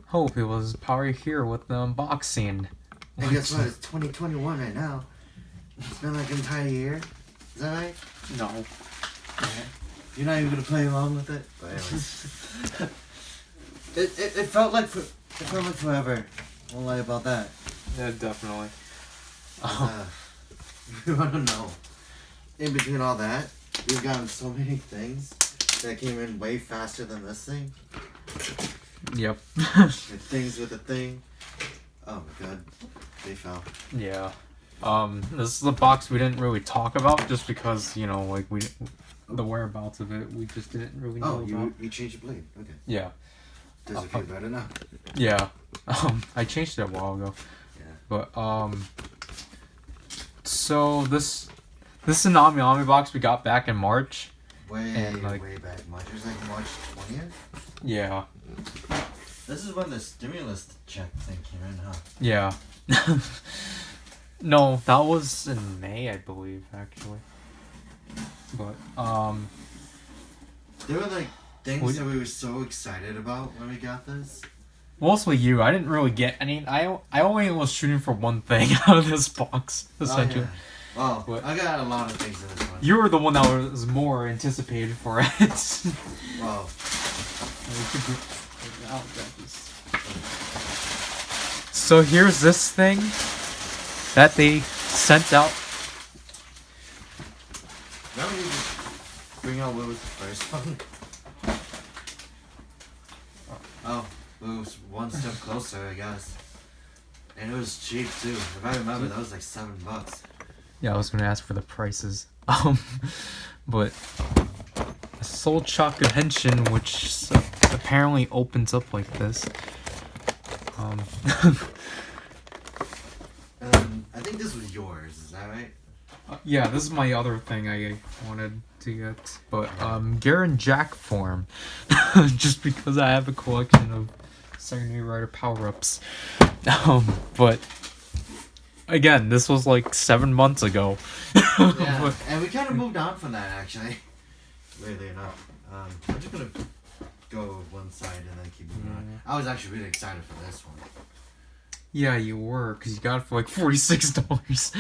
Hope it was Power here with the unboxing. And guess what? It's 2021 right now. It's been like an entire year. Is that right? No. Okay. You're not even gonna play along with it. But anyways, it felt like forever. Won't lie about that. Yeah, definitely. We wanna know. In between all that, we've gotten so many things that came in way faster than this thing. Yep. Things with a thing. Oh my god, they fell. Yeah. This is the box we didn't really talk about just because, you know, like the whereabouts of it, we just didn't really know about. You changed the blade. Okay. Yeah. Does it feel better now? Yeah. I changed it a while ago. Yeah. But, so this Tsunami Ami box we got back in March. Way back March. It was like March 20th? Yeah. This is when the stimulus check thing came in, huh? Yeah. No, that was in May, I believe, actually. But, there were like things that we were so excited about when we got this. Mostly you. I didn't really get any. I only was shooting for one thing out of this box, essentially. Oh, yeah. Well, but I got a lot of things in this one. You were the one that was more anticipated for it. Wow. So here's this thing that they sent out. Now we need to bring out what was the first one. Oh, it was one step closer, I guess. And it was cheap too. If I remember, that was like $7. Yeah, I was gonna ask for the prices. But a Soul Chocolate Henshin, which apparently opens up like this. I think this was yours. Is that right? Yeah, this is my other thing I wanted to get, but Garen Jack form, just because I have a collection of secondary rider power-ups. But again, this was like 7 months ago. Yeah, and we kind of moved on from that actually. Weirdly enough, I'm just gonna go one side and then keep moving on. I was actually really excited for this one. Yeah, you were, because you got it for like $46.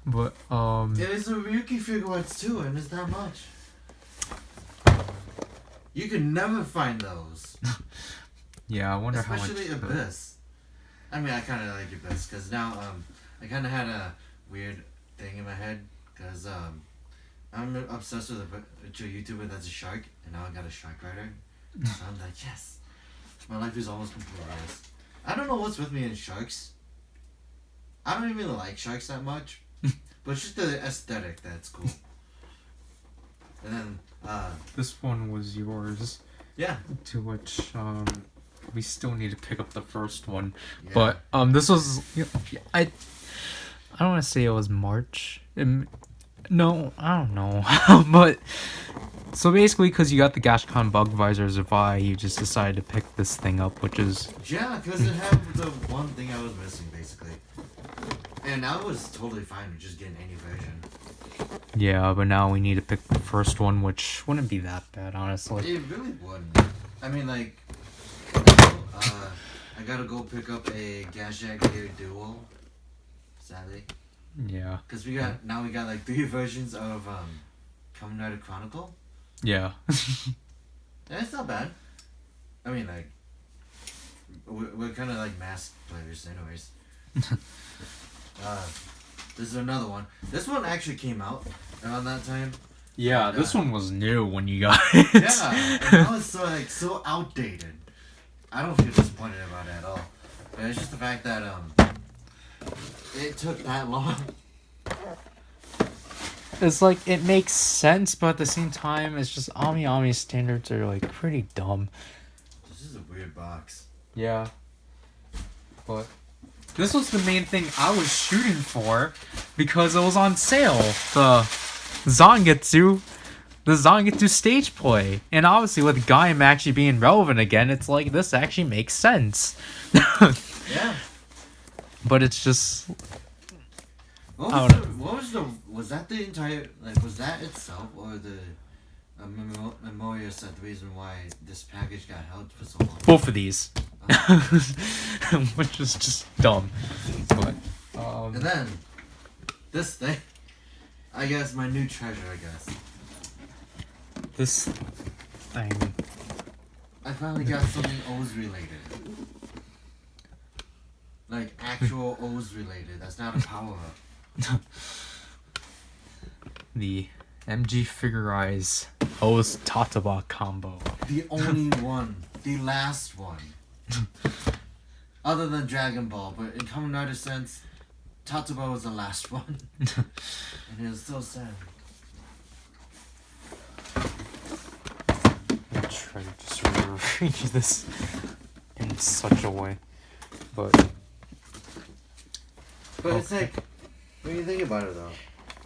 But, It's a Ryuki figure once too, and it's that much. You can never find those. Yeah, I wonder how much. Especially Abyss. I mean, I kind of like Abyss, because now, I kind of had a weird thing in my head, because, I'm obsessed with a YouTuber that's a shark, and now I got a shark rider. So I'm like, yes. My life is almost completely yes. I don't know what's with me in sharks. I don't even like sharks that much. But it's just the aesthetic that's cool. And then, this one was yours. Yeah. To which, we still need to pick up the first one. Yeah. But, this was, I don't want to say it was March. No, I don't know. But, so basically, because you got the Gashcon Bug Visor Zavai, you just decided to pick this thing up, which is... Yeah, because it had the one thing I was missing, basically. And I was totally fine with just getting any version. Yeah, but now we need to pick the first one, which wouldn't be that bad, honestly. It really wouldn't. I mean, like, I gotta go pick up a Gashak Gear Dual, sadly. Yeah. Because we got like 3 versions of Kamen Rider Chronicle. Yeah. And it's not bad. I mean, like, we're kind of like masked players anyways. This is another one. This one actually came out around that time. Yeah, this one was new when you got it. Yeah, and now it's so outdated. I don't feel disappointed about it at all. But it's just the fact that it took that long. It's like, it makes sense, but at the same time, it's just Ami standards are like pretty dumb. This is a weird box. Yeah. But this was the main thing I was shooting for because it was on sale. The Zangetsu stage play. And obviously with Gaim actually being relevant again, it's like, this actually makes sense. Yeah. But it's just... Was that the entire, like, was that itself, or the memorial set the reason why this package got held for so long? Both of these. which is just dumb. But And then this thing, I guess my new treasure. I guess this thing. I finally got something O's related. Like actual O's related. That's not a power up. The MG Figure Eyes O's Tataba combo. The only one. The last one. Other than Dragon Ball, but in Kamen Rider sense, Tatsuba was the last one. And it was so sad. I'll try to just rearrange this in such a way. But It's like, when you think about it though,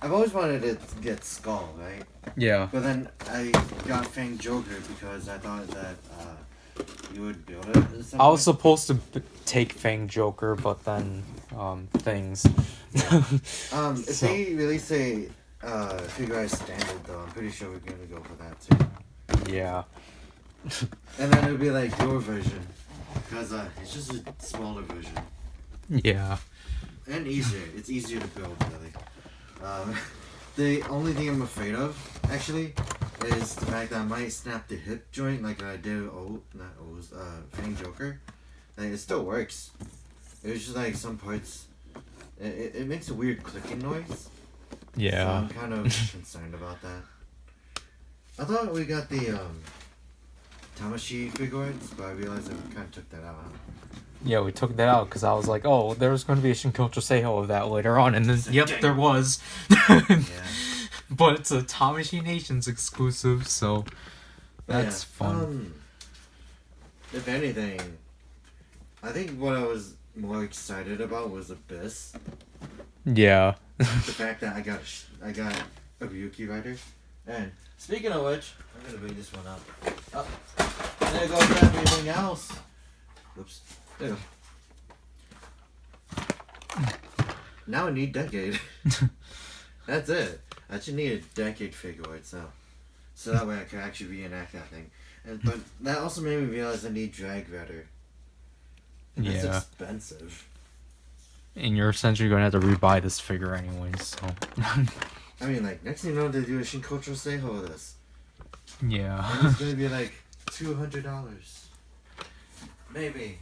I've always wanted to get Skull, right? yeah. But then I got Fang Joker because I thought that you would build it or something. I was supposed to take Fang Joker, but then things. If So- they release a Figure Eyes standard though, I'm pretty sure we're gonna go for that too. Yeah. And then it would be like your version. Because it's just a smaller version. Yeah. And easier. It's easier to build, really. The only thing I'm afraid of, actually, is the fact that I might snap the hip joint like I did Fang Joker. Like, it still works. It was just like some parts. It makes a weird clicking noise. So Yeah. I'm kind of concerned about that. I thought we got the Tamashi figurines, but I realized I kind of took that out. Yeah, we took that out because I was like, oh, there's going to be a Shinkocho Seiho of that later on, and then yep, there was. Yeah. But it's a Tamashi Nations exclusive, so that's fun. If anything, I think what I was more excited about was Abyss. Yeah. The fact that I got a Ryuki rider. And speaking of which, I'm gonna bring this one up. Oh, there goes everything else. Oops. There you go. Now I need Decade. That's it. I just need a Decade figure so that way I can actually reenact that thing. But that also made me realize I need Drag Rider. And that's Yeah. expensive. In your sense, you're going to have to rebuy this figure anyways, so. I mean, like, next thing you know, they do a Shinkocho Seiho of this. Yeah. And it's gonna be like $200. Maybe.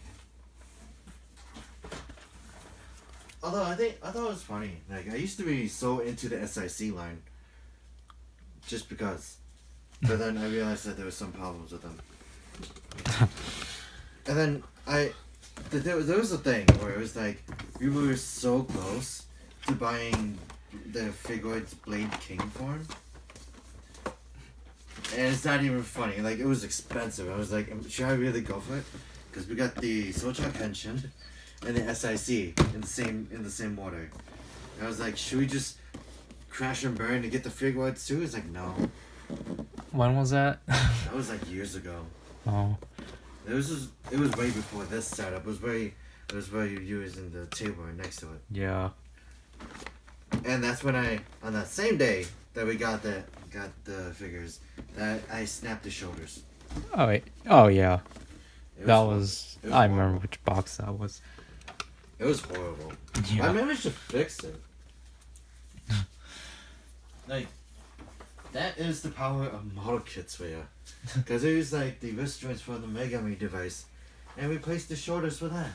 Although I thought it was funny. Like, I used to be so into the SIC line. Just because. But then I realized that there was some problems with them. And then there was a thing where it was like, we were so close to buying the Figuarts Blade King form. And it's not even funny. Like, it was expensive. I was like, should I really go for it? Because we got the Socha Kenshin and the SIC in the same order. And I was like, should we just crash and burn to get the Figuarts too? It's like, no. When was that? That was like years ago. Oh. It was way before this setup. It was where you was in the table right next to it. Yeah. And that's when on that same day that we got the figures, that I snapped the shoulders. Oh, wait. Oh, yeah. It That fun. was. It was I remember horrible. which box that was. It was horrible. Yeah. I managed to fix it. Like, that is the power of model kits for you. Because it was like the wrist joints for the Megami device, and we placed the shoulders for that.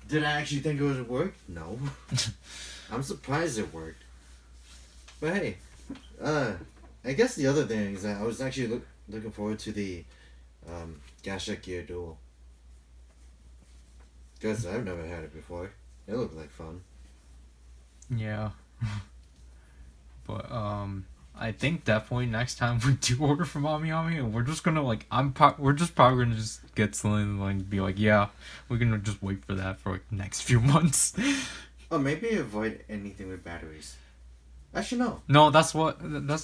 Did I actually think it would work? No. I'm surprised it worked. But hey, I guess the other thing is that I was actually looking forward to the Gashek Gear Duel. Because I've never had it before. It looked like fun. Yeah. But I think definitely next time we do order from Ami, we're just gonna like we're just probably gonna just get something and like be like, yeah, we're gonna just wait for that for like the next few months. Oh, maybe avoid anything with batteries. Actually, no. No, that's what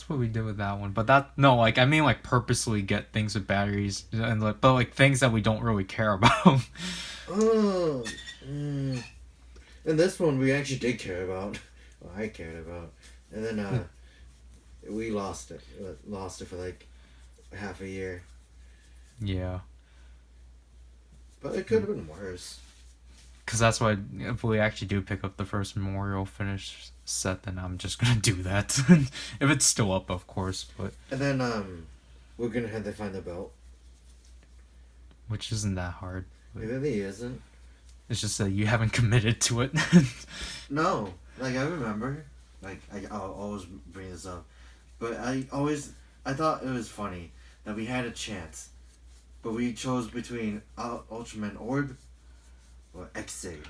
we did with that one. But I mean like purposely get things with batteries and like, but like things that we don't really care about. Oh. And this one we actually did care about. Well, I cared about. And then we lost it. Lost it for like half a year. Yeah. But it could have been worse. Because that's why if we actually do pick up the first Memorial finish set, then I'm just gonna do that. If it's still up, of course, but And then we're gonna have to find the belt. which isn't that hard. It really isn't. It's just that you haven't committed to it. No, like I remember, like I'll always bring this up, but I thought it was funny that we had a chance, but we chose between Ultraman Orb or X-Aid,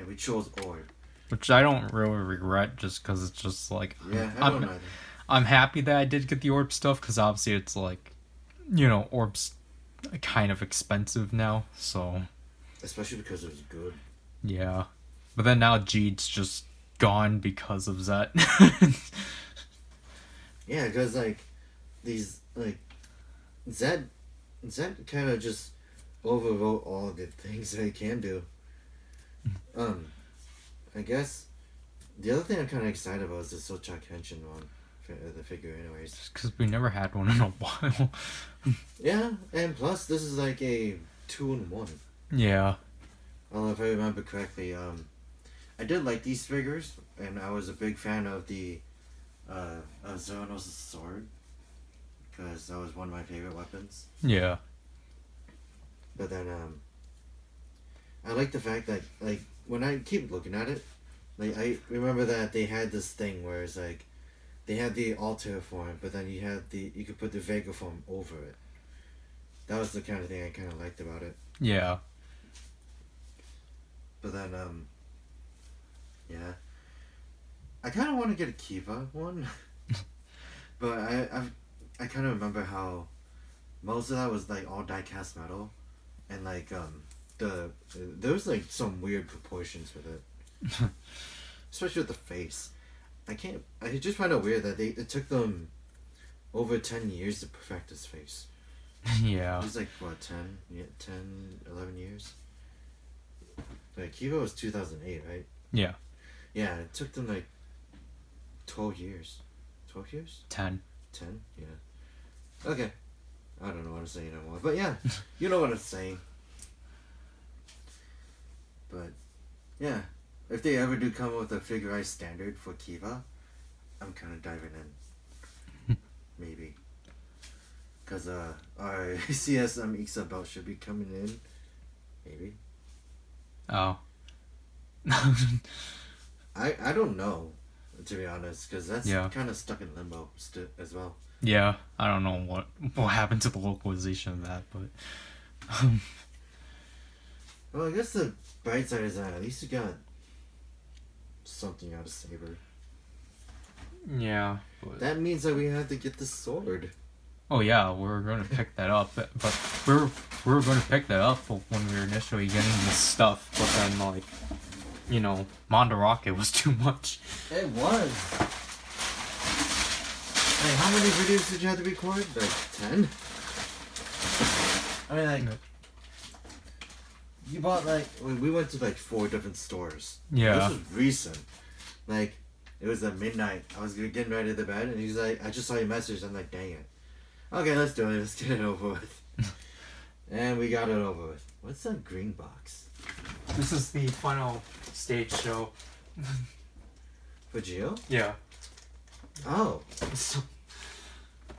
and we chose Orb. Which I don't really regret, just because it's just like Yeah, I don't either. I'm happy that I did get the orb stuff, because obviously it's like, orbs kind of expensive now, so Especially because it was good. yeah. But then now Jeed's just gone because of that. Yeah, because like these Zed kind of just overwrote all the things that he can do. I guess the other thing I'm kind of excited about is the Sochak Henshin one, the figure, anyways. Because we never had one in a while. Yeah, and plus this is like a 2-in-1. Yeah. I don't know if I remember correctly. I did like these figures, and I was a big fan of the Zoronos' sword, because that was one of my favorite weapons. Yeah. But then I like the fact that like when I keep looking at it, like I remember that they had this thing where it's like they had the Altair form, but then you could put the Vega form over it. That was the kind of thing I kind of liked about it. Yeah. But then yeah, I kind of want to get a Kiva one, but I kind of remember how most of that was like all die-cast metal, and like there was like some weird proportions with it, especially with the face. I just find it weird that it took them over 10 years to perfect his face. Yeah. It was like what 11 years. Like Kiva was 2008, right? Yeah. Yeah, it took them like 12 years. 12 years? 10. 10? Yeah. Okay. I don't know what I'm saying anymore. But yeah, you know what I'm saying. But yeah, if they ever do come up with a figurized standard for Kiva, I'm kind of diving in. Maybe. Because our CSM Ixa belt should be coming in. Maybe. Oh. I don't know, to be honest, because that's kind of stuck in limbo as well. Yeah, I don't know what happened to the localization of that, but Well, I guess the bright side is that at least you got something out of Saber. yeah. But... That means that we have to get the sword. Oh yeah, we're going to pick that up, but we were going to pick that up when we were initially getting this stuff, but then like, Mandarake was too much. It was. Hey, how many videos did you have to record? Like 10? I mean, like, you bought like we went to like 4 different stores. Yeah. This was recent. Like, it was at midnight. I was getting ready to bed, and he's like, I just saw your message. I'm like, dang it. Okay, let's do it. Let's get it over with. And we got it over with. What's that green box? This is the final stage show. For Geo? Yeah. Oh.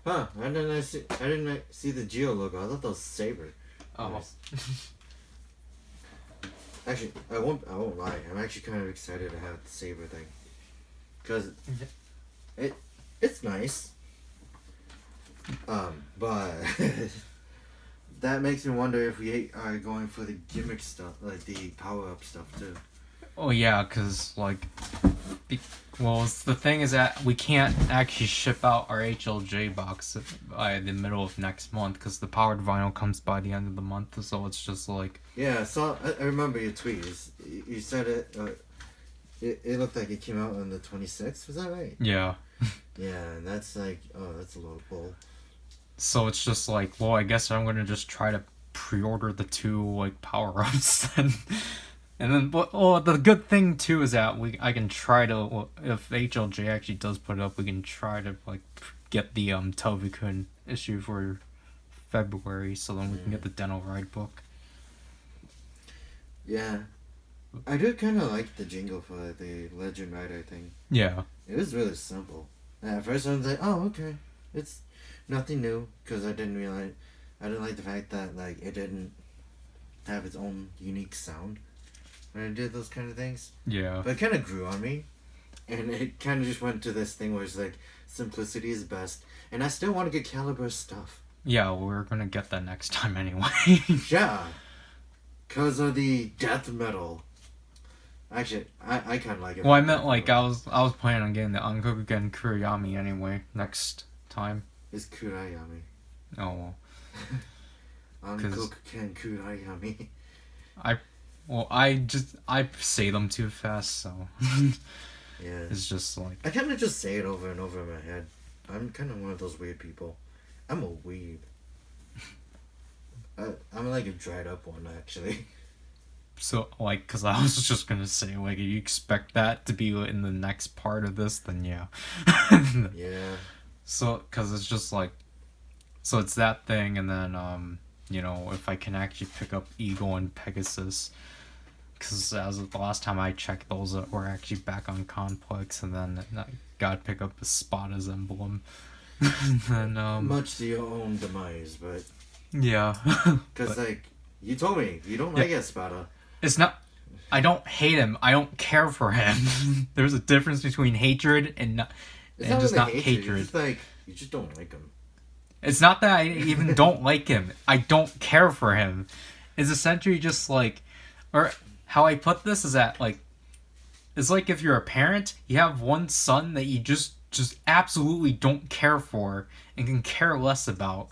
Huh. I didn't see the Geo logo. I thought that was Saber. Oh. Actually, I won't lie. I'm actually kind of excited to have the Saber thing. Because it's nice. But that makes me wonder if we are going for the gimmick stuff, like the power-up stuff too. Oh yeah, because like, the thing is that we can't actually ship out our HLJ box by the middle of next month because the powered vinyl comes by the end of the month. So it's just like. Yeah, so I remember your tweet. You said it looked like it came out on the 26th. Was that right? Yeah. Yeah, and that's like, that's a low pull. So it's just like, well, I guess I'm gonna just try to pre-order the 2 like power-ups then. And then, but the good thing too is that I can try to, if HLJ actually does put it up, we can try to like get the Tovikun issue for February, so then we can get the Dental Ride book. Yeah. I do kind of like the jingle for the Legend Rider thing. Yeah. It was really simple. At first I was like, oh, okay. It's nothing new, because I didn't like the fact that, like, it didn't have its own unique sound when it did those kind of things. Yeah. But it kind of grew on me. And it kind of just went to this thing where it's like, simplicity is best. And I still want to get Calibur's stuff. Yeah, we're gonna get that next time anyway. Yeah. Because of the death metal. Actually, I kind of like it. Well, I meant like I was planning on getting the Ankokugen Kuriyami anyway next time. It's Kurayami. Oh well. Ankokugen Kurayami. I say them too fast, so Yeah. it's just like I kind of just say it over and over in my head. I'm kind of one of those weird people. I'm a weeb. I'm like a dried up one, actually. so like because I was just gonna say like if you expect that to be in the next part of this, then yeah. Yeah. So because it's just like, so it's that thing, and then you know, if I can actually pick up Eagle and Pegasus. Because as of the last time I checked, those were actually back on Complex, and then I gotta pick up the Spada's emblem. And Much to your own demise, but yeah. because like you told me you don't like Espada. It's not. I don't hate him. I don't care for him. There's a difference between hatred and not, It's and just really not hatred. It's just like you just don't like him. It's not that I even don't like him. I don't care for him. It's essentially just like, or how I put this is that like, it's like if you're a parent, you have one son that you just absolutely don't care for and can care less about.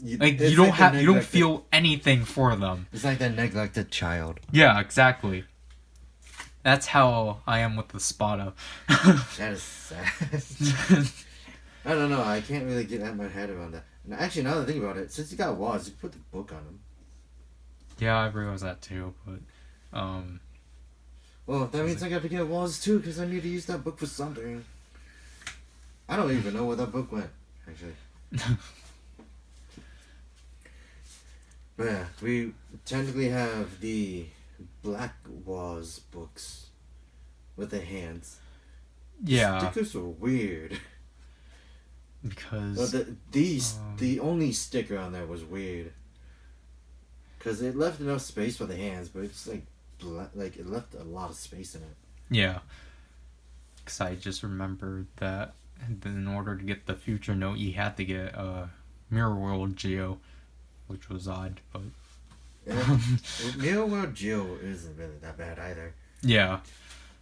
Like you don't feel anything for them. It's like that neglected child. Yeah, exactly. That's how I am with the Spada. That is sad. I don't know. I can't really get out my head around that. And actually, now that I think about it, since you got walls, you put the book on him. Yeah, I realize that too, but well, that means I got to get walls too, because I need to use that book for something. I don't even know where that book went, actually. But yeah, we technically have the Black Wars books with the hands. yeah, Stickers are weird. because But the only sticker on there was weird. Because it left enough space for the hands, but it's like it left a lot of space in it. yeah, because I just remember that in order to get the future note, you had to get Mirror World Geo, which was odd, but Yeah. Mirror World Geo isn't really that bad either. yeah,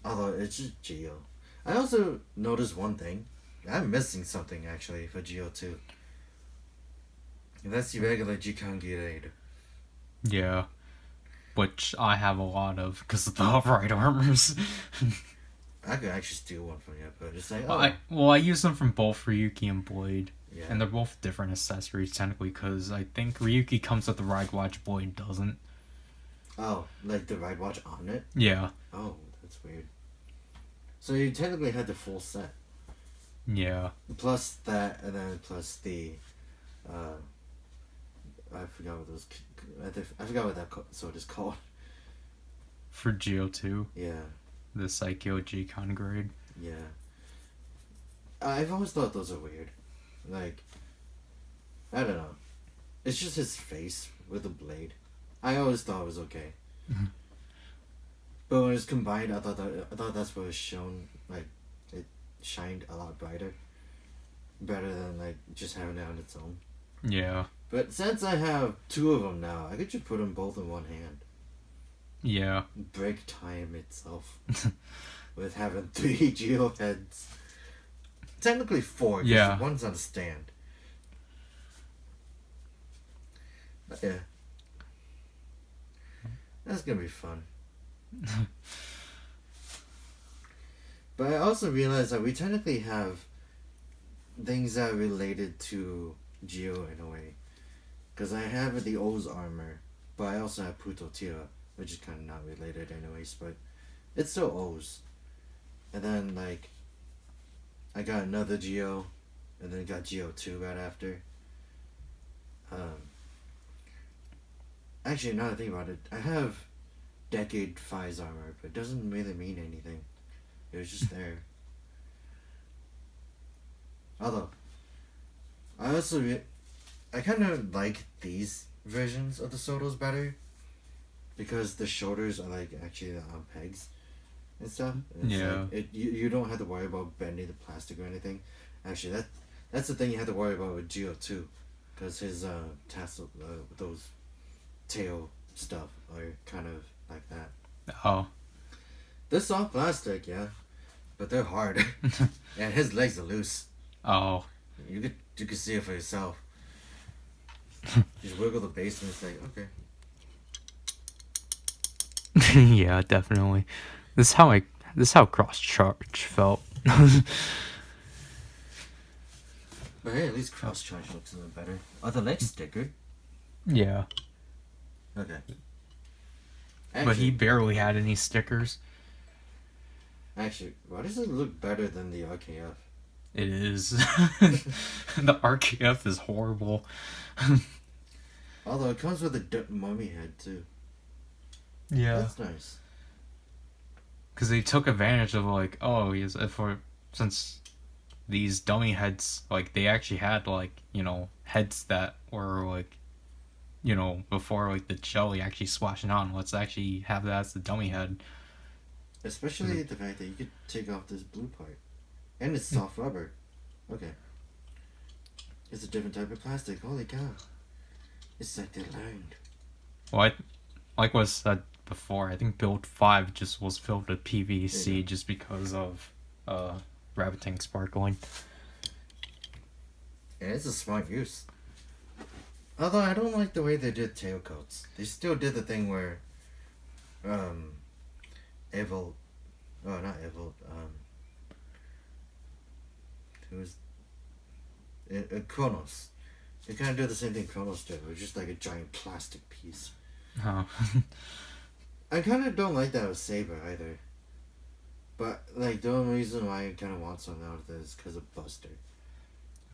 Although it's just Geo. I also noticed one thing. I'm missing something actually for Geo too. And that's the regular Jikangi raid. yeah, which I have a lot of because of the upright armors. I could actually steal one from you, but it's like, oh. I use them from both Ryuki and Blade. Yeah. And they're both different accessories, technically, because I think Ryuki comes with the Ride Watch, Blade doesn't. Oh, like the Ride Watch on it? Yeah. Oh, that's weird. So you technically had the full set. Yeah. Plus that, and then plus the, I forgot what those, I forgot what that sword is called. For Geo 2. Yeah. The Psycho G-Con grade. Yeah. I've always thought those are weird. Like, I don't know. It's just his face with a blade. I always thought it was okay. But when it's combined, I thought that's what was shown. Like, it shined a lot brighter, better than like just having it on its own. Yeah. But since I have two of them now, I could just put them both in one hand. Yeah. Break time itself with having 3 Geo heads. Technically 4, because yeah. one's on a stand. But yeah. That's gonna be fun. But I also realized that we technically have things that are related to Geo in a way. Because I have the O's armor, but I also have Puto Tira, which is kind of not related anyways, but it's still O's. And then, like, I got another Geo, and then got Geo 2 right after. Actually, now that I think about it, I have decade 5's armor, but it doesn't really mean anything. It was just there. Although, I kind of like these versions of the Sotos better because the shoulders are like actually on pegs and stuff. And it's Yeah. like you don't have to worry about bending the plastic or anything. Actually, that's the thing you have to worry about with Geo too, because his tassel those tail stuff are kind of like that. Oh. They're soft plastic, yeah, but they're hard, and his legs are loose. Oh. You could see it for yourself. Just wiggle the base and it's like, okay. Yeah, definitely. This is how cross charge felt. But hey, at least cross charge looks a little better. Are the legs stickered? Yeah. Okay. But he barely had any stickers. Actually, why does it look better than the RKF? It is. The RKF is horrible. Although it comes with a mummy head too. Yeah. That's nice. Because they took advantage of like, oh, yes, since these dummy heads, like they actually had like, you know, heads that were like, you know, before like the jelly actually splashing on. Let's actually have that as the dummy head. Especially the fact that you could take off this blue part. And it's soft rubber. Okay. It's a different type of plastic. Holy cow. It's like they learned. Well, like was said before, I think Build 5 just was filled with PVC just because of Rabbit Tank sparkling. And it's a smart use. Although I don't like the way they did tailcoats. They still did the thing where Kronos. They kind of do the same thing Kronos did. It was just like a giant plastic piece. Oh. I kind of don't like that with Saber either. But like the only reason why I kind of want something out of this is because of Buster.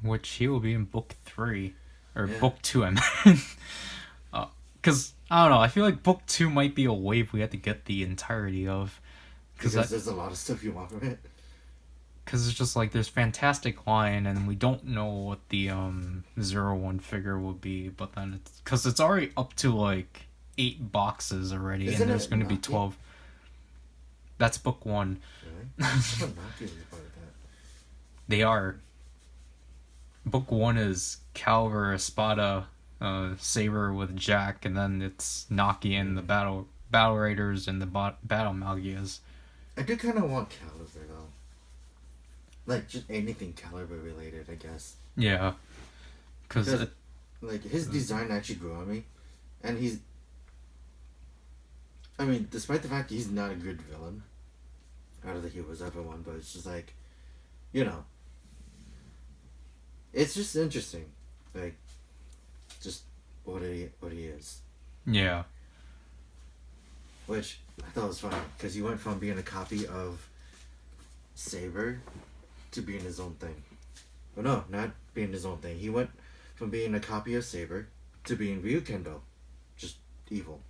Which he will be in Book 3. Or Yeah. Book 2, I meant. Because, I don't know, I feel like Book 2 might be a wave we have to get the entirety of. Because there's a lot of stuff you want from it. Because it's just like, there's Fantastic Line, and we don't know what the 01 figure will be, but then it's... Because it's already up to, like, 8 boxes already, Isn't and there's it going to be Naki? 12. That's Book 1. Really? I thought Naki was part of that. They are. Book 1 is Calver, Espada, Saber with Jack, and then it's Naki and the Battle Raiders and the Battle Malgias. I do kind of want Caliber though. Like just anything Caliber related, I guess. Yeah. Because like his design actually grew on me, and he's. I mean, despite the fact he's not a good villain, out of the heroes ever won, but it's just like, you know. It's just interesting, like, just what he is. yeah. Which I thought was funny because he went from being a copy of Saber to being his own thing. Well, no, not being his own thing. He went from being a copy of Saber to being Ryukendo, just evil.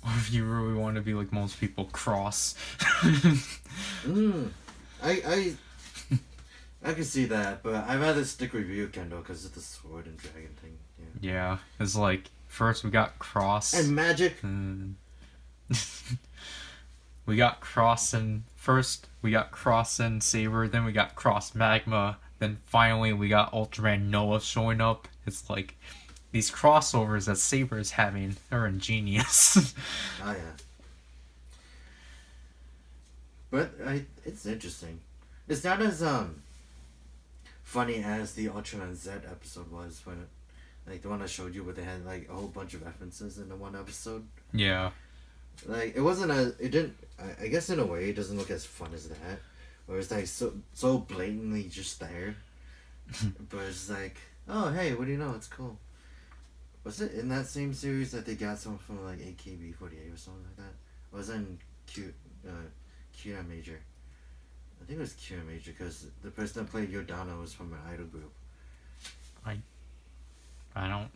Or if you really want to be like most people, Cross. I can see that, but I'd rather stick with Ryukendo because of the sword and dragon thing. Yeah. Yeah. It's like, first we got Cross. And magic. We got Cross and Saber, then we got Cross Magma, then finally we got Ultraman Noah showing up. It's like these crossovers that Saber is having are ingenious. Oh yeah. But it's interesting. It's not as funny as the Ultraman Z episode was when like the one I showed you where they had like a whole bunch of references in the one episode. Yeah. Like it wasn't as it didn't. I guess in a way it doesn't look as fun as that, where it's like so blatantly just there. But it's like, oh hey, what do you know? It's cool. Was it in that same series that they got someone from like AKB48 or something like that? Or was it in Kira Major? I think it was Kira Major because the person that played Yodana was from an idol group. I'm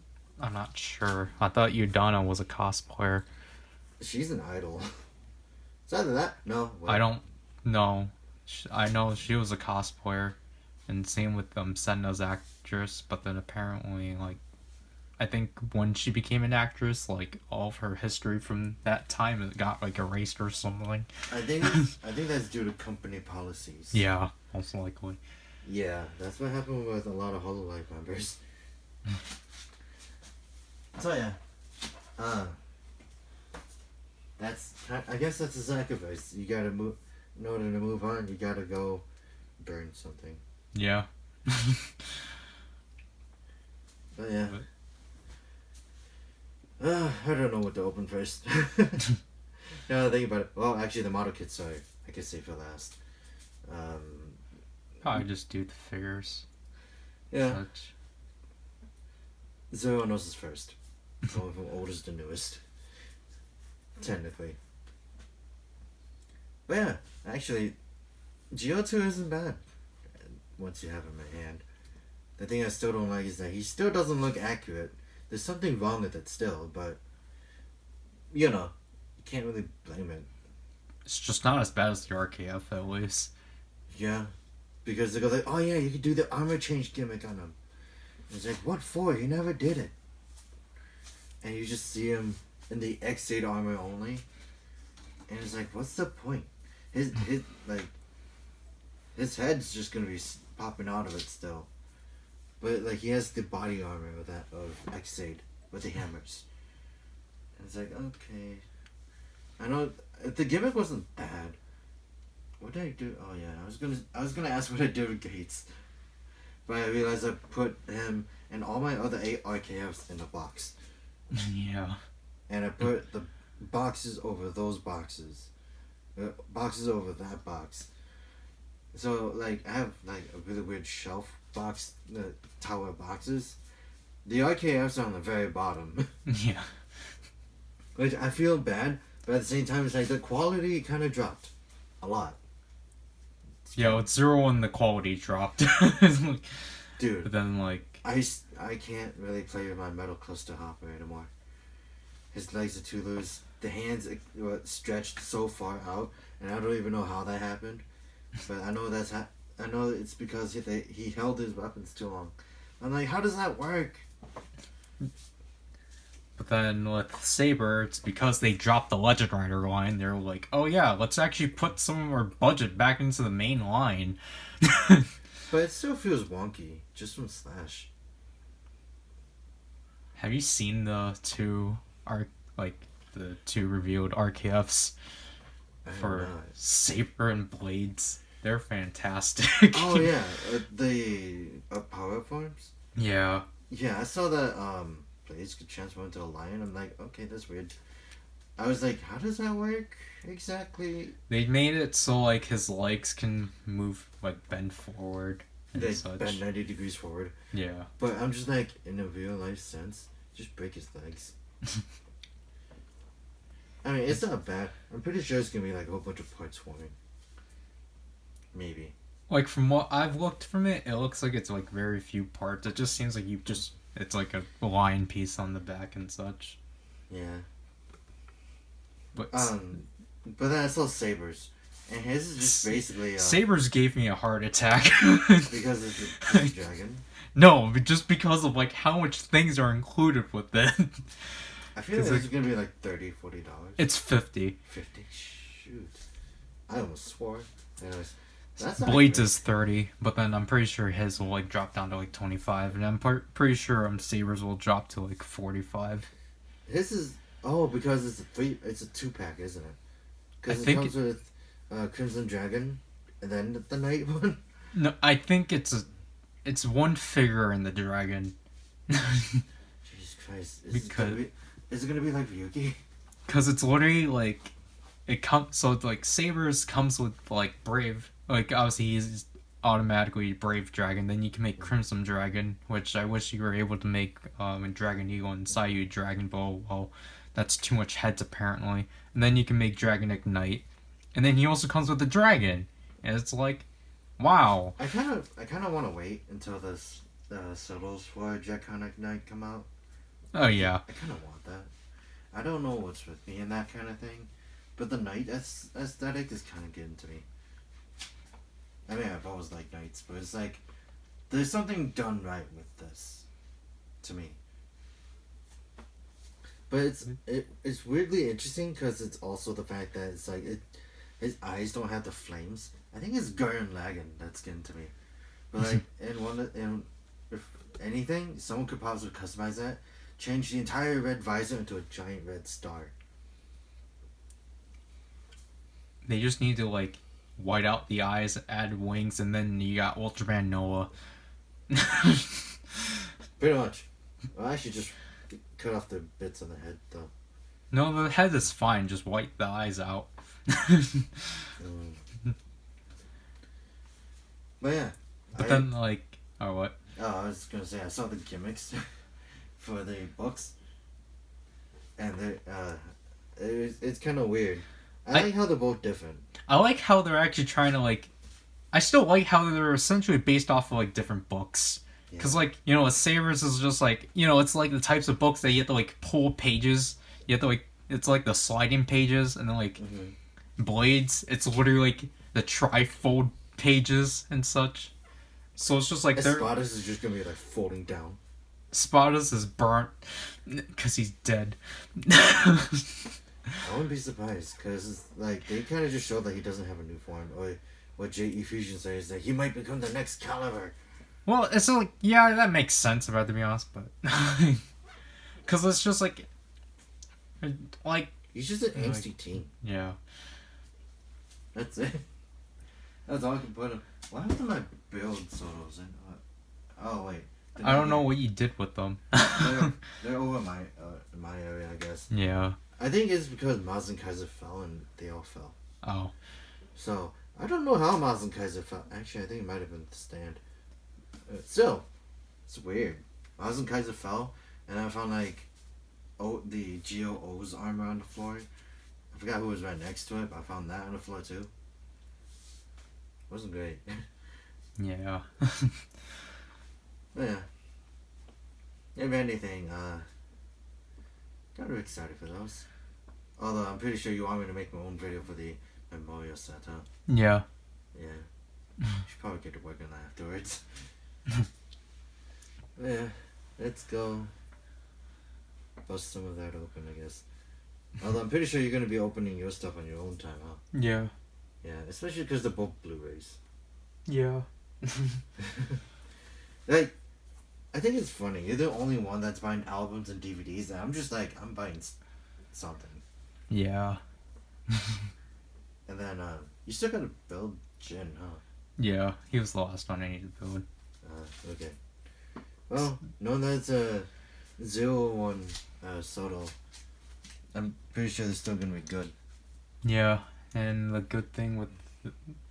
not sure. I thought Udana was a cosplayer. She's an idol. It's either that. No. What? I don't know. I know she was a cosplayer, and same with Senna's actress. But then apparently, like, I think when she became an actress, like all of her history from that time it got like erased or something. I think that's due to company policies. Yeah, most likely. Yeah, that's what happened with a lot of Hololive members. So yeah, I guess that's a sacrifice. You gotta move in order to move on. You gotta go burn something. Yeah. But yeah, I don't know what to open first. Now think about it. Well, actually, the model kits. Sorry, I could say for last. Probably just do the figures. Yeah. Such. Zero knows is first. Going from oldest to newest. Technically. But yeah, actually, Geo2 isn't bad once you have him in hand. The thing I still don't like is that he still doesn't look accurate. There's something wrong with it still, but you know, you can't really blame it. It's just not as bad as the RKF at least. Yeah. Because they go like, oh yeah, you could do the armor change gimmick on him. And it's like, what for? He never did it. And you just see him in the X8 armor only. And it's like, what's the point? His head's just gonna be popping out of it still. But like he has the body armor of X8 with the hammers. And it's like, okay. I know the gimmick wasn't bad. What did I do? Oh yeah, I was gonna ask what I did with Gates, but I realized I put him and all my other 8 RKFs in a box. Yeah. And I put the boxes over those boxes, boxes over that box. So like I have like a really weird shelf box, tower boxes. The RKFs are on the very bottom. Yeah. Which I feel bad, but at the same time, it's like the quality kind of dropped a lot. Yeah, with Zero and the quality dropped. Dude. But then, like... I can't really play with my metal cluster hopper anymore. His legs are too loose. The hands were stretched so far out, and I don't even know how that happened. But I know I know it's because he held his weapons too long. I'm like, how does that work? But then with Saber, it's because they dropped the Legend Rider line. They're like, oh yeah, let's actually put some of our budget back into the main line. But it still feels wonky, just from Slash. Have you seen the two revealed RKFs for Saber and Blades? They're fantastic. Oh yeah, the power forms? Yeah. Yeah, I saw that Blades could transform into a lion. I'm like, okay, that's weird. I was like, how does that work exactly? They made it so like his legs can move, like bend forward and They such. bend 90 degrees forward. Yeah. But I'm just like, in a real life sense, just break his legs. I mean, it's not bad. I'm pretty sure it's gonna be like a whole bunch of parts forming. Maybe. Like from what I've looked from it, it looks like it's like very few parts. It just seems like it's like a lion piece on the back and such. Yeah. But but then I saw Sabers, and his is just basically Sabers gave me a heart attack because it's a dragon. No, but just because of like how much things are included with it. I feel like it's gonna be like $30, $40. It's 50. 50. Shoot, I almost swore. Anyways, that's Blades is 30, but then I'm pretty sure his will like drop down to like 25, and I'm pretty sure Sabers will drop to like 45. His is because it's a 2-pack, isn't it? Because it comes with Crimson Dragon, and then the Night one. No, I think it's one figure in the dragon. Jesus Christ! Is it gonna be like Ryuki? Because it's literally like it comes. So like Sabers comes with like Brave. Like obviously he's automatically Brave Dragon. Then you can make Crimson Dragon, which I wish you were able to make in Dragon Eagle and Sayu Dragon Ball. Well, that's too much heads apparently. And then you can make Dragon Ignite, and then he also comes with the dragon, and it's like, wow. I kind of want to wait until this Solos for Dragon Ignite come out. Oh yeah. I kind of want that. I don't know what's with me and that kind of thing, but the night aesthetic is kind of getting to me. I mean, I've always liked nights, but it's like there's something done right with this, to me. But it's weirdly interesting because it's also the fact that it's like his eyes don't have the flames. I think it's Gurren Lagann that's getting to me. But like in if anything, someone could possibly customize that, change the entire red visor into a giant red star. They just need to like white out the eyes, add wings, and then you got Ultraman Noah. Pretty much. Well, I should just cut off the bits on the head though. No, the head is fine. Just white the eyes out. But yeah. But then like, or what? Oh, I was gonna say I saw the gimmicks for the books, and it's kind of weird. I like how they're both different. I like how they're actually trying to like. I still like how they're essentially based off of like different books. Because like, you know, a Sabers is just like, you know, it's like the types of books that you have to like pull pages. You have to like, it's like the sliding pages, and then like Blades, it's literally like the trifold pages and such. So it's just like Espadas is just gonna be like folding down. Espadas is burnt because he's dead. I wouldn't be surprised because like they kind of just showed that he doesn't have a new form. Or what J.E. Fusion says is that he might become the next Caliber. Well, it's like, yeah, that makes sense if I have to be honest, but because it's just like he's just an angsty teen. Yeah. That's it. That's all I can put him. What happened to my build solos? Oh wait. I don't know what you did with them. they're over in my area, I guess. Yeah. I think it's because Maz and Kaiser fell and they all fell. Oh. So I don't know how Maz and Kaiser fell. Actually, I think it might have been the stand. Still, it's weird. Maz and Kaiser fell, and I found like the GOO's armor on the floor. I forgot who was right next to it, but I found that on the floor too. Wasn't great. Yeah. But yeah. If anything, kind of excited for those. Although I'm pretty sure you want me to make my own video for the memorial set, huh? Yeah. Yeah. Should probably get to work on that afterwards. Yeah. Let's go bust some of that open, I guess. Although I'm pretty sure you're gonna be opening your stuff on your own time, huh? Yeah. Yeah, especially because they're both Blu-rays. Yeah. Like, I think it's funny. You're the only one that's buying albums and DVDs, and I'm just like, I'm buying something. Yeah. And then, you still gotta build Jin, huh? Yeah, he was the last one I needed to build. Okay. Well, knowing that it's a 0-1 Soto, I'm pretty sure they're still gonna be good. Yeah, and the good thing with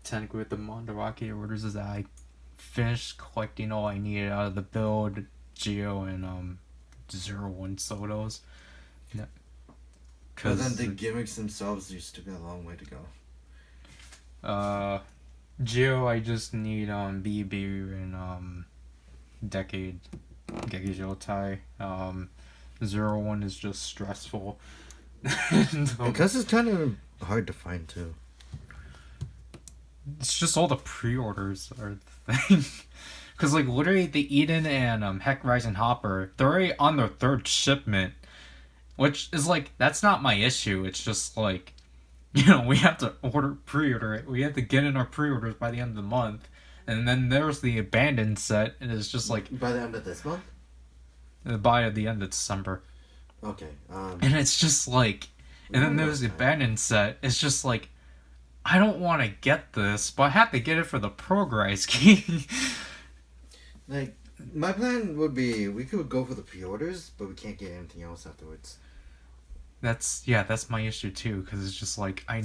technically with the Mandarake orders is that I finished collecting all I needed out of the build, Geo, and 0-1 Sotos. Yeah. But then the gimmicks themselves, you still got a long way to go. Geo, I just need BB and Decade Gekijotai. 0-1 is just stressful. Because it's kind of hard to find too. It's just all the pre-orders are the thing. Because like literally the Eden and Heck Rising Hopper, they're already on their third shipment. Which is like, that's not my issue. It's just like, you know, we have to pre-order it. We have to get in our pre-orders by the end of the month. And then there's the Abandoned set, and it's just like... By the end of this month? By the end of December. Okay. And it's just like... And then there's the Abandoned set. It's just like, I don't want to get this, but I have to get it for the Progress key. Like, my plan would be, we could go for the pre-orders, but we can't get anything else afterwards. That's my issue too, because it's just like I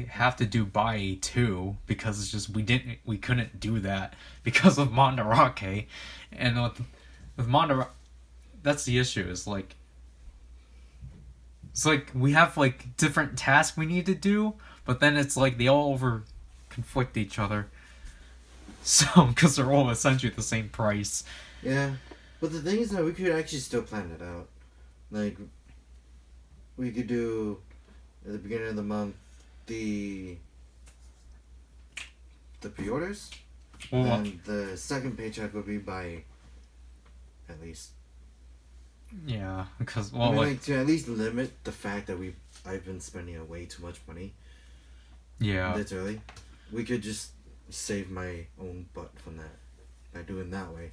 have to do buy 2 because it's just we couldn't do that because of Mandarake, and with Mandarake, that's the issue. Is like it's like we have like different tasks we need to do, but then it's like they all over conflict each other. So because they're all essentially the same price. Yeah, but the thing is that we could actually still plan it out, like. we could do at the beginning of the month the pre-orders, Well, and the second paycheck would be by at least. yeah, because I mean, like to at least limit the fact that I've been spending way too much money. yeah, Literally, we could just save my own butt from that by doing that way.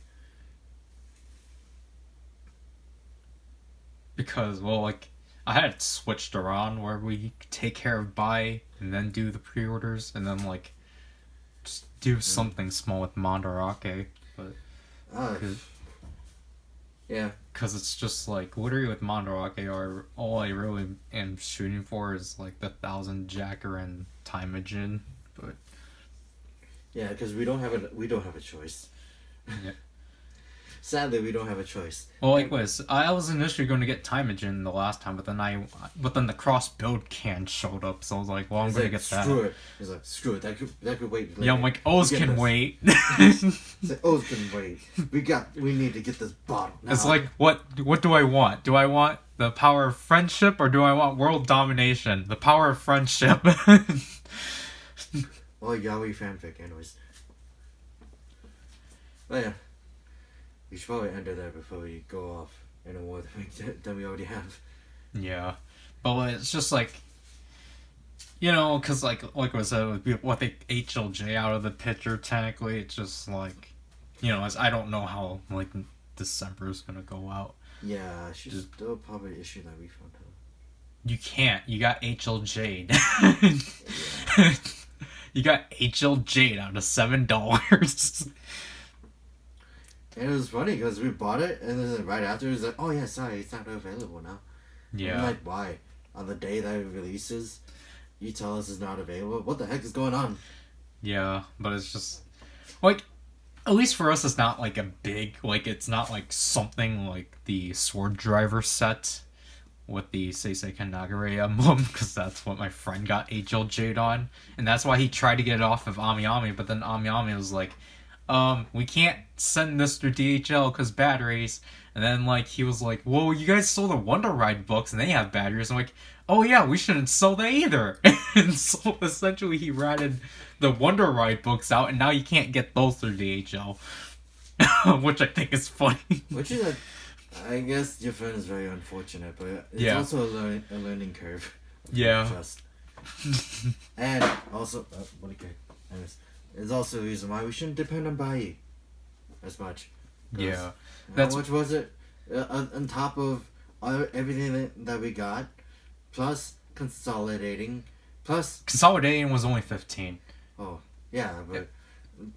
because like I had it switched around where we take care of buy and then do the pre-orders and then like just do something small with Mandarake, but yeah, because it's just like literally with Mandarake, all I really am shooting for is like the 1,000 Jacker and Timogen, but yeah, because we don't have a choice. yeah. Sadly, we don't have a choice. Well, like was I was initially going to get Timogen the last time, but then the cross build can showed up, so I was like, well, I'm gonna get that. Screw it. He's like, screw it. That could wait. Later. Yeah, I'm like, O's can wait. He's like, O's can wait. We need to get this bottle. Now. It's like, what do I want? Do I want the power of friendship or do I want world domination? The power of friendship. Well, yaoi fanfic, anyways. But yeah. We should probably end it there before we go off in a war than we already have. Yeah. But it's just like, because like I said, with the HLJ out of the picture, technically, it's just like, as I don't know how, like, December is going to go out. Yeah, she's still probably issue that refund. Huh? You can't. You got HLJ. Yeah. You got HLJ out of $7. And it was funny because we bought it, and then right after it was like, oh yeah, sorry, it's not available now. Yeah. I'm like, why? On the day that it releases, you tell us it's not available? What the heck is going on? Yeah, but it's just, like, at least for us, it's not like a big, like, it's not like something like the Sword Driver set with the Seiseiken Nagare emblem, because that's what my friend got HLJ'd on, and that's why he tried to get it off of Ami, but then Ami was like, we can't send this through DHL because batteries. And then, like, he was like, well, you guys sold the Wonder Ride books and they have batteries. I'm like, oh yeah, we shouldn't sell that either. And so essentially he ratted the Wonder Ride books out, and now you can't get those through DHL. Which I think is funny. Which is I guess your friend is very unfortunate, but it's also a learning curve. Yeah. And also, what okay. Anyways. It's also a reason why we shouldn't depend on Bai as much. Yeah. How much was it? On top of everything that we got, plus consolidating, plus... Consolidating was only 15. Oh, yeah, but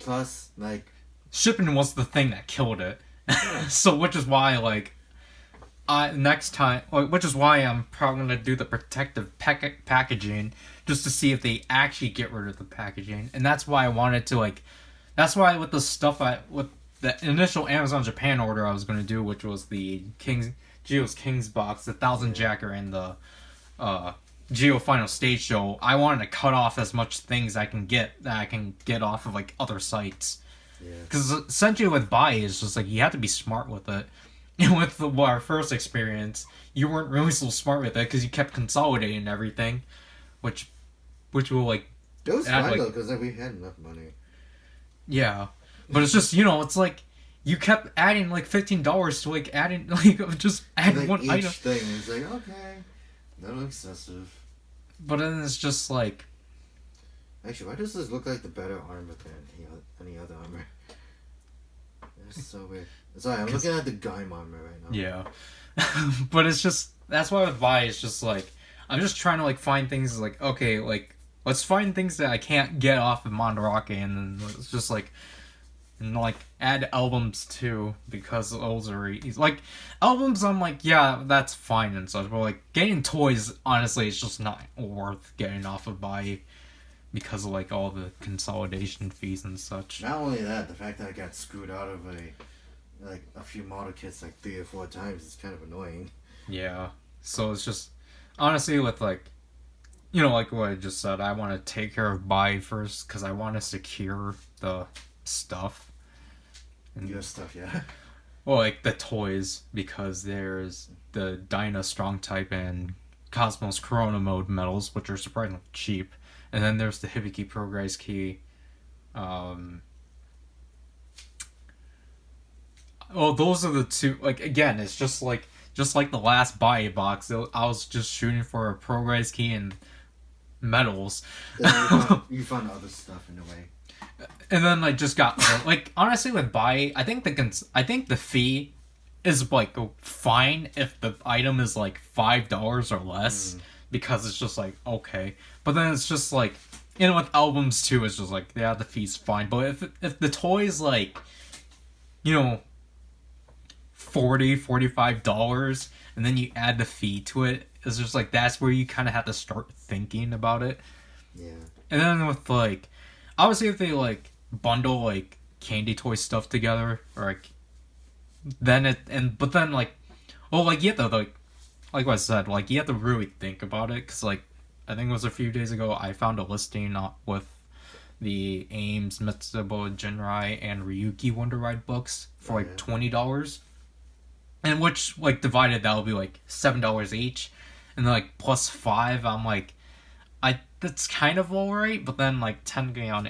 plus, like... Shipping was the thing that killed it. Yeah. So, which is why, like... next time, which is why I'm probably gonna do the protective packaging, just to see if they actually get rid of the packaging, and that's why I wanted to that's why with the stuff with the initial Amazon Japan order I was gonna do, which was the Geo's King's box, the 1,000 Jacker, and the Geo Final Stage Show. I wanted to cut off as much things I can get off of like other sites, because essentially with buy it's just like you have to be smart with it. And with our first experience, you weren't really so smart with it because you kept consolidating everything, which will like. It was fine though because we had enough money. Yeah, but it's just it's like you kept adding like $15 to like adding like just add like one each item. Thing it's like okay, not excessive. But then it's just like. Actually, why does this look like the better armor than any other armor? That's so weird. Sorry, I'm looking at the Gaim armor right now. Yeah. But it's just, that's why with Vi, it's just like, I'm just trying to like find things like, okay, like, let's find things that I can't get off of Mandarake, and then let's just like, add albums too, because those are easy. Like, albums, I'm like, yeah, that's fine and such, but like, getting toys, honestly, it's just not worth getting off of Vi, because of like all the consolidation fees and such. Not only that, the fact that I got screwed out of a few model kits like 3 or 4 times is kind of annoying. Yeah. So it's just honestly with like like what I just said, I want to take care of buy first because I want to secure the stuff. And your stuff, yeah. Well, like the toys, because there's the Dyna Strong type and Cosmos Corona Mode medals, which are surprisingly cheap. And then there's the Hibiki Progress Key. Oh, those are the two. Like, again, it's just like the last buy box. I was just shooting for a Progress Key and medals. Then you found other stuff in a way. And then I just got like honestly with buy, I think the fee is like fine if the item is like $5 or less because it's just like okay, but then it's just like with albums too, it's just like yeah, the fee's fine, but if the toy's like $45 and then you add the fee to it, it's just like that's where you kind of have to start thinking about it. Yeah. And then with like obviously if they like bundle like candy toy stuff together or like but then like well like you have to like what I said, like you have to really think about it because like I think it was a few days ago I found a listing with the Ames, Mitsubo Jinrai, and Ryuki Wonder Ride books for like $20, and which like divided that would be like $7 each, and then like plus $5. I'm like that's kind of alright, but then like Tengen on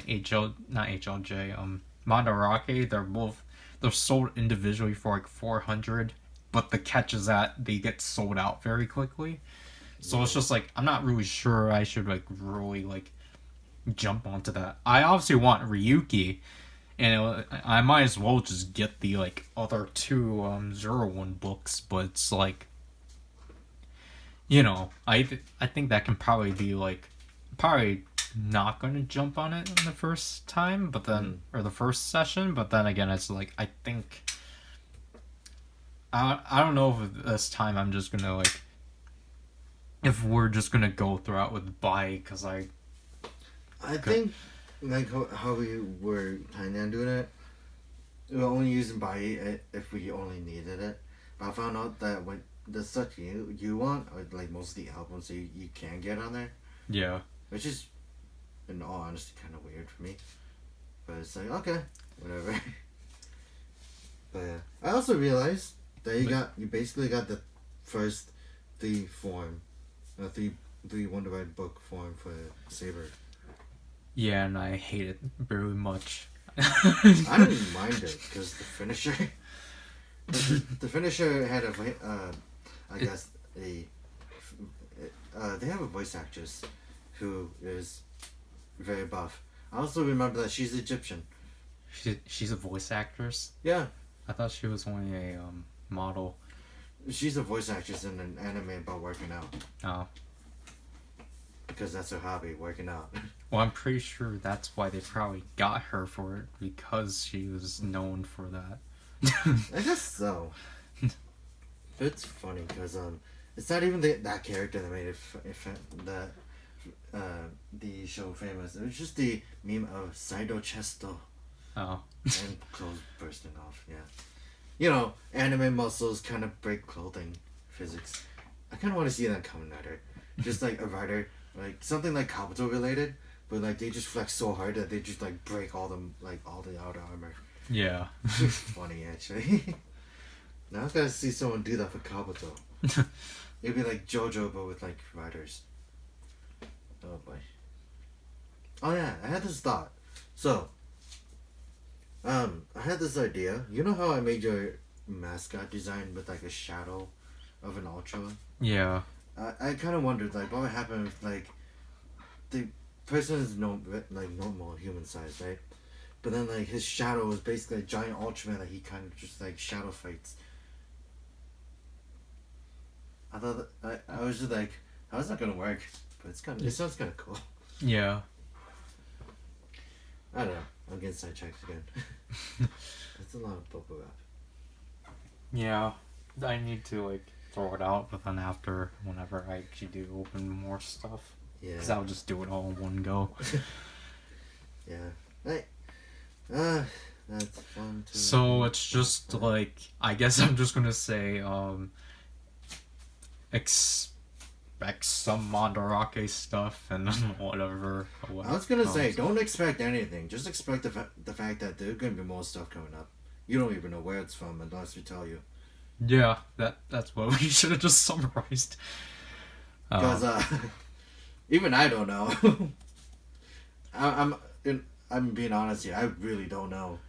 Mandarake, they're sold individually for like $400, but the catch is that they get sold out very quickly. So it's just like I'm not really sure I should like really like jump onto that. I obviously want Ryuki, and I might as well just get the like other two 01 books, but it's like I think that can probably be like probably not going to jump on it in the first time, but then or the first session, but then again it's like I think I don't know if this time I'm just gonna like if we're just gonna go throughout with buy because I think like how we were planning on doing it, we were only using buy it if we only needed it, but I found out that when the stuff you want are like most of the albums that you can get on there. Yeah. Which is, in all honesty, kind of weird for me. But it's like, okay, whatever. But yeah. I also realized that you basically got the first three Wonder Ride book form for Saber. Yeah, and I hate it very much. I didn't mind it, because the finisher... the finisher had they have a voice actress who is very buff. I also remember that she's Egyptian. She's a voice actress? Yeah. I thought she was only a model. She's a voice actress in an anime about working out. Oh. Because that's her hobby, working out. Well, I'm pretty sure that's why they probably got her for it, because she was known for that. I guess so. It's funny, because it's not even that character that made the show famous. It was just the meme of Saido Chesto. Oh. And clothes bursting off, yeah. Anime muscles kind of break clothing physics. I kind of want to see that coming at her. Just like a rider, like something like Kabuto related, but like they just flex so hard that they just like break all the outer armor. Yeah. It's funny actually. Now I've got to see someone do that for Kabuto. It'd be like JoJo but with like riders. Oh boy. Oh yeah, I had this thought. So, I had this idea. You know how I made your mascot design with like a shadow of an Ultra? Yeah. I kind of wondered like what would happen if like the person is normal human size, right? But then like his shadow was basically a giant Ultraman that he kind of just like shadow fights. I thought I was just like, how's that gonna work? But it sounds kind of cool. Yeah. I don't know. I'm getting sidetracked again. That's a lot of bubble wrap. Yeah. I need to like throw it out, but then whenever I actually do open more stuff. Yeah. Because I'll just do it all in one go. Yeah. Hey. That's fun too. So it's just like, I guess I'm just gonna say, expect some Mandarake stuff and then whatever. I was gonna say, don't expect anything. Just expect the fact that there's gonna be more stuff coming up. You don't even know where it's from unless we tell you. Yeah, that's what we should have just summarized. Because even I don't know. I'm being honest here. I really don't know.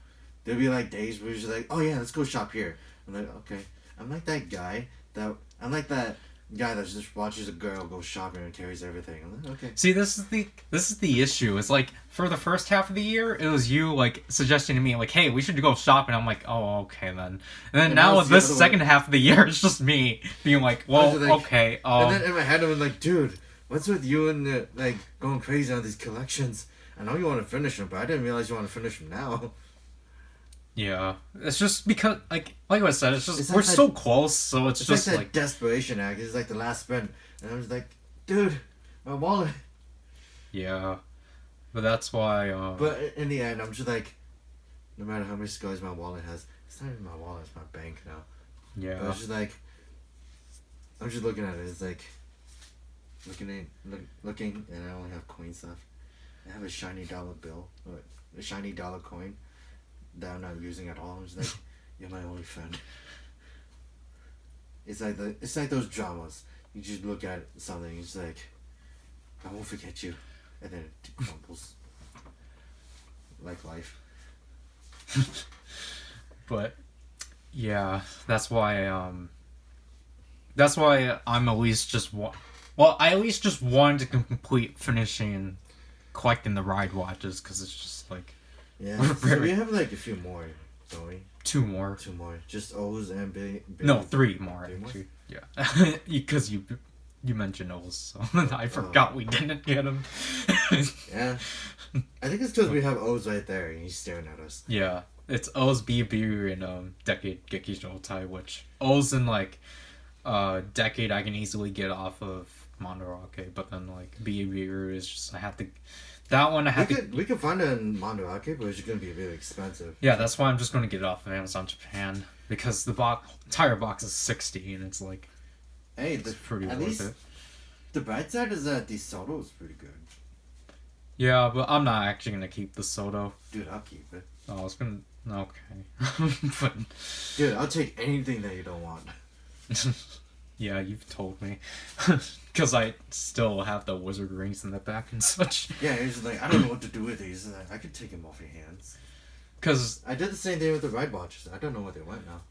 There'll be like days where you're just like, oh yeah, let's go shop here. I'm like, okay. I'm like that guy that just watches a girl go shopping and carries everything. I'm like, okay. See, this is the issue. It's like for the first half of the year, it was you like suggesting to me like, "Hey, we should go shopping." I'm like, "Oh, okay then." And then now with this second half of the year, it's just me being like, "Well, like, okay." And then in my head, I was like, "Dude, what's with you and the, like going crazy on these collections? I know you want to finish them, but I didn't realize you want to finish them now." Yeah, it's just because like I said, it's just we're so close, so it's just like that desperation act. It's like the last sprint, and I was like, "Dude, my wallet." Yeah, but that's why. But in the end, I'm just like, no matter how many scars my wallet has, it's not even my wallet; it's my bank now. Yeah. But I was just like, I'm just looking at it. It's like looking, and I only have coins left. I have a shiny dollar bill, or a shiny dollar coin that I'm not using at all. I'm just like, you're my only friend. It's like those dramas. You just look at something, it's like, I won't forget you, and then it crumbles. Like life. But yeah, that's why I'm at least just I at least just wanted to complete finishing collecting the ride watches, because it's just like, yeah. So we have like a few more, don't we? Two more. Just O's and Billy. No, three more actually. Yeah, because you mentioned O's, so I forgot we didn't get them. Yeah, I think it's because we have O's right there and he's staring at us. Yeah, it's O's, Bibiru, and Decade Geki Shoutai, which O's in like Decade I can easily get off of Mandarake, but then like Bibiru is just we could find it in Mandarake, but it's gonna be really expensive. Yeah, that's why I'm just gonna get it off of Amazon Japan, because the entire box is $60, and it's like, hey, it's pretty at worth least it. The bright side is that the Soto is pretty good. Yeah, but I'm not actually gonna keep the Soto. Dude, I'll keep it. Oh, I was gonna. Okay. But dude, I'll take anything that you don't want. Yeah, you've told me. Because I still have the wizard rings in the back and such. Yeah, he's like, I don't know what to do with these. I could take them off your hands. Because I did the same thing with the ride watches. I don't know where they went now.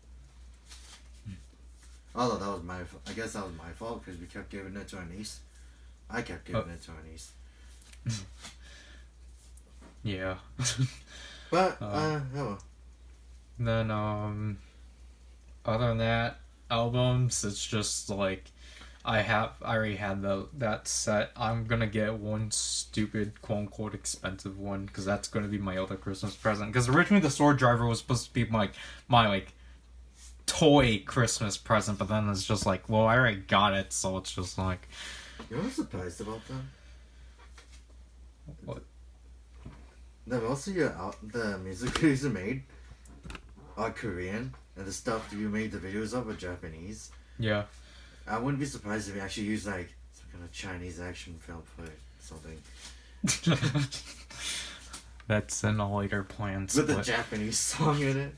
Although that was I guess that was my fault, because we kept giving it to our niece. I kept giving it to our niece. Yeah. But oh well. Then other than that, albums, it's just like I already had that set. I'm gonna get one stupid quote unquote expensive one, because that's gonna be my other Christmas present. Because originally the Sword Driver was supposed to be my like toy Christmas present, but then it's just like, well, I already got it, so it's just like. You know what I'm surprised about that? What? That most of the music videos you made are Korean, and the stuff you made the videos of are Japanese. Yeah. I wouldn't be surprised if you actually used like some kind of Chinese action film for something. That's in a later plan. With a Japanese song in it.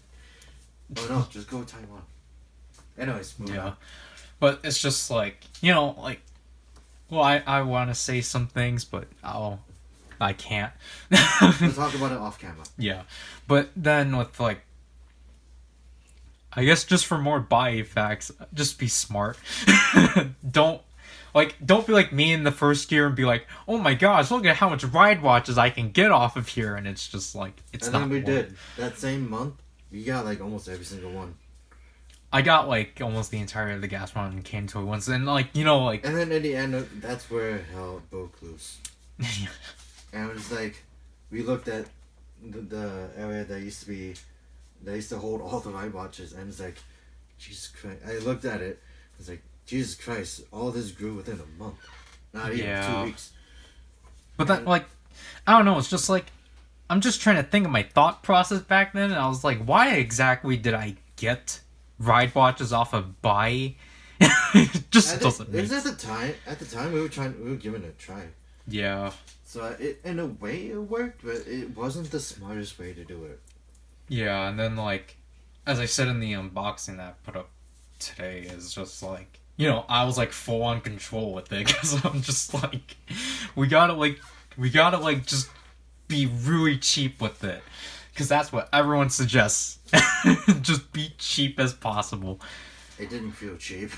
Oh no, just go to Taiwan. Anyways, yeah. On. But it's just like, like, well, I want to say some things, but I can't. We'll talk about it off camera. Yeah. But then with like, I guess just for more buy facts, just be smart. Don't be like me in the first year and be like, oh my gosh, look at how much ride watches I can get off of here, and it's just like, it's not. And then we did. That same month, we got like almost every single one. I got like almost the entirety of the gas one and cane toy ones, and like, like. And then at the end, that's where hell broke loose. And it was like, we looked at the area that used to hold all the ride watches, and it's like, Jesus Christ. I looked at it, it's like, Jesus Christ, all this grew within a month. Not even 2 weeks. But that, like, I don't know, it's just like, I'm just trying to think of my thought process back then, and I was like, why exactly did I get ride watches off of buy? It just doesn't make sense. At the time we were giving it a try. Yeah. So in a way it worked, but it wasn't the smartest way to do it. Yeah, and then like, as I said in the unboxing that I put up today, is just like, I was like full on control with it because I'm just like, we gotta like, we gotta like just be really cheap with it because that's what everyone suggests. Just be cheap as possible. It didn't feel cheap.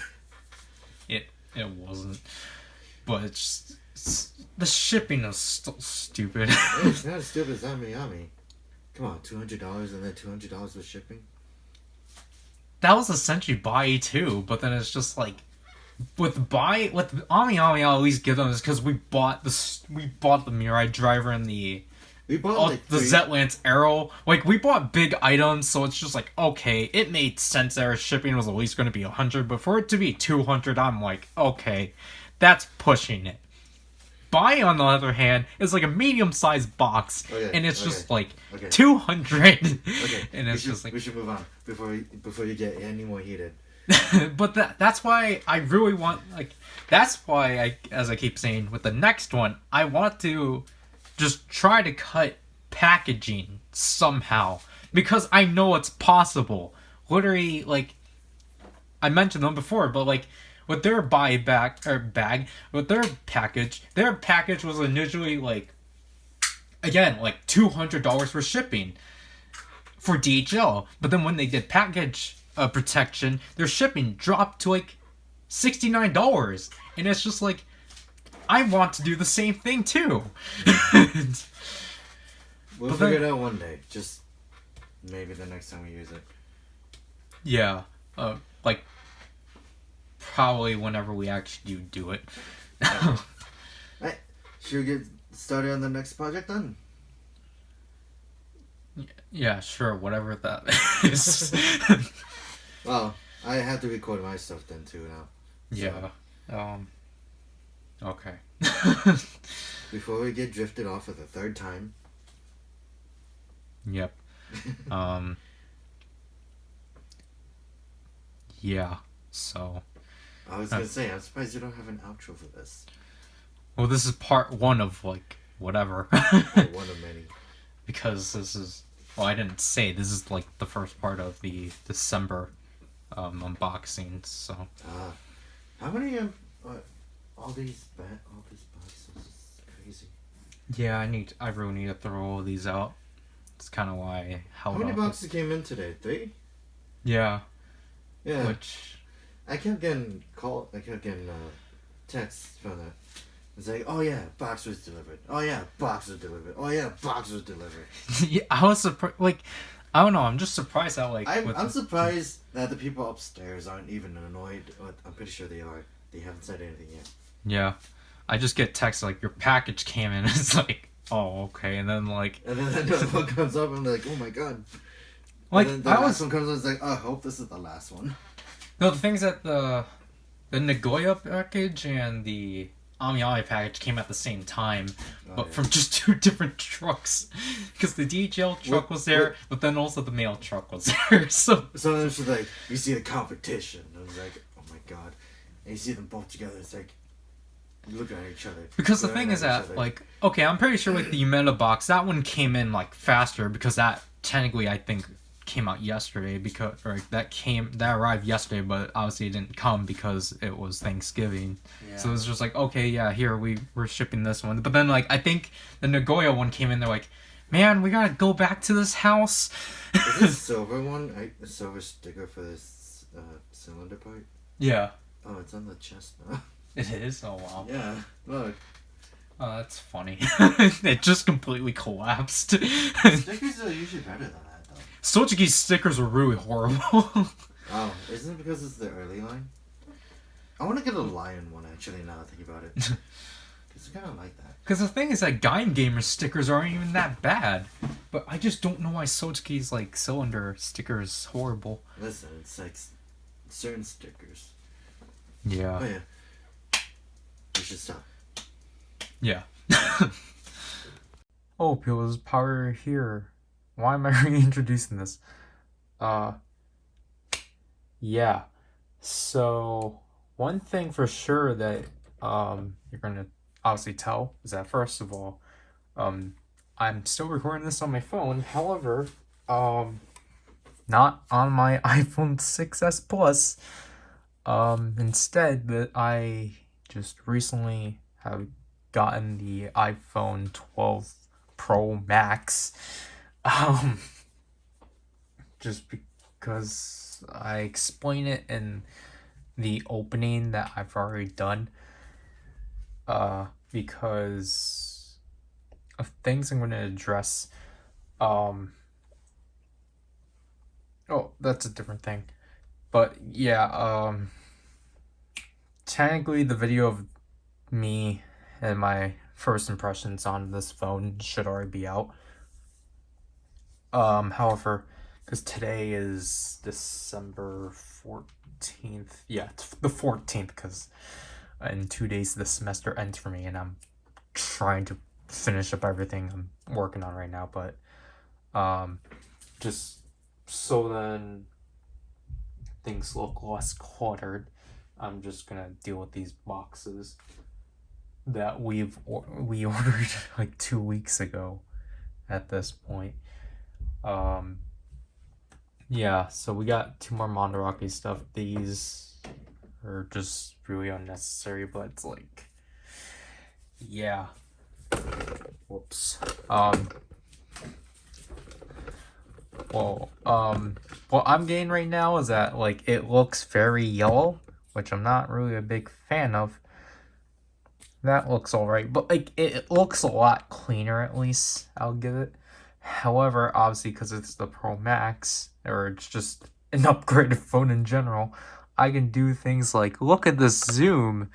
It wasn't, but the shipping is still stupid. It's not as stupid as Yummy. Come on, $200 and then $200 with shipping. That was essentially buy too, but then it's just like with Ami, I'll at least give them this because we bought the Mirai driver and the We bought like the three. Zetlance Arrow. Like we bought big items, so it's just like okay, it made sense that our shipping was at least going to be 100, but for it to be 200, I'm like okay, that's pushing it. Buy on the other hand is like a medium-sized box, Okay, and it's okay, just like okay. 200, Okay, and it's just like we should move on before you get any more heated. but that's why I really want that's why as I keep saying with the next one I want to just try to cut packaging somehow because I know it's possible. Literally, like I mentioned them before, but like with their bag with their package was initially like again like $200 for shipping for DHL. But then when they did package protection, their shipping dropped to like $69, and it's just like I want to do the same thing too. We'll But figure then- it out one day. Just maybe the next time we use it. Yeah, like probably whenever we actually do it. Alright, should we get started on the next project then? Yeah, sure, whatever that is. Well, I have to record my stuff then too now. Yeah. Okay. Before we get drifted off for the third time. Yep. Yeah. So, I was gonna say, I'm surprised you don't have an outro for this. well, this is part one of like whatever. Or one of many. Because this is well, I didn't say this is like the first part of the December unboxing. So How many all these boxes? It's crazy. yeah, I really need to throw all these out. It's kind of why I How held many off. boxes came in today? 3? Yeah, Yeah. which I kept getting texts from that. It's like, oh yeah, box was delivered. Oh yeah, box was delivered. Oh yeah, box was delivered. yeah, I was surprised. Like, I don't know. I'm just surprised that like I'm surprised that the people upstairs aren't even annoyed. I'm pretty sure they are. They haven't said anything yet. Yeah, I just get texts like your package came in. It's like, oh okay, and then like And then another one comes up, and I'm like, oh my god. like And then the I last was one comes up, it's like, oh, I hope this is the last one. no the things that the Nagoya package and the Amiami package came at the same time, but yeah. from just 2 different trucks. Because the DHL truck was there, but then also the mail truck was there. So So then it's just like, you see the competition, and it's like, oh my god. And you see them both together, it's like, you look at each other. because the staring thing at is each that other. like okay, I'm pretty sure like the Yumeta box that one came in like faster because that technically I think came out yesterday that arrived yesterday, but obviously it didn't come because it was Thanksgiving. Yeah. So it was just like okay, yeah, here we're shipping this one, but then like I think the Nagoya one came in. They're like, man, we gotta go back to this house. Is this silver one? A silver sticker for this cylinder part? Yeah, Oh, it's on the chest now. it is. Oh wow. Yeah, look. Oh, that's funny. It just completely collapsed. Stickers are usually better than that, though. Sojiki's stickers were really horrible. Oh, isn't it because it's the early line? I want to get a lion one, actually, now that I think about it. Because I kind of like that. Because the thing is that Gaim Gamer stickers aren't even that bad. But I just don't know why Sojiki's like cylinder sticker is horrible. Listen, it's like certain stickers. Yeah. Oh, yeah. We should stop. Yeah. Oh, Pillows Power here. Why am I reintroducing this? Yeah. So, one thing for sure that you're gonna obviously tell is that first of all, I'm still recording this on my phone. However, not on my iPhone 6s Plus. Instead, that I just recently have gotten the iPhone 12 Pro Max. Um, just because I explain it in the opening that I've already done. Because of things I'm going to address. Oh, that's a different thing. But yeah, technically the video of me and my first impressions on this phone should already be out. However, because today is December 14th. Yeah, it's the 14th, because in 2 days the semester ends for me, and I'm trying to finish up everything I'm working on right now. But just so then things look less cluttered, I'm just gonna deal with these boxes that we ordered like 2 weeks ago at this point. Yeah, so we got 2 more Mondaraki stuff. These are just really unnecessary, but it's like, yeah. Whoops. What I'm getting right now is that, like, it looks very yellow, which I'm not really a big fan of. That looks alright, but, like, it looks a lot cleaner, at least, I'll give it. However, obviously, because it's the Pro Max, or it's just an upgraded phone in general, I can do things like, look at this zoom,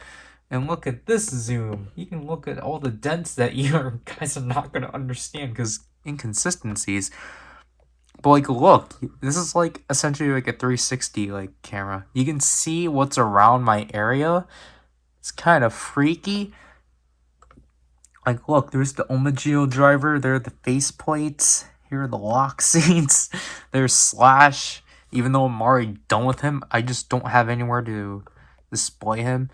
and look at this zoom. You can look at all the dents that you guys are not going to understand, because inconsistencies. But, like, look, this is, like, essentially, like, a 360, like, camera. You can see what's around my area. It's kind of freaky. Like, look, there's the Omageo driver. There are the faceplates. Here are the lock seats. There's Slash. Even though I'm already done with him, I just don't have anywhere to display him.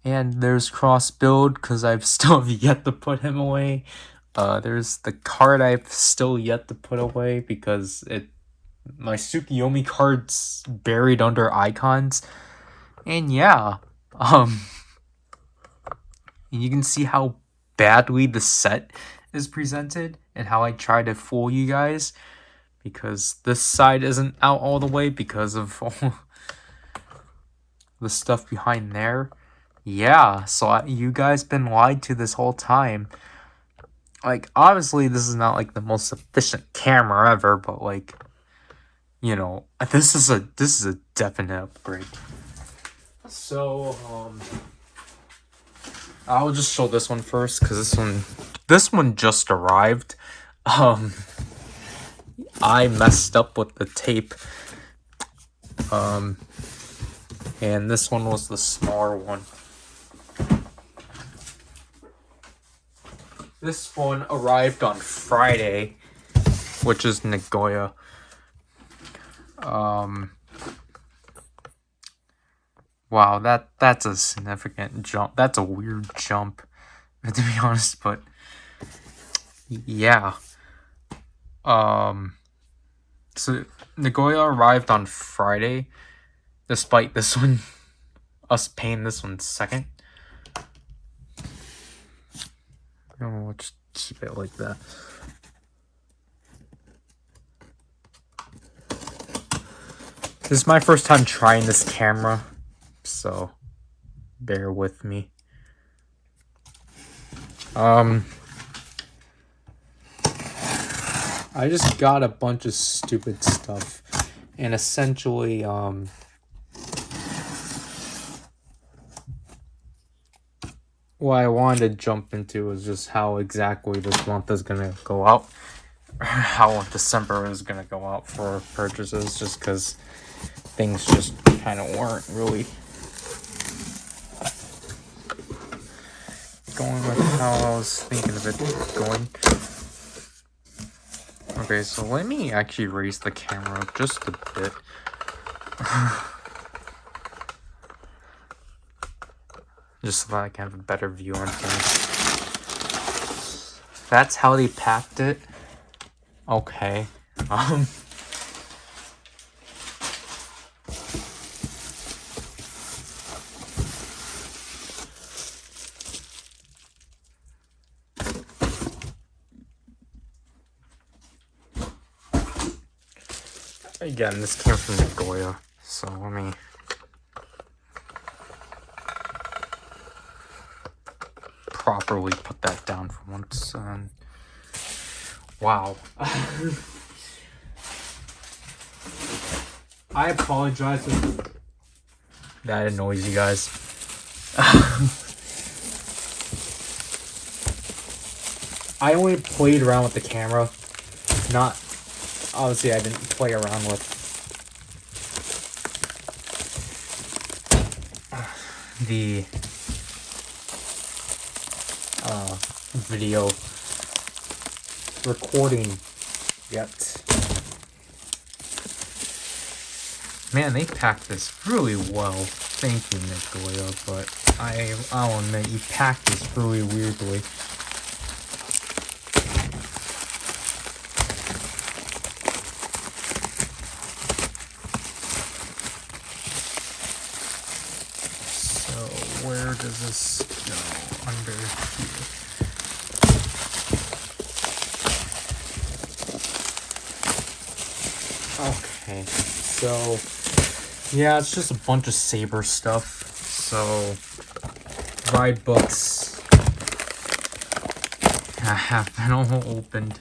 And there's cross build, because I've still have yet to put him away. There's the card I've still yet to put away, because my Tsukiyomi card's buried under icons. And yeah, you can see how badly the set is presented and how I try to fool you guys, because this side isn't out all the way because of all the stuff behind there. Yeah, so you guys been lied to this whole time. Like, obviously this is not like the most efficient camera ever, but like, you know, this is a definite upgrade. So I'll just show this one first, because this one just arrived. I messed up with the tape. And this one was the smaller one. This one arrived on Friday, which is Nagoya. Wow, that's a significant jump. That's a weird jump, to be honest, but yeah. So Nagoya arrived on Friday, despite this one, us paying this one second. We'll just keep it like that. This is my first time trying this camera, so bear with me. I just got a bunch of stupid stuff, and essentially, what I wanted to jump into is just how exactly this month is gonna go out, or how December is gonna go out for purchases, just because things just kind of weren't really going with how I was thinking of it going. Okay, so let me actually raise the camera up just a bit. Just so that I can have a better view on things. That's how they packed it. Okay. Again, this came from Nagoya, so let me properly put that down for once. Wow. I apologize if that annoys you guys. I only played around with the camera. Not, obviously I didn't play around with the video recording yet. Man, they packed this really well. Thank you, Nagoya, but I'll admit you packed this really weirdly. So where does this go? Under here. Okay, so yeah, it's just a bunch of Saber stuff. So ride books have been all opened.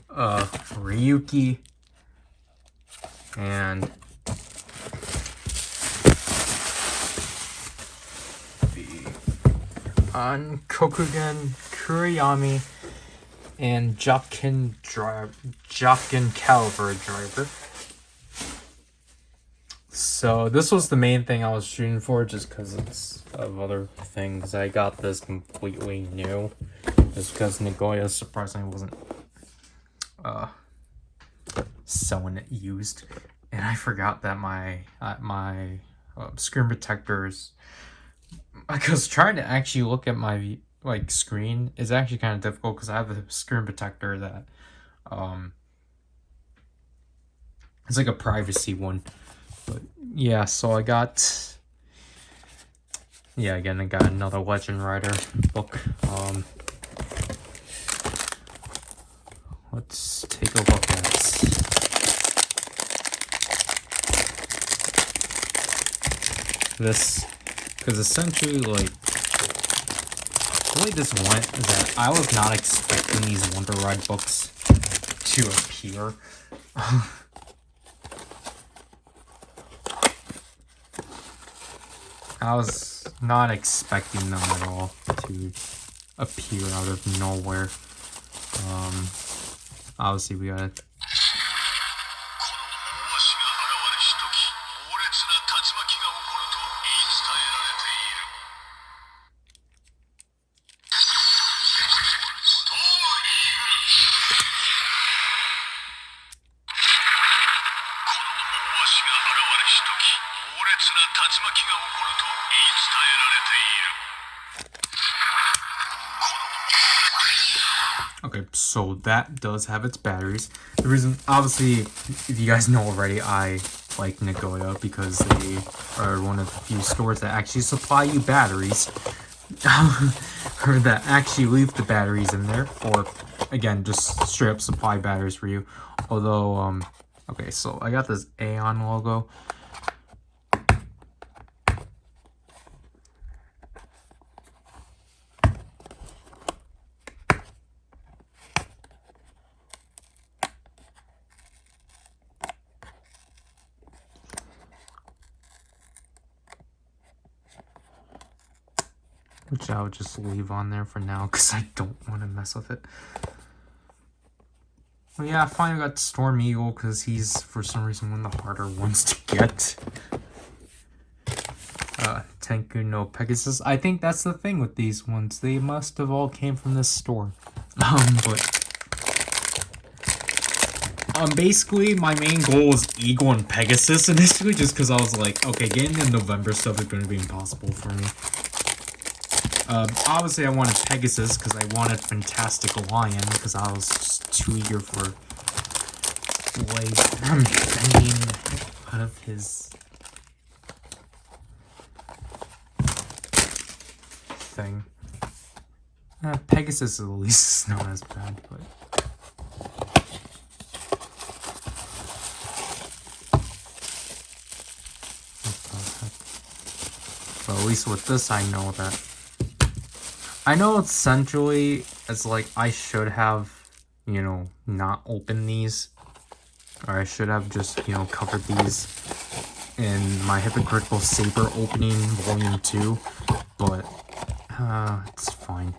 Ryuki and Kokugen, Kuriyami, and Jopkin Caliber Driver. So this was the main thing I was shooting for, just because it's of other things. I got this completely new, just because Nagoya surprisingly wasn't selling it used, and I forgot that my screen protectors. Because trying to actually look at my screen is actually kind of difficult because I have a screen protector that it's like a privacy one. But yeah, so I got again I got another Legend Rider book. Let's take a look at this. Because essentially, the way this went is that I was not expecting these Wonder Ride books to appear. I was not expecting them at all to appear out of nowhere. Obviously, we got it. Okay, so that does have its batteries. The reason, obviously, if you guys know already, I like Nagoya because they are one of the few stores that actually supply you batteries. Or that actually leave the batteries in there. Or, again, just straight up supply batteries for you. Although, okay, so I got this Aeon logo. Which I would just leave on there for now because I don't want to mess with it. Well, yeah, I finally got Storm Eagle because he's, for some reason, one of the harder ones to get. Tenku no Pegasus. I think that's the thing with these ones. They must have all came from this store. Basically, my main goal was Eagle and Pegasus initially, just because I was like, okay, getting the November stuff is going to be impossible for me. Obviously I wanted Pegasus because I wanted Fantastic Lion because I was just too eager for bending out of his thing. Pegasus at least is not as bad, but... But at least with this, I know that... I know it's essentially, it's like I should have, you know, not opened these. Or I should have just, you know, covered these in my Hypocritical Saber opening volume 2. But, it's fine.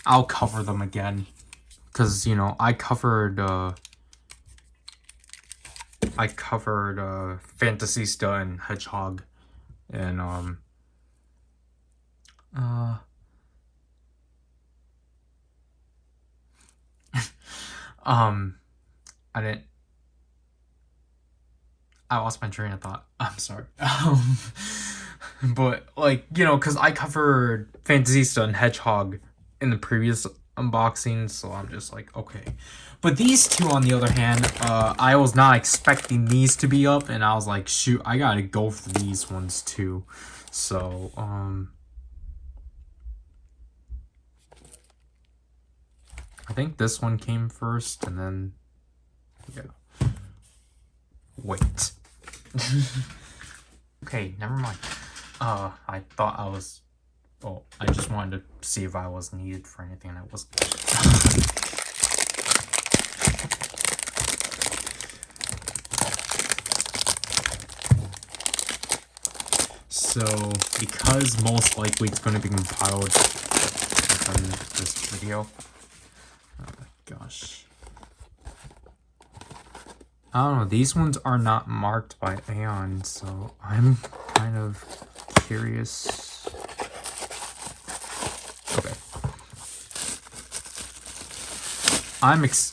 I'll cover them again, because, you know, I covered Fantasista and Hedgehog, and, I lost my train of thought. I'm sorry. But, like, you know, because I covered Fantasista and Hedgehog in the previous unboxing, so I'm just like, okay. But these two, on the other hand, I was not expecting these to be up, and I was like, shoot, I gotta go for these ones too. So, I think this one came first, and then, yeah. Wait. Okay, never mind. I thought I was... Oh, I just wanted to see if I was needed for anything, and I wasn't. So, because most likely it's going to be compiled within this video. Oh gosh. I don't know, these ones are not marked by Aeon, so I'm kind of curious. Okay.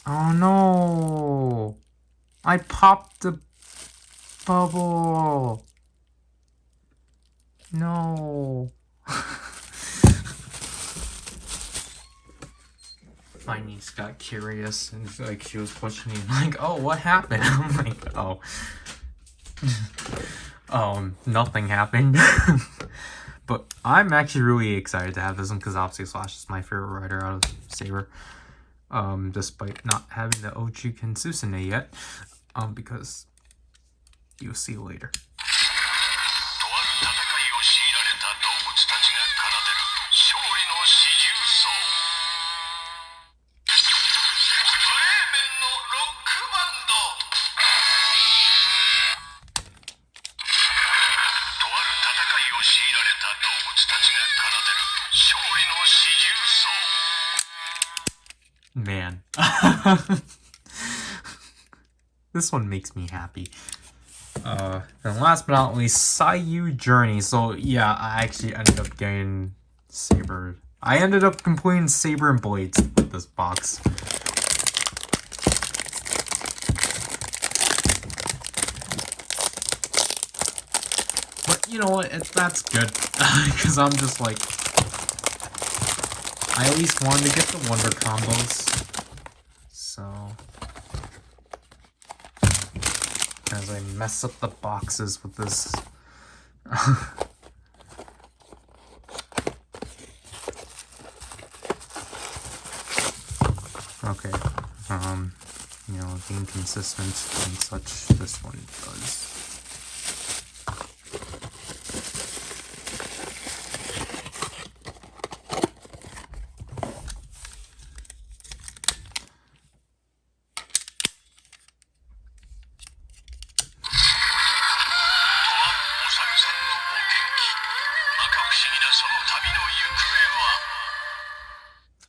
Oh no! I popped the bubble! No! My niece got curious and like she was pushing me like, oh, what happened? I'm like, oh. Nothing happened. But I'm actually really excited to have this one because obviously Slash is my favorite rider out of Saber. Despite not having the Ochuken Susune yet. Because you'll see later. Man. This one makes me happy. And last but not least, Sayu Journey. So yeah, I actually ended up getting Saber. I ended up completing Saber and Blades with this box. But you know what? That's good. Because I'm just like... I at least wanted to get the Wonder combos. So... as I mess up the boxes with this. Okay. You know, being consistent and such, this one does.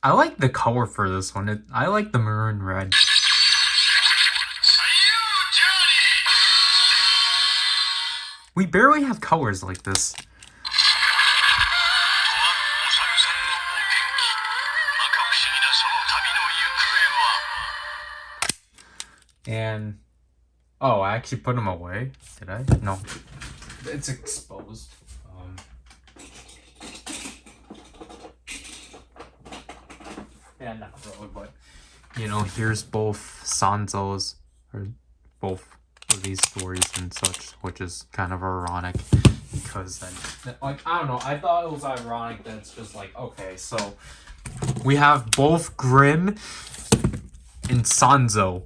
I like the color for this one. I like the maroon red. We barely have colors like this. And oh, I actually put them away. Did I? No. It's exposed. Yeah, not really, but you know, here's both Sanzo's, or both of these stories and such, which is kind of ironic because then, like, I don't know, I thought it was ironic that it's just like, okay, so we have both Grimm and Sanzo.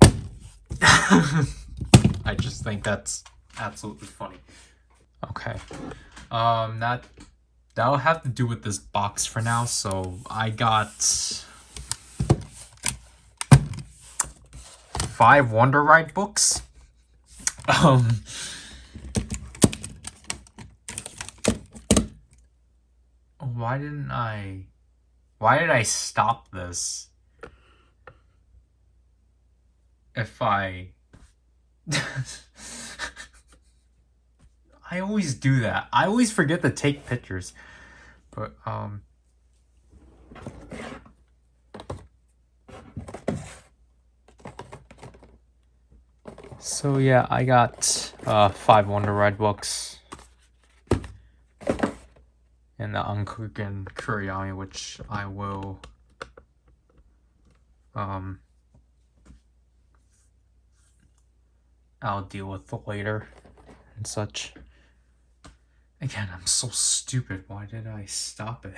I just think that's absolutely funny. Okay, that'll have to do with this box for now. So I got 5 Wonder Ride books. Why did I stop this? If I I always do that. I always forget to take pictures. But so yeah, I got 5 Wonder Ride books. And the Unboxes Kuriyami, which I will I'll deal with later and such. Again, I'm so stupid. Why did I stop it?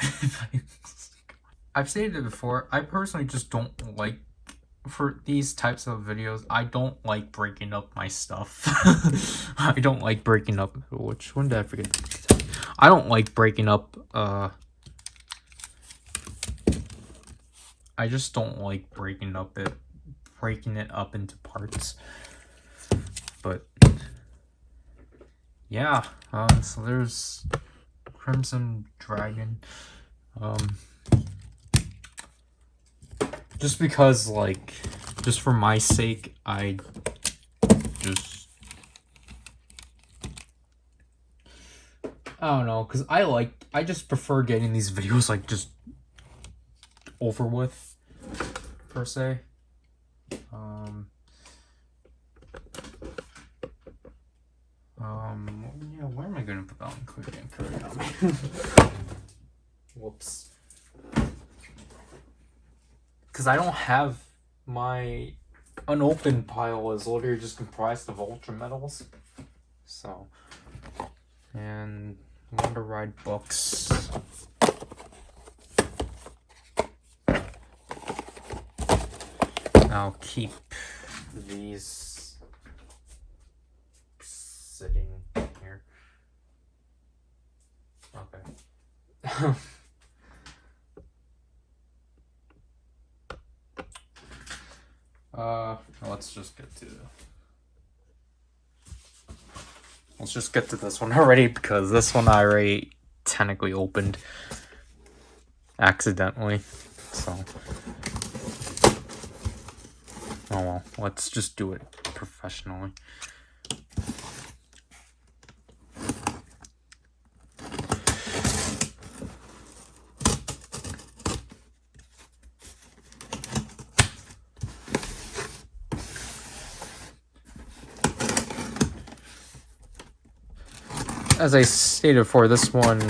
I've stated it before. I personally just don't like, for these types of videos, I don't like breaking up my stuff. I don't like breaking up. Which one did I forget? I don't like breaking up. I just don't like breaking it up into parts. But yeah, so there's Crimson Dragon. Just because, like, just for my sake, I don't know, because I just prefer getting these videos, like, just over with, per se. Yeah, where am I gonna put that on? Whoops. Because I don't have my unopened pile is literally just comprised of Ultra Metals. So, and Wonder Ride books. I'll keep these sitting here. Okay. Let's just get to this one already, because this one I already technically opened accidentally. So, oh well, let's just do it professionally. As I stated before, this one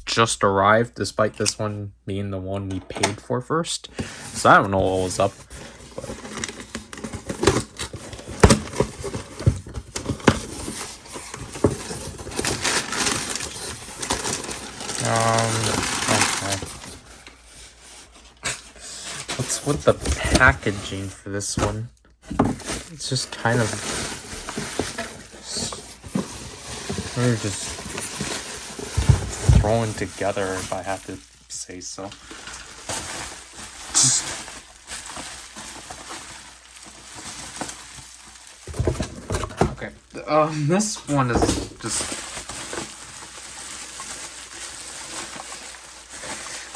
just arrived, despite this one being the one we paid for first. So I don't know what was up. But okay. What's with the packaging for this one? It's just kind of, they're just thrown together, if I have to say so. Okay. This one is just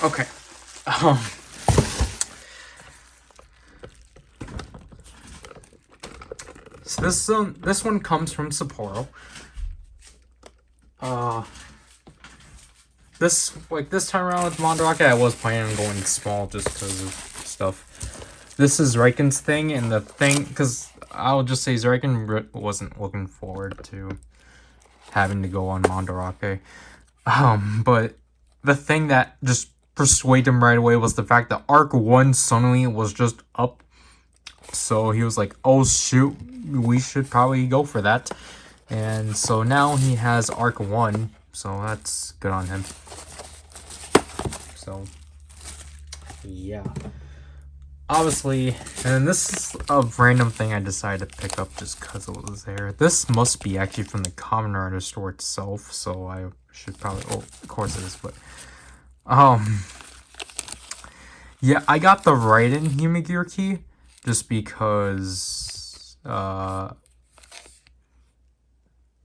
okay. So this one comes from Sapporo. this time around with Mondrake, I was planning on going small just because of stuff. This is Zryken's thing, and the thing, because I'll just say Zryken wasn't looking forward to having to go on Mondrake. But the thing that just persuaded him right away was the fact that Arc 1 suddenly was just up. So he was like, oh shoot, we should probably go for that. And so now he has Arc 1, so that's good on him. So, yeah. Obviously, and this is a random thing I decided to pick up just because it was there. This must be actually from the Kamen Rider store itself, so I should probably, oh, of course it is, but, yeah, I got the Raiden Humagear key just because,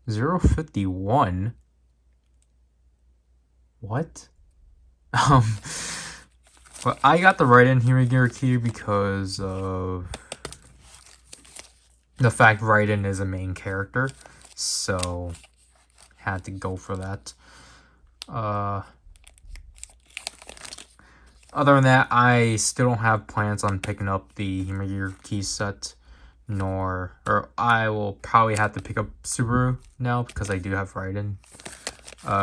051? What? But I got the Raiden Humagear key because of the fact Raiden is a main character, so had to go for that. Other than that, I still don't have plans on picking up the Humagear key set, or I will probably have to pick up Subaru now because I do have Raiden.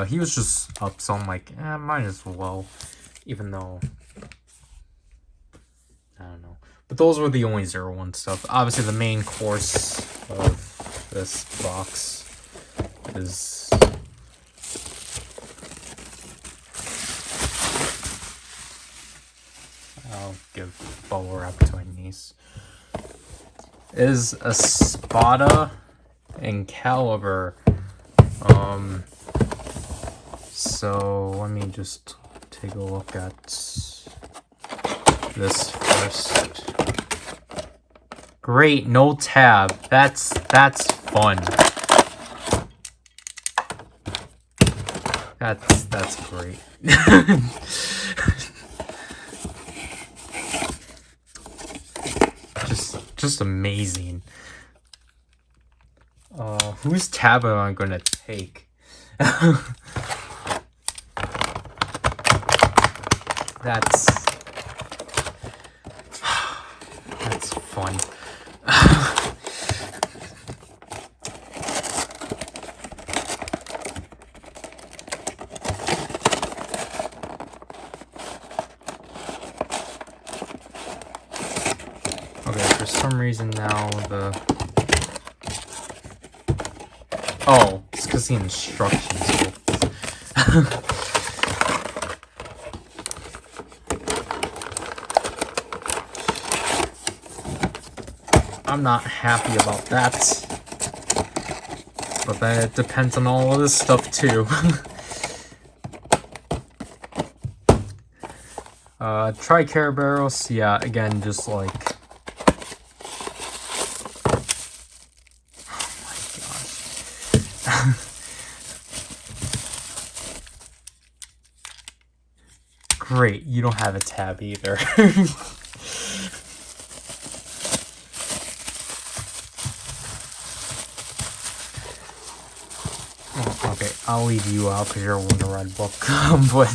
He was just up, so I'm like, might as well, even though, I don't know. But those were the only 01 stuff. Obviously, the main course of this box is... I'll give bubble wrap to my niece. Is a Spada and Caliber. So let me just take a look at this first. Great, no tab. That's fun. That's great. just amazing. Whose tab am I gonna take? That's fun. Okay, for some reason now oh, it's because the instructions. I'm not happy about that. But then it depends on all of this stuff too. Tri-Care barrels, yeah, again, just like... Oh my gosh. Great, you don't have a tab either. Okay, I'll leave you out because you're a Wonder Ride book, but...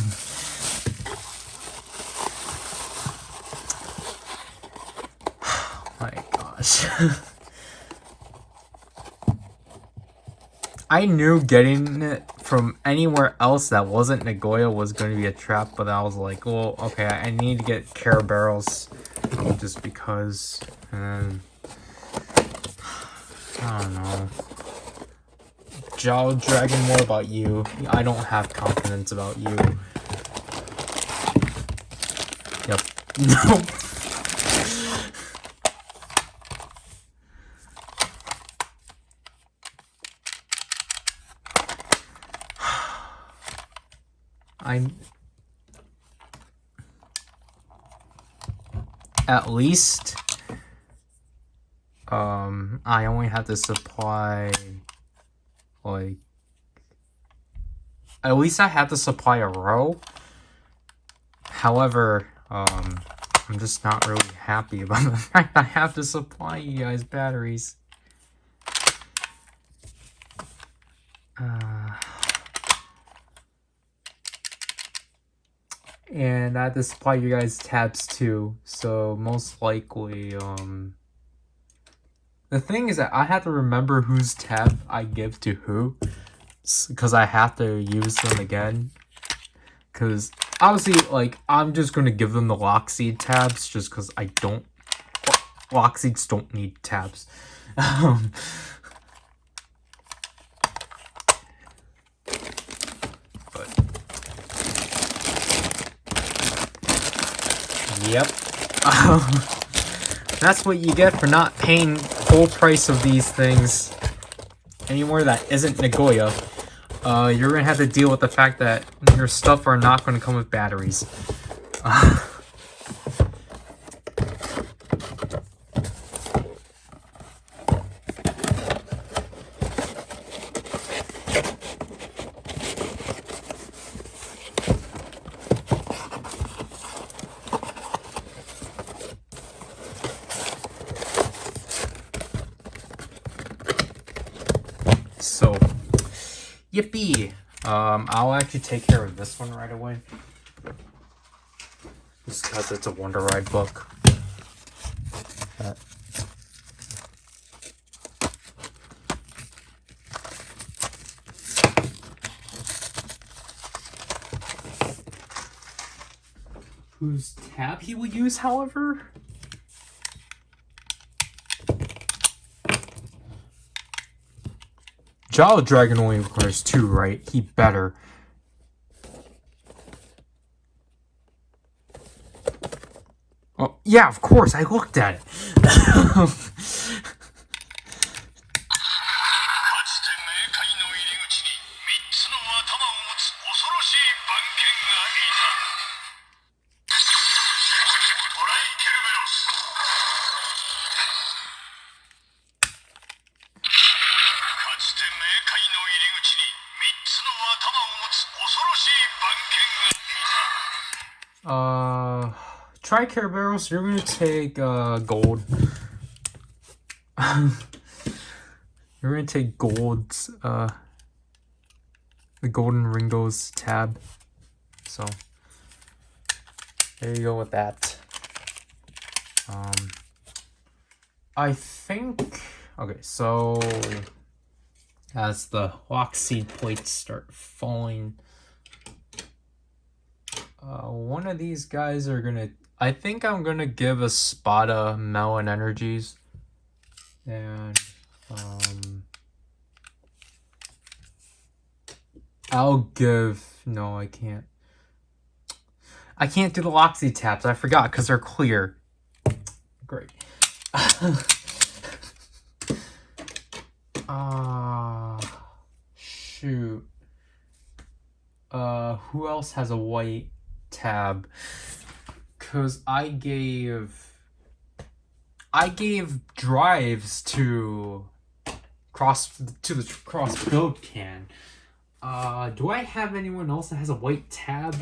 Oh my gosh. I knew getting it from anywhere else that wasn't Nagoya was going to be a trap, but I was like, well, okay, I need to get Care Barrels just because, I don't know. Jaw Dragon, more about you. I don't have confidence about you. Yep. Nope. At least I only have to supply like at least I have to supply a row. However, I'm just not really happy about the fact I have to supply you guys batteries. And I had to supply you guys tabs too. So most likely, the thing is that I have to remember whose tab I give to who, because I have to use them again. Because obviously, like, I'm just gonna give them the Lockseed tabs just because I don't. Lockseeds don't need tabs. But yep. That's what you get for not paying full price of these things anymore that isn't Nagoya. You're gonna have to deal with the fact that your stuff are not gonna come with batteries. So, yippee! I'll actually take care of this one right away. Just because it's a Wonder Ride book. Whose tab he will use, however? Jolly Dragon only requires 2, right? He better. Oh, yeah, of course, I looked at it. Tri-Caraberos, you're gonna take gold. You're gonna take gold's the Golden Ringo's tab. So there you go with that. I think okay, so as the Lockseed plates start falling, one of these guys are gonna. I think I'm gonna give a Spada Melon Energies, and I'll give. No, I can't. I can't do the Lockseed tabs. I forgot because they're clear. Great. Shoot. Who else has a white tab? Cause I gave drives to the cross build can. Do I have anyone else that has a white tab?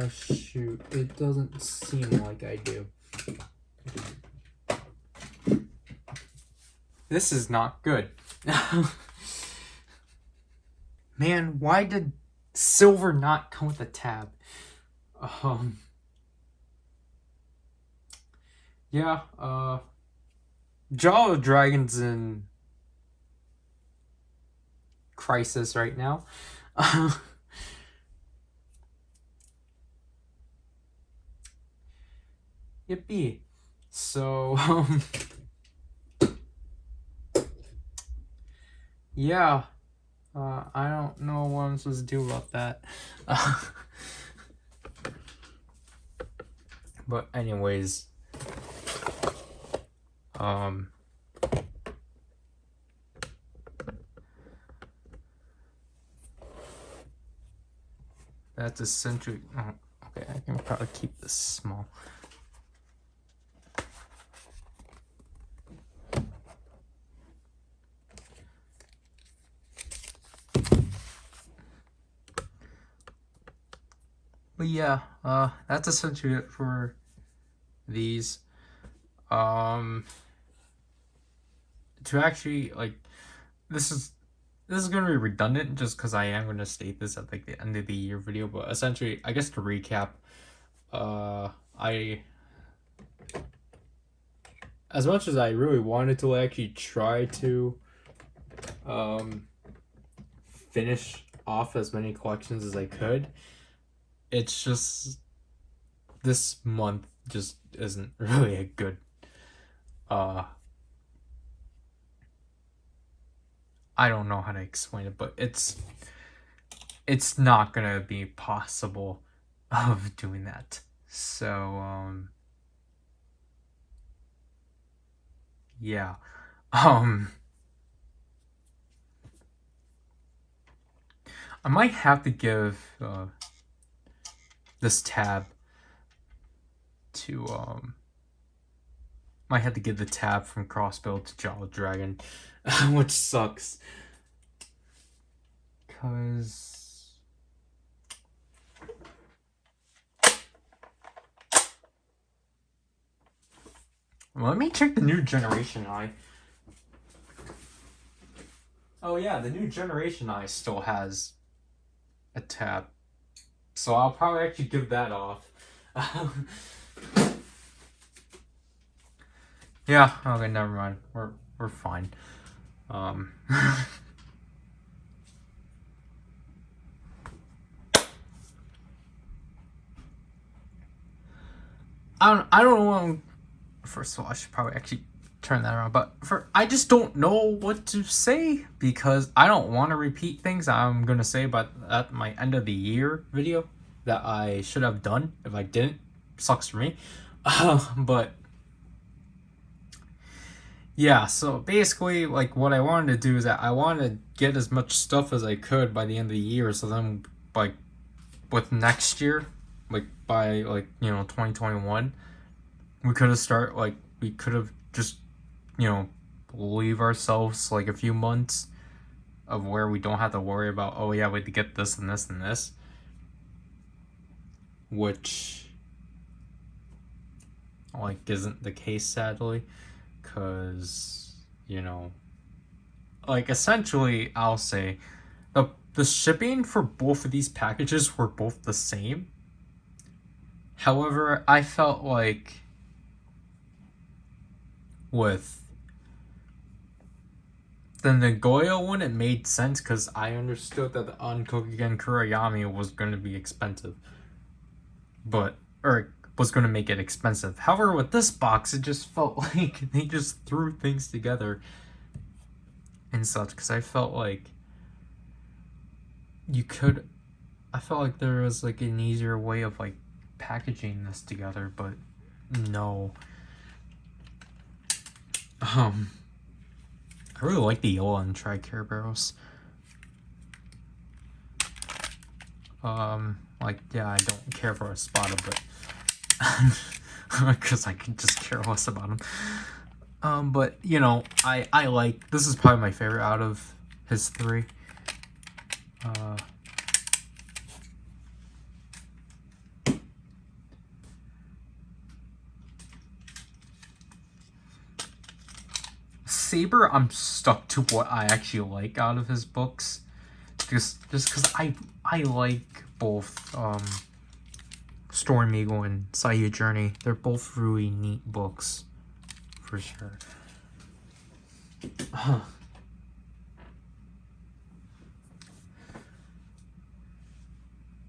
Shoot, it doesn't seem like I do. This is not good. Man, why did silver not come with a tab? Yeah, Jolly Dragon's in crisis right now. Yippee. So, yeah. I don't know what I'm supposed to do about that. But anyways, that's essentially. Oh, okay, I can probably keep this small. But yeah, that's essentially it for these. To actually, like, this is gonna be redundant just because I am gonna state this at like the end of the year video, but essentially, I guess to recap, I as much as I really wanted to actually try to finish off as many collections as I could, it's just this month just isn't really a good I don't know how to explain it, but it's not gonna be possible of doing that. So yeah. I might have to give this tab to might have to give the tab from Crossbill to Jolly Dragon, which sucks. Cause let me check the new generation eye. Oh yeah, the new generation eye still has a tab. So I'll probably actually give that off. Yeah, okay, never mind. We're fine. I don't know. First of all, I should probably actually turn that around. But I just don't know what to say because I don't want to repeat things I'm gonna say about at my end of the year video that I should have done. If I didn't, sucks for me. But yeah, so basically, like what I wanted to do is that I wanted to get as much stuff as I could by the end of the year. So then, like with next year, like by 2021, we could have just leave ourselves like a few months of where we don't have to worry about, oh yeah, we have to get this and this and this, which like isn't the case, sadly, because like essentially I'll say the shipping for both of these packages were both the same. However, I felt like with the Nagoya one, it made sense because I understood that the Unkokugen Kurayami was going to be expensive. Or was going to make it expensive. However, with this box, it just felt like they just threw things together and such. Because I felt like I felt like there was like an easier way of like packaging this together, but no. I really like the yellow on Tri-Care barrels. Like, yeah, I don't care for a Espada, but because I could just care less about them. But I like, this is probably my favorite out of his three. Saber, I'm stuck to what I actually like out of his books, just because I like both Storm Eagle and Saiyu Journey. They're both really neat books, for sure.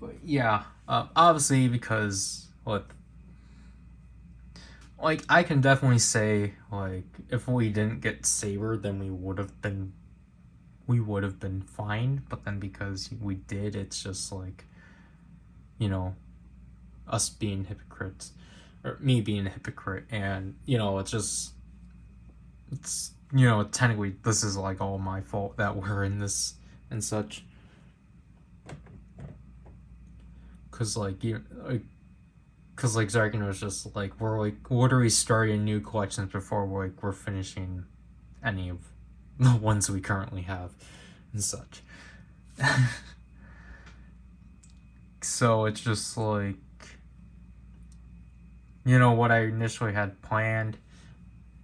But yeah, obviously because like I can definitely say like if we didn't get Saber, then we would have been fine. But then because we did, it's just like us being hypocrites, or me being a hypocrite, and it's technically this is like all my fault that we're in this and such. Cause Zryken was just like, we're like literally starting new collections before we're finishing any of the ones we currently have and such. So it's just like, what I initially had planned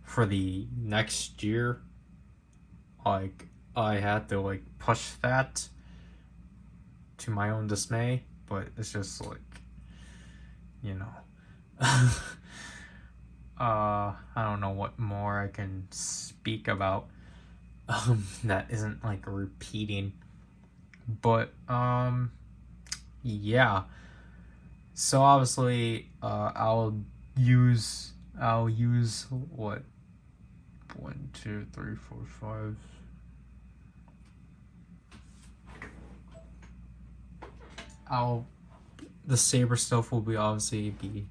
for the next year, like I had to like push that to my own dismay, but it's just like, you know. I don't know what more I can speak about that isn't like repeating. But yeah. So obviously I'll use what, 1, 2, 3, 4, 5. The Saber stuff will be obviously be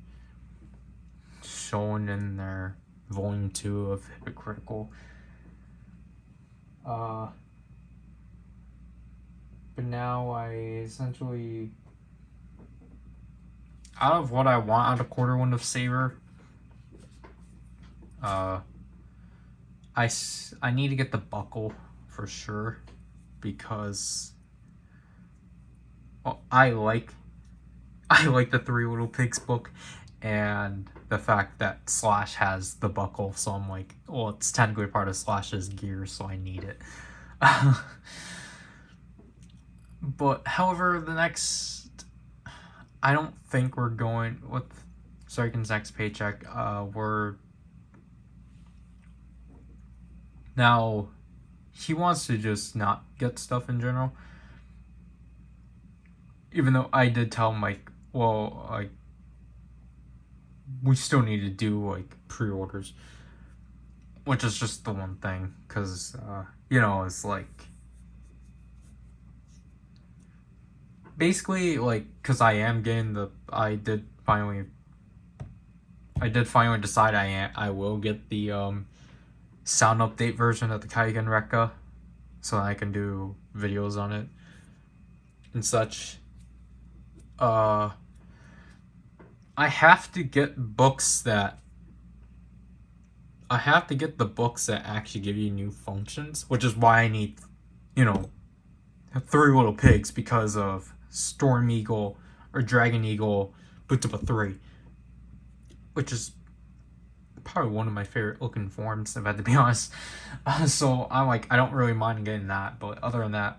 shown in their volume 2 of Hypocritical. But now I essentially, out of what I want out of quarter one of Saber, I need to get the buckle for sure, because I like the Three Little Pigs book, and the fact that Slash has the buckle, so I'm like, well, it's technically part of Slash's gear, so I need it. But however, I don't think we're going with Zryken's next paycheck. We're now, he wants to just not get stuff in general. Even though I did tell him, like, well, like, we still need to do like pre-orders, which is just the one thing, because it's like, basically, like, because I did finally decide I will get the sound update version of the Kaigen Rekka, so that I can do videos on it and such. I have to get the books that actually give you new functions, which is why I need, Three Little Pigs, because of Storm Eagle or Dragon Eagle Butsuba 3, which is probably one of my favorite looking forms, if I had to be honest. So I'm like, I don't really mind getting that, but other than that,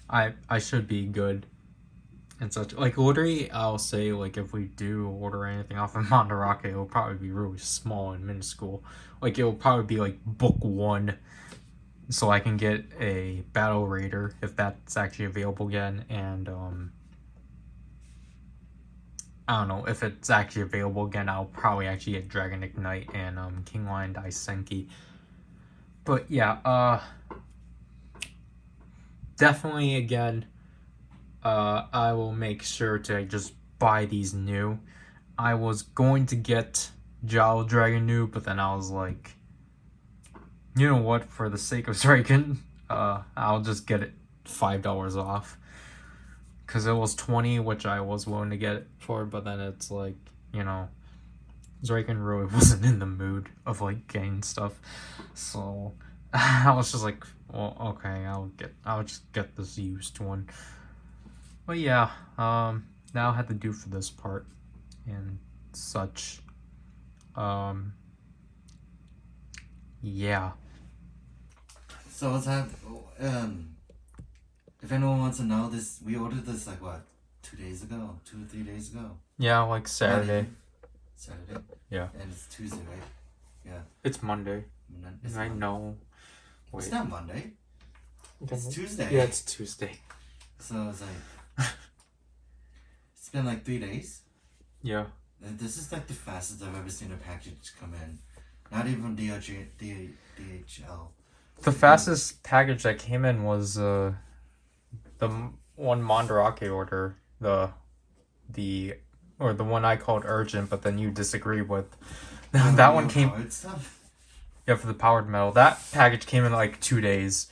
I should be good and such. Like, literally, I'll say, like, if we do order anything off of Mandarake, it'll probably be really small and minuscule. Like, it'll probably be like book 1, so I can get a Battle Raider if that's actually available again, and I don't know if it's actually available again. I'll probably actually get Dragon Ignite and King Lion Daisenki. But yeah, definitely again, I will make sure to just buy these new. I was going to get Jowl Dragon new, but then I was like, you know what? For the sake of Zryken, I'll just get it $5 off. Because it was 20, which I was willing to get it for, but then it's like, Zryken really wasn't in the mood of like getting stuff. So I was just like, well, okay, I'll just get this used one. But yeah, now I have to do for this part and such. Yeah. So what's that? If anyone wants to know this, we ordered this like what, 2 days ago, 2 or 3 days ago. Yeah, like Saturday. Saturday. Yeah. And it's Tuesday, right? Yeah. It's Monday. I know. Wait. It's not Monday. It's Tuesday. Yeah, it's Tuesday. So it's like, it's been like 3 days. Yeah. And this is like the fastest I've ever seen a package come in. Not even DHL. The fastest package that came in was the one Mandarake order, the one I called urgent, but then you disagree with. That one came. Stuff? Yeah, for the powered metal. That package came in like 2 days.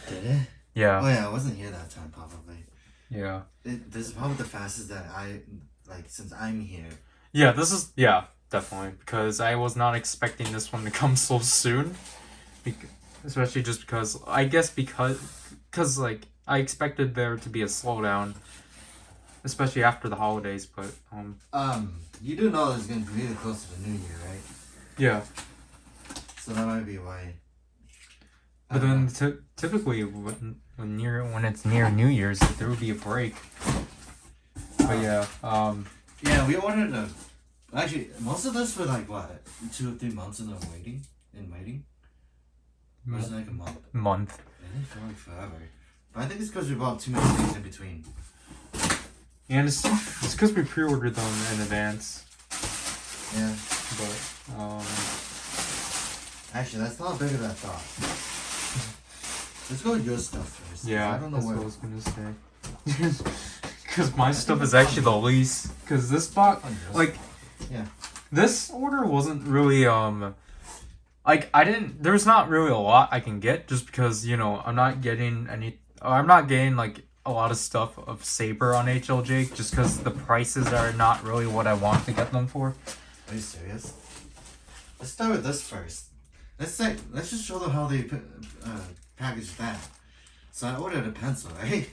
Did it? Yeah. Oh yeah, I wasn't here that time probably. Yeah. This is probably the fastest that I like since I'm here. Yeah, definitely, because I was not expecting this one to come so soon. Especially just because like I expected there to be a slowdown, especially after the holidays. But you do know it's gonna be really close to the New Year, right? Yeah. So that might be why. But then typically when it's near New Year's, there would be a break. But yeah, Yeah, we ordered actually most of this for like what 2 or 3 months in waiting. Or was it like a month? Yeah, it's going forever. But I think it's because we bought too many things in between. And it's because we pre-ordered them in advance. Yeah. But actually, that's not bigger than I thought. Let's go with your stuff first. Yeah, I don't know that's where. what I was gonna say. Because my stuff is actually the least. Because this box, like, yeah, this order wasn't really like There's not really a lot I can get just because I'm not getting like a lot of stuff of Saber on HLJ just because the prices are not really what I want to get them for. Are you serious? Let's start with this first. Let's just show them how they package that. So I ordered a pencil, right?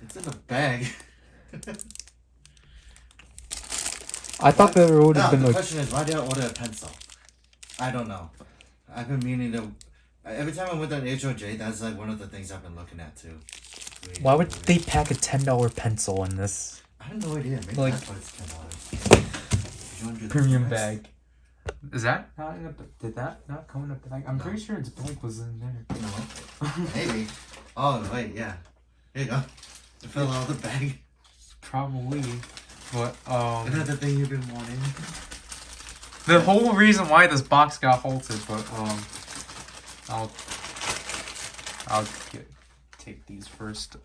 It's in a bag. I thought there would have been the like. question is, why did I order a pencil? I don't know. I've been meaning to. Every time I went on HOJ, that's like one of the things I've been looking at too. Why would they pack a $10 pencil in this? I have no idea. Maybe Like, that's why it's $10. Premium bag. Is that not in a? Did that not come in a bag? I'm pretty sure its bag was in there. No. Maybe. Oh wait, yeah. Here you go. It fell out of the bag. Probably, but Another thing you've been wanting. the whole reason why this box got halted, but I'll take these first.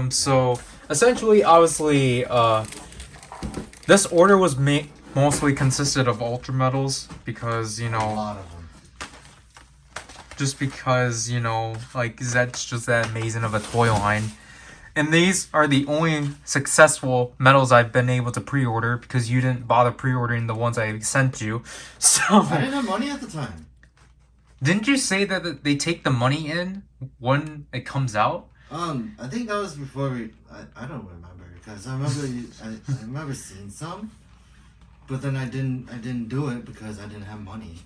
So essentially, obviously, this order was mostly consisted of ultra metals because A lot of them. just because like that's just that amazing of a toy line. And these are the only successful medals I've been able to pre-order because you didn't bother pre-ordering the ones I sent you. So I didn't have money at the time. Didn't you say that they take the money in when it comes out? I think that was before we. I don't remember because I remember I remember seeing some, but then I didn't do it because I didn't have money,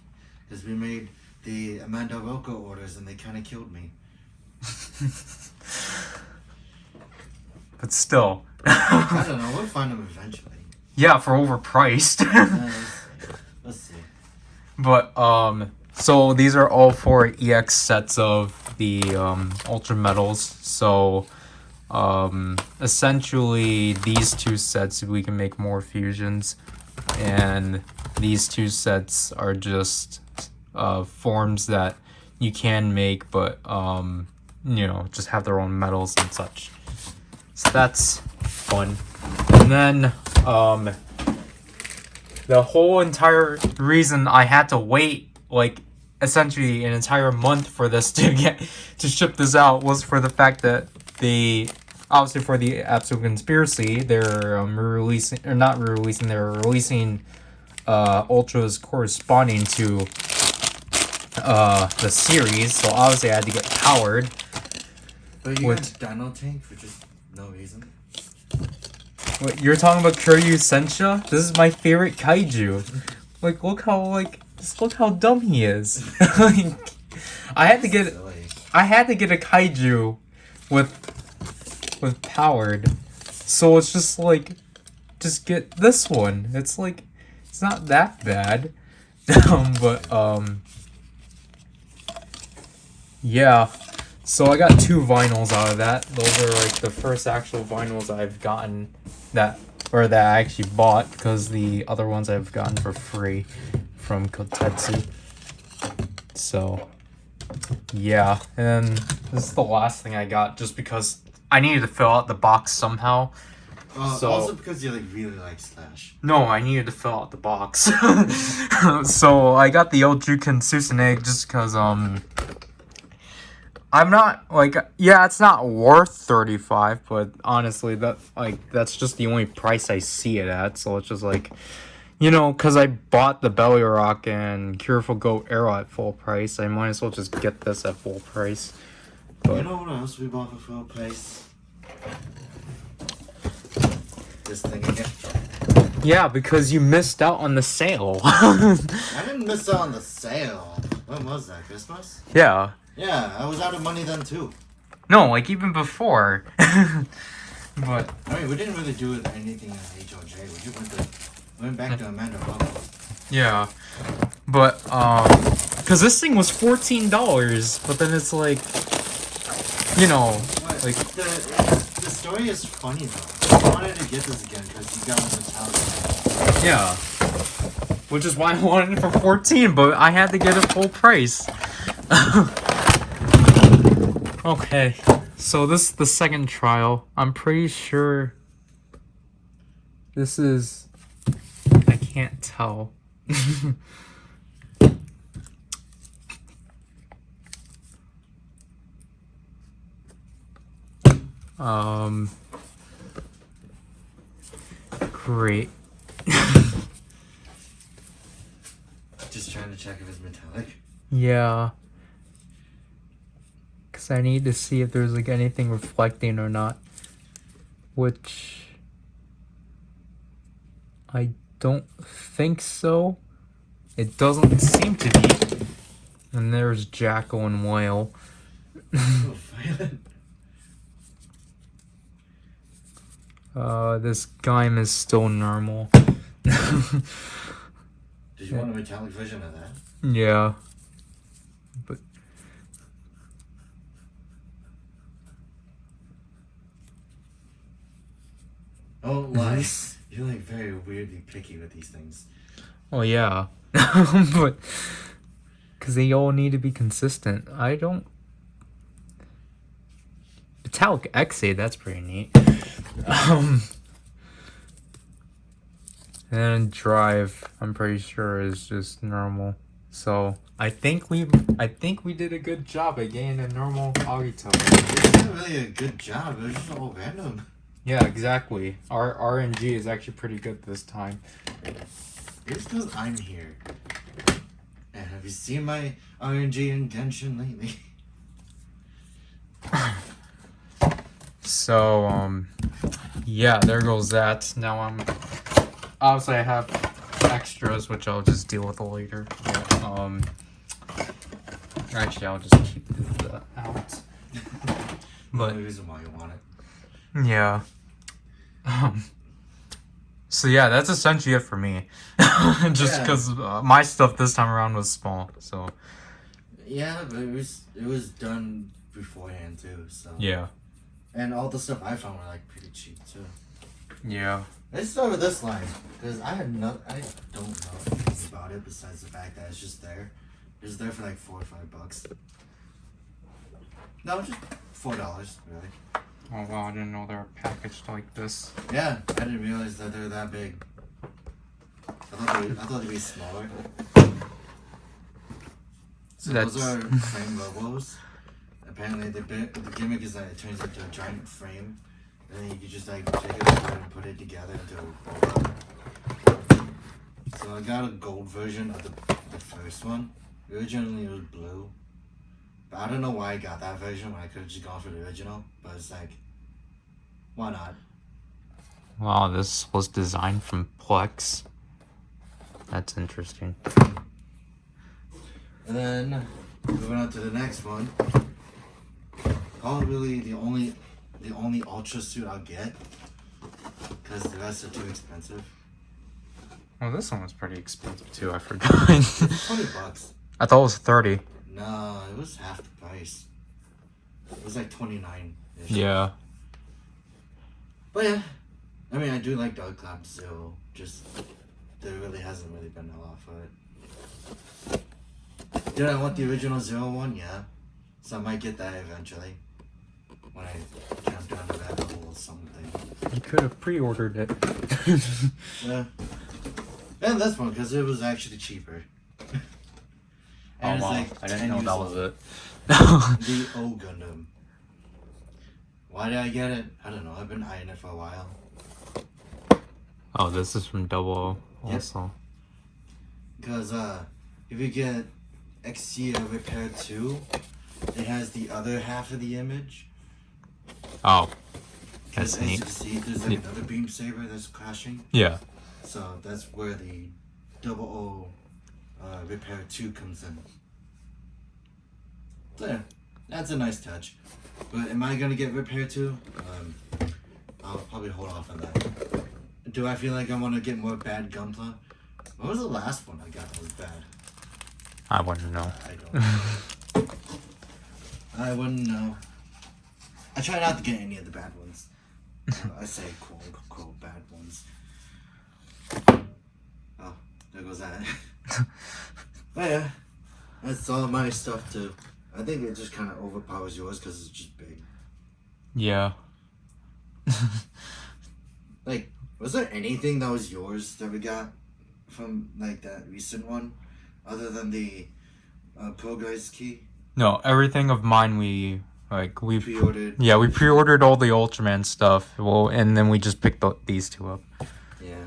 because we made the Amanda Rocco orders and they kind of killed me. But still. I don't know. We'll find them eventually. Yeah, for overpriced. Let's see. But so these are all 4 EX sets of the Ultra Metals. So essentially these 2 sets we can make more fusions, and these 2 sets are just forms that you can make, but just have their own metals and such. So that's fun. And then the whole entire reason I had to wait like essentially an entire month for this to ship this out was for the fact that obviously for the Absolute Conspiracy, they're releasing ultras corresponding to the series. So obviously I had to get powered. But you got Dino Tank for just no reason. What, you're talking about Kiryu Sensha? This is my favorite kaiju. Look how dumb he is. I had to get a kaiju with powered. So it's just just get this one. It's it's not that bad. Yeah. So I got 2 vinyls out of that. Those are the first actual vinyls I've gotten that I actually bought, because the other ones I've gotten for free from Kotetsu. So yeah, and this is the last thing I got just because I needed to fill out the box somehow. Also because you really like Slash. No, I needed to fill out the box. So I got the Zryken Susanoo just because I'm not it's not worth $35, but honestly that's just the only price I see it at. So it's just because I bought the Belly Rock and Cureful Goat Arrow at full price, I might as well just get this at full price. But you know what else we bought for full price? This thing again. yeah, because you missed out on the sale. I didn't miss out on the sale. When was that? Christmas? Yeah. Yeah, I was out of money then too. No, like even before. But I mean, we didn't really do anything in HOJ. We just went back to Amanda Ramos. yeah, but because this thing was $14, but then it's like, you know, But like the story is funny though. I wanted to get this again because you got a metallic. yeah, which is why I wanted it for 14, but I had to get it full price. Okay, so this is the second trial. I'm pretty sure this is. I can't tell. Great. Just trying to check if it's metallic. Yeah. Because I need to see if there's like anything reflecting or not. Which I don't think so. It doesn't seem to be. And there's Jackal and Whale. Oh, violent. This Gaim is still normal. Did you want a metallic version of that? Yeah. But Oh, lie. You're like very weirdly picky with these things. well, yeah. But because they all need to be consistent. I don't. Metallic X8, that's pretty neat. And Drive, I'm pretty sure is just normal. So I think we did a good job at getting a normal Agito. It's not really a good job. It was just all random. Yeah, exactly. Our RNG is actually pretty good this time. It's because I'm here. And have you seen my RNG in Genshin lately? So yeah, there goes that. Now obviously I have extras which I'll just deal with later. Yeah, actually I'll just keep that out. But the reason why you want it. yeah. So yeah, that's essentially it for me. Just because my stuff this time around was small. So Yeah, but it was done beforehand too. So yeah. and all the stuff I found were like pretty cheap too. Yeah. Let's start with this line because I don't know anything about it besides the fact that it's just there. It's there for like $4 or $5. No, just $4 really. Oh wow, I didn't know they were packaged like this. Yeah, I didn't realize that they're that big. I thought they'd be smaller. So those are frame logos. Apparently the gimmick is that it turns into a giant frame. And then you can just like take it apart and put it together into a bowl. So I got a gold version of the first one. Originally it was blue. But I don't know why I got that version when I could have just gone for the original. But it's like, why not? Wow, this was designed from Plex. That's interesting. And then moving on to the next one. Probably the only ultra suit I'll get. Because the rest are too expensive. Well, this one was pretty expensive too. I forgot. $20. I thought it was 30. No, it was half the price. It was like 29. Yeah. But yeah, I mean, I do like Dark Cloud Zero. Just there really hasn't really been a lot for it. Did I want the original Zero one? Yeah. So I might get that eventually. When I jump down the rabbit hole or something. You could have pre-ordered it. Yeah. And this one, because it was actually cheaper. And oh wow, it's like I didn't know that was it. The O Gundam. Why did I get it? I don't know. I've been eyeing it for a while. Oh, this is from Double O also. Because if you get XC Repair 2, it has the other half of the image. Oh, Because that's as neat. you see, there's like another beam saber that's crashing. Yeah. So that's where the Double O Repair 2 comes in. So yeah, that's a nice touch. But am I gonna get repaired too? I'll probably hold off on that. Do I feel like I want to get more bad Gunpla? What was the last one I got that was bad? I wouldn't know. I don't know. I wouldn't know. I try not to get any of the bad ones. I say quote unquote bad ones. Oh, there goes that. But yeah, that's all my stuff too. I think it just kind of overpowers yours because it's just big. Yeah. Like, was there anything that was yours that we got from like that recent one, other than the Pro Guys key? No, everything of mine we Pre-ordered. Yeah, we pre-ordered all the Ultraman stuff. Well, and then we just picked these two up. Yeah.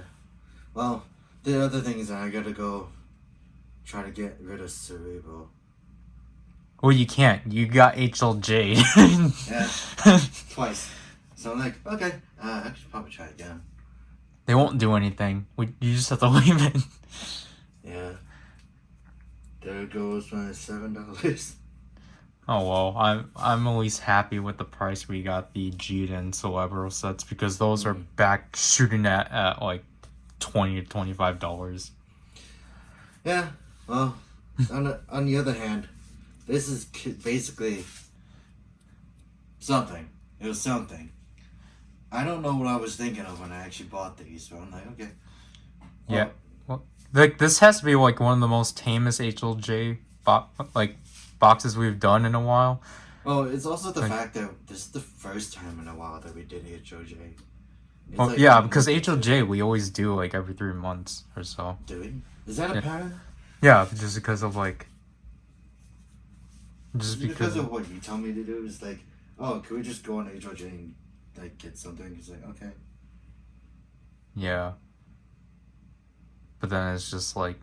Well, the other thing is that I gotta go try to get rid of Cerebro. Well, you can't. You got HLJ. Yeah. Twice. So I'm like, okay, I should probably try again. They won't do anything. You just have to leave it. Yeah. There goes my $7. Oh well, I'm at least happy with the price we got the Jita and Celebro sets because those are back shooting at like $20 to $25. Yeah. Well, on the other hand, this is basically something. It was something. I don't know what I was thinking of when I actually bought these, but I'm like, okay. Well, Yeah. Well, like this has to be like one of the most tamest HLJ boxes we've done in a while. well, it's also the fact that this is the first time in a while that we did HOJ. It's Well, like yeah, one because month or two. HLJ we always do like every 3 months or so. Do we? Is that a pattern? Yeah, just because of like. Just Because of what you tell me to do is like, oh, can we just go on HOJ and like get something? It's like, okay. Yeah. But then it's just like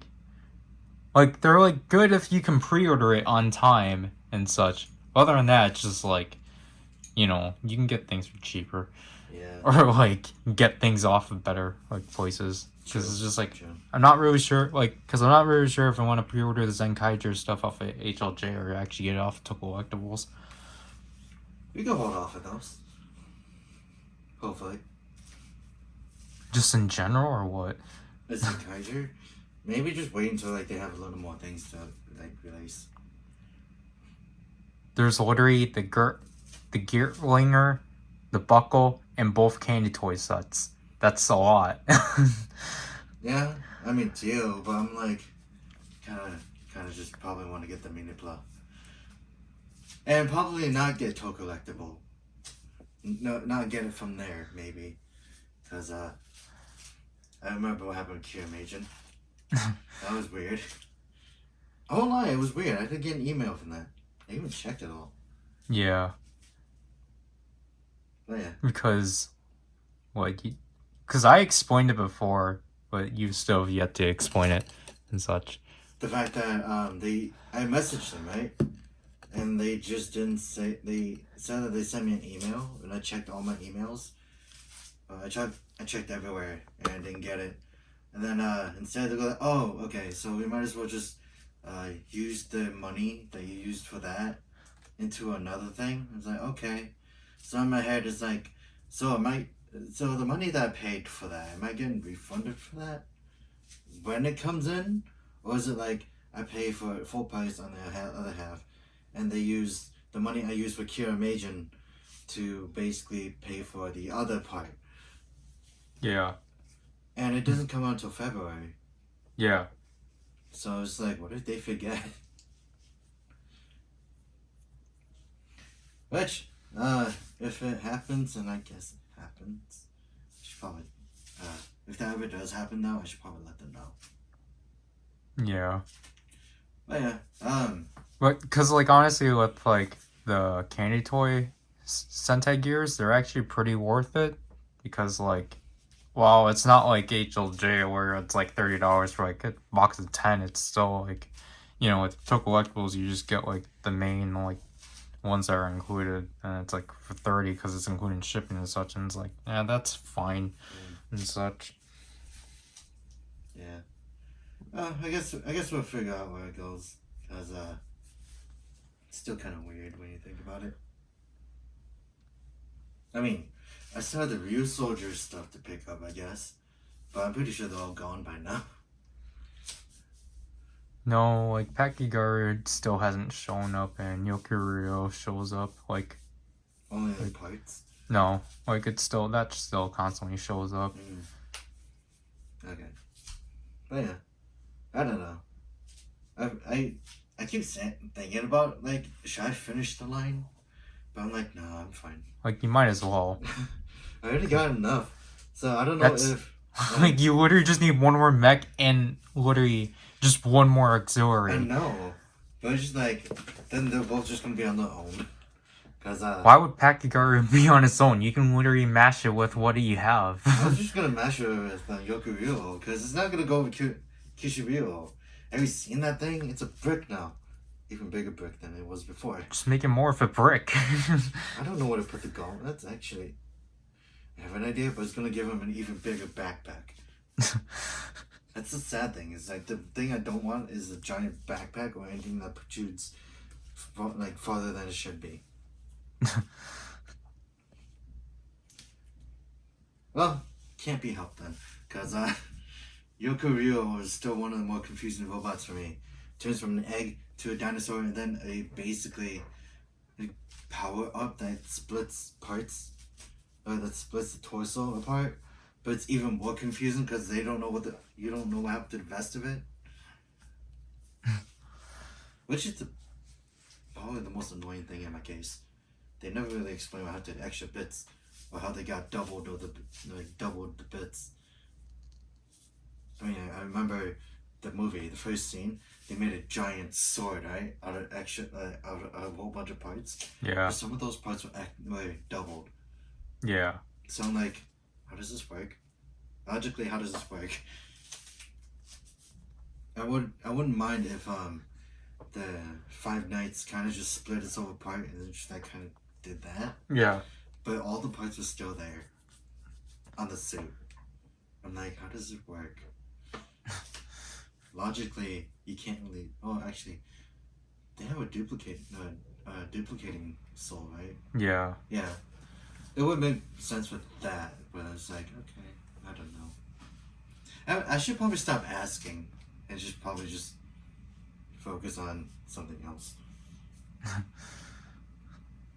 they're like good if you can pre-order it on time and such. Other than that, it's just like, you know, you can get things for cheaper. Yeah. Or like get things off of better like places. Because it's just like True. I'm not really sure if I want to pre-order the Zenkaiger stuff off of HLJ or actually get it off to collectibles. We can hold off on those. Hopefully. Just in general or what? It's a Kaiser. Maybe just wait until like they have a little more things to like release. There's literally the Gearlinger, the buckle, and both candy toy sets. That's a lot. Yeah, I mean too, but I'm like, kind of just probably want to get the Minipla, and probably not get to collectible. No, not get it from there maybe, because I remember what happened with Kira Majin. That was weird. I won't lie, it was weird. I didn't get an email from that. I even checked it all. Yeah. But yeah. Because I explained it before, but you still have yet to explain it and such. The fact that I messaged them, right? And they just didn't say, they said that they sent me an email, and I checked all my emails. I checked everywhere, and I didn't get it. And then instead they go like, oh, okay, so we might as well just use the money that you used for that into another thing. I was like, okay. So in my head it's like, so the money that I paid for that, am I getting refunded for that when it comes in? Or is it like I pay for it full price on the other half, and they use the money I used for Kira Majin to basically pay for the other part? Yeah. And it doesn't come out until February. Yeah. So it's like, what if they forget? Which, if it happens, and I guess it happens, I should probably, if that ever does happen though, I should probably let them know. Yeah. But yeah, But, because, like, honestly, with, like, the candy toy Sentai gears, they're actually pretty worth it. Because, like, while it's not like HLJ where it's, like, $30 for, like, a box of 10, it's still, like, you know, with Toy Collectibles, you just get, like, the main, like, ones that are included. And it's, like, for 30 because it's including shipping and such. And it's like, yeah, that's fine and such. yeah. I guess we'll figure out where it goes. Cause still kind of weird when you think about it. I mean, I still have the real soldier stuff to pick up, I guess. But I'm pretty sure they're all gone by now. No, like Pakigaru still hasn't shown up, and Yokurio shows up. Like Only in parts. no, like that still constantly shows up. Okay. But yeah, I don't know. I keep thinking about, like, should I finish the line? But I'm like, no, I'm fine. Like you might as well. I already got enough. So I don't know if... Like you literally just need one more mech and literally just one more auxiliary. I know. But it's just like, then they're both just going to be on their own. Cause, why would Pakigaru be on its own? You can literally mash it with what do you have. I was just going to mash it with Yokurio. Because it's not going to go with Kishirio. Have you seen that thing? It's a brick now. Even bigger brick than it was before. Just make it more of a brick. I don't know where to put the gauntlets, actually. I have an idea, but it's going to give him an even bigger backpack. That's the sad thing. Is like the thing I don't want is a giant backpack or anything that protrudes like farther than it should be. Well, can't be helped then, because Yokurio is still one of the more confusing robots for me. Turns from an egg to a dinosaur, and then basically a power up that splits parts, or that splits the torso apart. But it's even more confusing because they don't know you don't know what happened to the rest of it. Which is probably the most annoying thing in my case. They never really explain what happened to the extra bits, or how they got doubled, or doubled the bits. I mean, I remember the movie, the first scene, they made a giant sword, right? Out of a whole bunch of parts. Yeah. But some of those parts were doubled. Yeah. So I'm like, how does this work? Logically, how does this work? I wouldn't mind if the Five Nights kind of just split itself apart and then just like kind of did that. Yeah. But all the parts were still there on the suit. I'm like, how does it work? Logically, you can't really. Oh, actually, they have a duplicating soul, right? Yeah. Yeah, it would make sense with that, but I was like, okay, I don't know. I should probably stop asking and probably just focus on something else.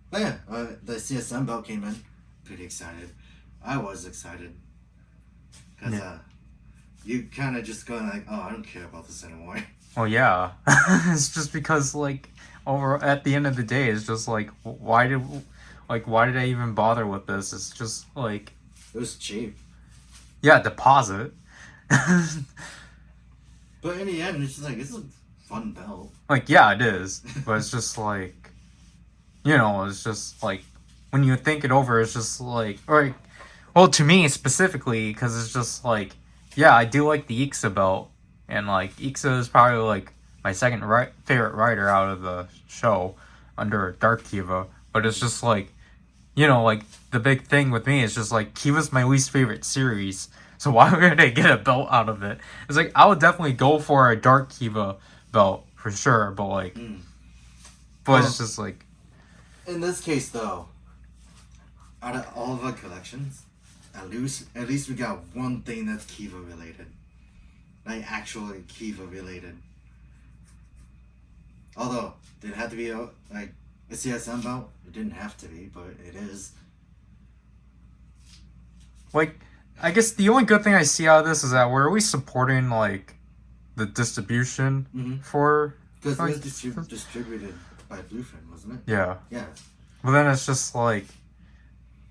But yeah, the CSM belt came in. Pretty excited. I was excited because you kind of just going like, oh, I don't care about this anymore. Well, yeah. It's just because like at the end of the day, it's just like why did I even bother with this? It's just like it was cheap. Yeah, deposit. But in the end, it's just like it's a fun belt. Like yeah, it is, but it's just like it's just like when you think it over, it's just like well, to me specifically, because it's just like yeah, I do like the Ixa belt, and like Ixa is probably like my second favorite rider out of the show under Dark Kiva, but it's just like like the big thing with me is just like Kiva's my least favorite series, so why would I get a belt out of it? It's like I would definitely go for a Dark Kiva belt for sure, but like but it's just like in this case though, out of all of our collections, at least we got one thing that's Kiva related. Like actually Kiva related. Although, did it have to be like a CSM belt? It didn't have to be, but it is. Like, I guess the only good thing I see out of this is that we're at least supporting like the distribution for. Because it was distributed by Bluefin, wasn't it? Yeah. Yeah. But then it's just like,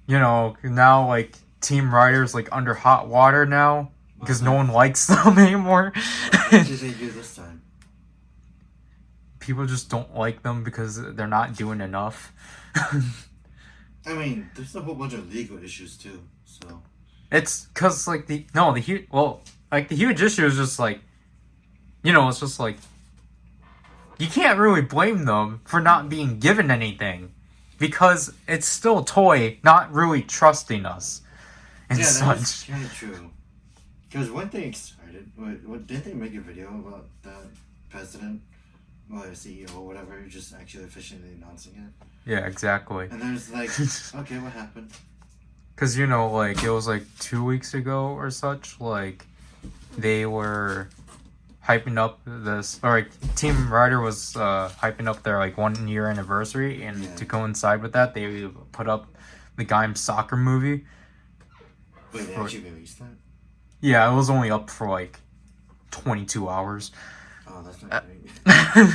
now like Team Riders like under hot water now because no one likes them anymore. What did they do this time? People just don't like them because they're not doing enough. I mean, there's a whole bunch of legal issues too, so. It's because like the huge issue is just like, it's just like, you can't really blame them for not being given anything because it's still a toy not really trusting us and such. That's kind of true. Because weren't they excited? Didn't they make a video about that president well, a CEO or whatever, just actually officially announcing it. Yeah, exactly. And then it's like, okay, what happened? Because, you know, like, it was like 2 weeks ago or such, like, they were hyping up this, or like, Team Rider was hyping up their, like, 1 year anniversary, and Yeah. to coincide with that, they put up the Gaim soccer movie. Wait, they actually released that? Yeah, it was only up for, like, 22 hours. Oh, that's not great.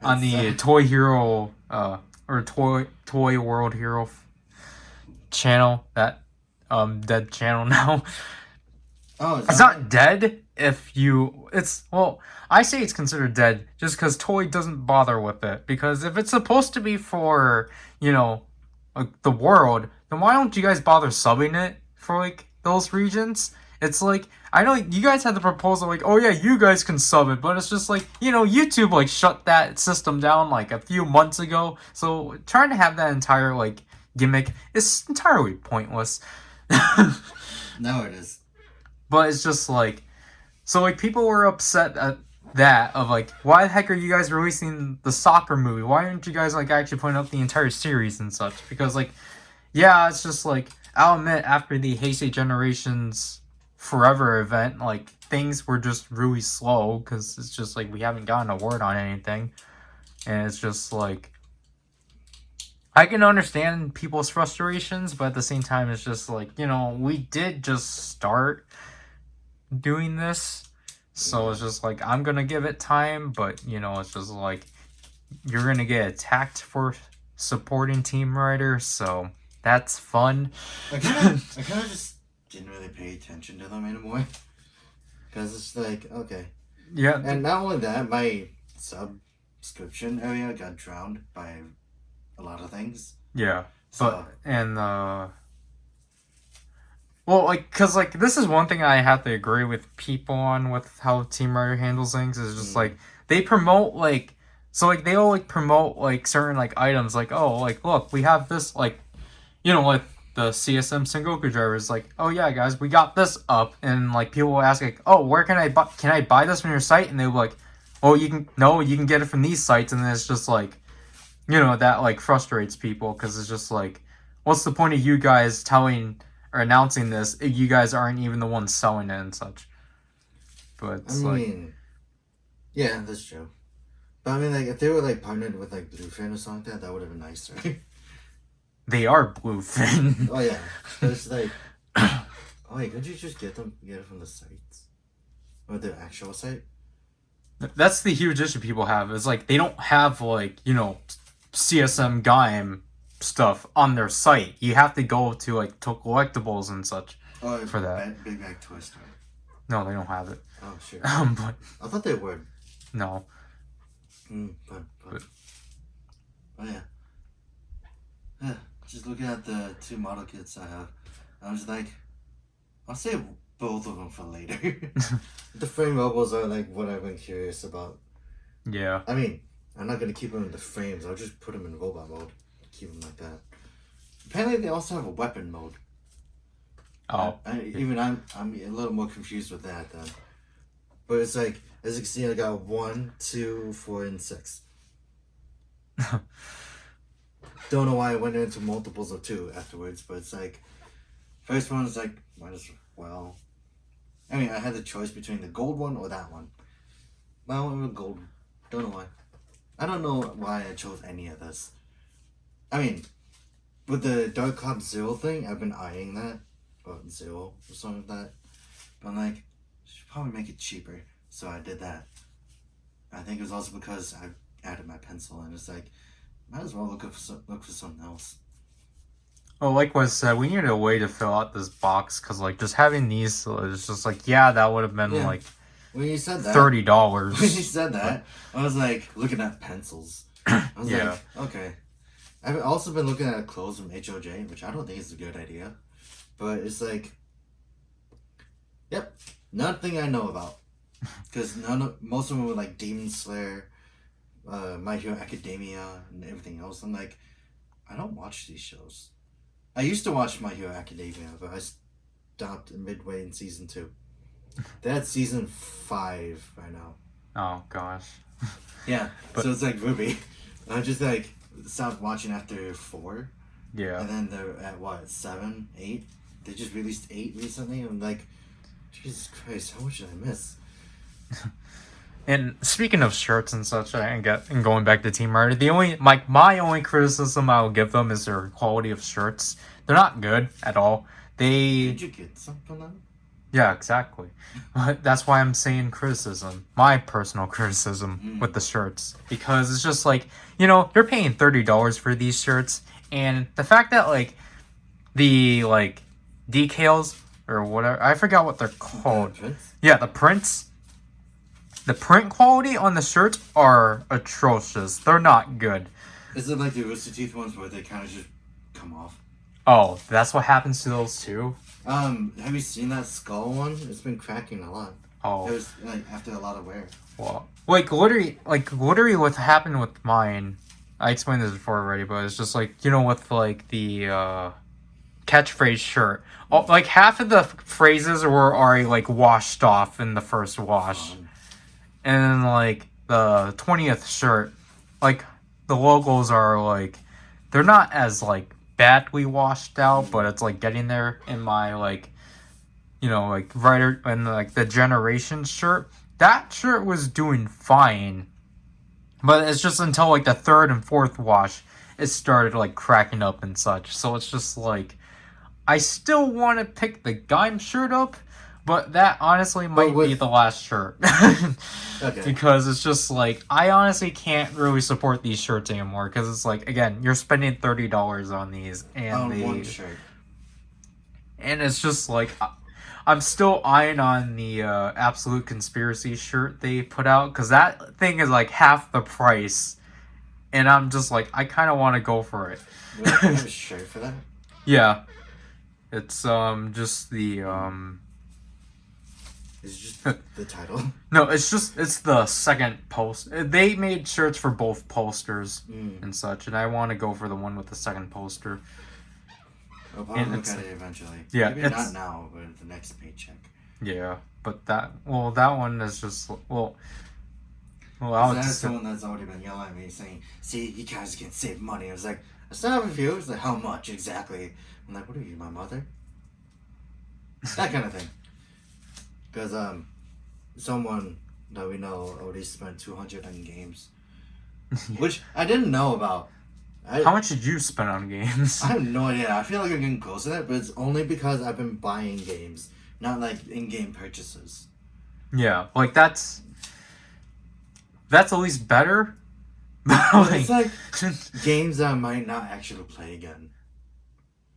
On the Toy Hero, or Toy World Hero channel, that, dead channel now. Oh, is It's that not dead if you. It's well, I say it's considered dead just because Toy doesn't bother with it. Because if it's supposed to be for like the world, then why don't you guys bother subbing it for like those regions? It's like I know you guys had the proposal like, oh yeah, you guys can sub it, but it's just like YouTube like shut that system down like a few months ago. So trying to have that entire like gimmick is entirely pointless. No, it is. But it's just like, so like people were upset at that of like, why the heck are you guys releasing the soccer movie? Why aren't you guys like actually putting up the entire series and such? Because like, yeah, it's just like I'll admit after the Heisei Generations Forever event, like things were just really slow because it's just like we haven't gotten a word on anything, and it's just like I can understand people's frustrations, but at the same time, it's just like we did just start doing this, so it's just like I'm gonna give it time, but it's just like you're gonna get attacked for supporting Team Rider, so that's fun. I kind of just didn't really pay attention to them anymore because it's like okay, Yeah, and not only that, my subscription area got drowned by a lot of things. yeah, So, but and well, like, cause like this is one thing I have to agree with people on with how Team Rider handles things is just like they promote like like they all like promote like certain like items like oh like look we have this like like the CSM Sengoku drivers like oh yeah guys we got this up and like people will ask like oh where can I buy this from your site and they'll be like oh you can get it from these sites and then it's just like that like frustrates people because it's just like what's the point of you guys telling or announcing this if you guys aren't even the ones selling it and such. But it's yeah, that's true. But I mean, like, if they were like partnered with like Bluefin or something like that would have been nicer. they are Bluefin. Oh yeah, but it's like, oh wait, could you just get it from the sites or the actual site? That's the huge issue people have is like they don't have like CSM Gaim stuff on their site. You have to go to like to collectibles and such for that. Big Bag Twist, right? No, they don't have it. Oh sure. But I thought they would. no. But oh yeah. Just looking at the two model kits I have, I was like, I'll save both of them for later. The frame robots are like what I've been curious about. Yeah. I mean, I'm not gonna keep them in the frames. I'll just put them in robot mode. Keep them like that. Apparently, they also have a weapon mode. Oh. I'm a little more confused with that then. But it's like, as you can see, I got 1, 2, 4, and 6. Don't know why I went into multiples of 2 afterwards, but it's like, first one is like, might as well. I mean, I had the choice between the gold one or that one. But I went with gold. Don't know why. I don't know why I chose any of this. I mean, with the Dark Cloud Zero thing, I've been eyeing that. Or Zero or something like that. But I'm like, I should probably make it cheaper. So I did that. I think it was also because I added my pencil and it's like, might as well look for something else. Well, like was said, we needed a way to fill out this box because, like, just having these is just like, yeah, that would have been like when you said that, $30. When you said that, I was like looking at pencils. I was like, okay. I've also been looking at clothes from HOJ, which I don't think is a good idea, but it's like, yep, nothing I know about, because most of them were like Demon Slayer, My Hero Academia, and everything else. I'm like, I don't watch these shows. I used to watch My Hero Academia, but I stopped midway in season 2. They had season 5 right now. Oh gosh, Yeah. But- So it's like Ruby. I just like stopped watching after 4, Yeah. and then they're at what 7, 8. They just released 8 recently. I'm like, Jesus Christ, how much did I miss? And speaking of shirts and such, and going back to Team Rider, my only criticism I will give them is their quality of shirts. They're not good at all. Did you get some from them? Yeah, exactly. That's why I'm saying criticism. My personal criticism with the shirts. Because it's just like, you're paying $30 for these shirts, and the fact that, like, the, like, decals, or whatever, I forgot what they're called. Yeah, the prints. The print quality on the shirts are atrocious. They're not good. Is it like the Rooster Teeth ones where they kind of just come off? Oh, that's what happens to those too? Have you seen that skull one? It's been cracking a lot. Oh. It was like after a lot of wear. Well, literally what happened with mine, I explained this before already, but it's just like, with like the catchphrase shirt. Like half of the phrases were already like washed off in the first wash. And then like the 20th shirt, like the logos are like, they're not as like badly washed out, but it's like getting there in my like, like Rider and like the Generation shirt. That shirt was doing fine, but it's just until like the 3rd and 4th wash, it started like cracking up and such. So it's just like, I still want to pick the Gaim shirt up, but that honestly might be the last shirt. Okay. Because it's just like, I honestly can't really support these shirts anymore. Because it's like, again, you're spending $30 on these. And on one shirt. And it's just like, I'm still eyeing on the Absolute Conspiracy shirt they put out. Because that thing is like half the price. And I'm just like, I kind of want to go for it. Do you have a shirt for that? Yeah. It's just the Is it just the title? No, it's the second post. They made shirts for both posters and such, and I want to go for the one with the second poster. I'll probably look at it eventually. Yeah, maybe not now, but the next paycheck. Yeah, but that one is just That's someone that's already been yelling at me saying, "See, you guys can save money." I was like, "I still have a few." It's like, "How much exactly?" I'm like, "What are you, my mother?" That kind of thing. Because someone that we know already spent $200 on games, which I didn't know about. How much did you spend on games? I have no idea. I feel like I'm getting close to that, but it's only because I've been buying games, not like in-game purchases. Yeah, like that's at least better. It's like games that I might not actually play again.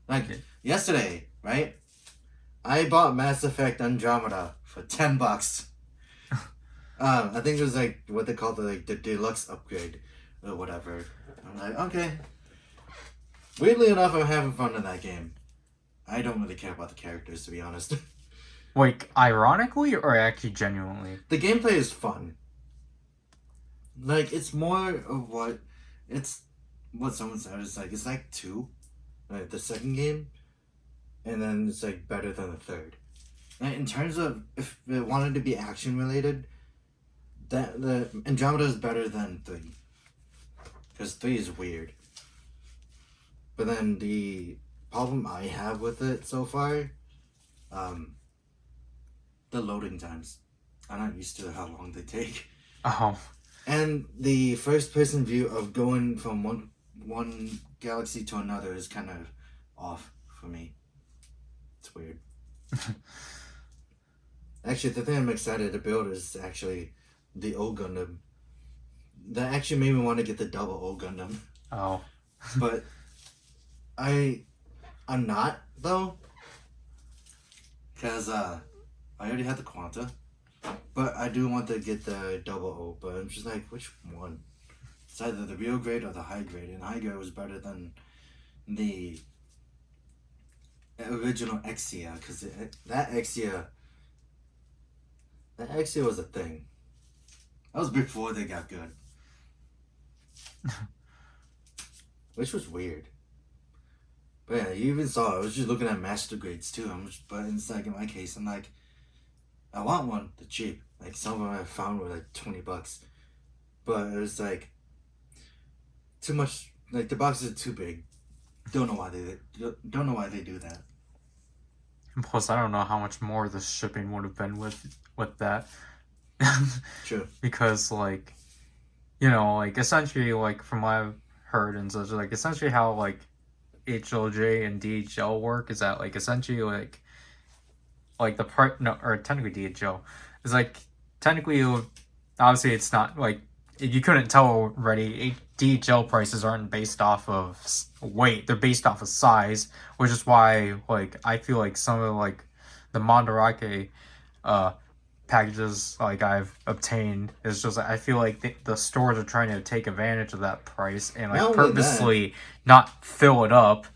Like yesterday, right? I bought Mass Effect Andromeda for $10. I think it was like what they call the deluxe upgrade or whatever. I'm like, okay. Weirdly enough, I'm having fun in that game. I don't really care about the characters, to be honest. Like, ironically or actually genuinely? The gameplay is fun. Like, it's more of what someone said. It's like 2, like the second game, and then it's like better than the third. And in terms of if it wanted to be action related, that the Andromeda is better than 3, because 3 is weird. But then the problem I have with it so far, the loading times. I'm not used to how long they take. Oh. And the first person view of going from one galaxy to another is kind of off for me. It's weird. Actually, the thing I'm excited to build is actually the O Gundam. That actually made me want to get the double O Gundam. Oh. But I'm not though, because I already had the Quanta, but I do want to get the double O. But I'm just like, which one? It's either the real grade or the high grade, and high grade was better than the original Exia, because that Exia was a thing. That was before they got good. Which was weird. But yeah, you even saw, I was just looking at master grades too. But it's like, in my case, I'm like, I want one, the cheap. Like, some of them I found were like $20. but it was like too much. Like the boxes are too big. Don't know why they do that. And plus, I don't know how much more the shipping would have been with that. True. Because like, you know, like essentially like from what I've heard and such, like essentially how like HLJ and DHL work is that like essentially like the part no or technically DHL is like technically obviously it's not like you couldn't tell already. DHL prices aren't based off of weight; they're based off of size, which is why like I feel like some of like the Mandarake packages like I've obtained is just I feel like the stores are trying to take advantage of that price and like Not only purposely not fill it up,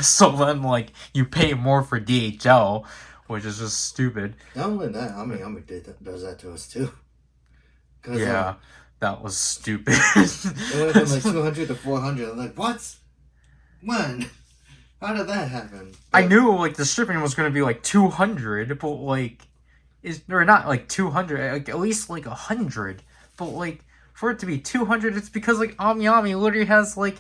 so then like you pay more for DHL, which is just stupid. Not only that, does that to us too. Cause, Yeah, that was stupid. it went from like 200 to 400. I'm like, what? When? How did that happen? I knew like the shipping was gonna be like 200, but like or not like 200, like at least like 100. But like for it to be 200, it's because like Ami literally has like,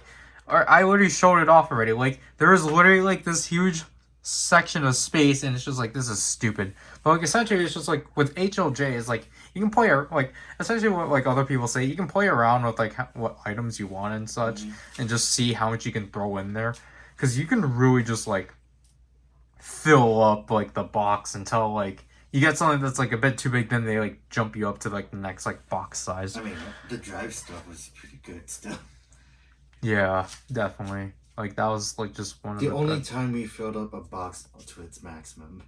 or I literally showed it off already. Like there is literally like this huge section of space, and it's just like this is stupid. But like essentially, it's just like with HLJ is like you can play like essentially what like other people say, you can play around with like what items you want and such, and just see how much you can throw in there, because you can really just like fill up like the box until like you get something that's like a bit too big, then they like jump you up to like the next like box size. I mean, the drive stuff was pretty good still. Yeah, definitely. Like that was like just one of the only time we filled up a box to its maximum.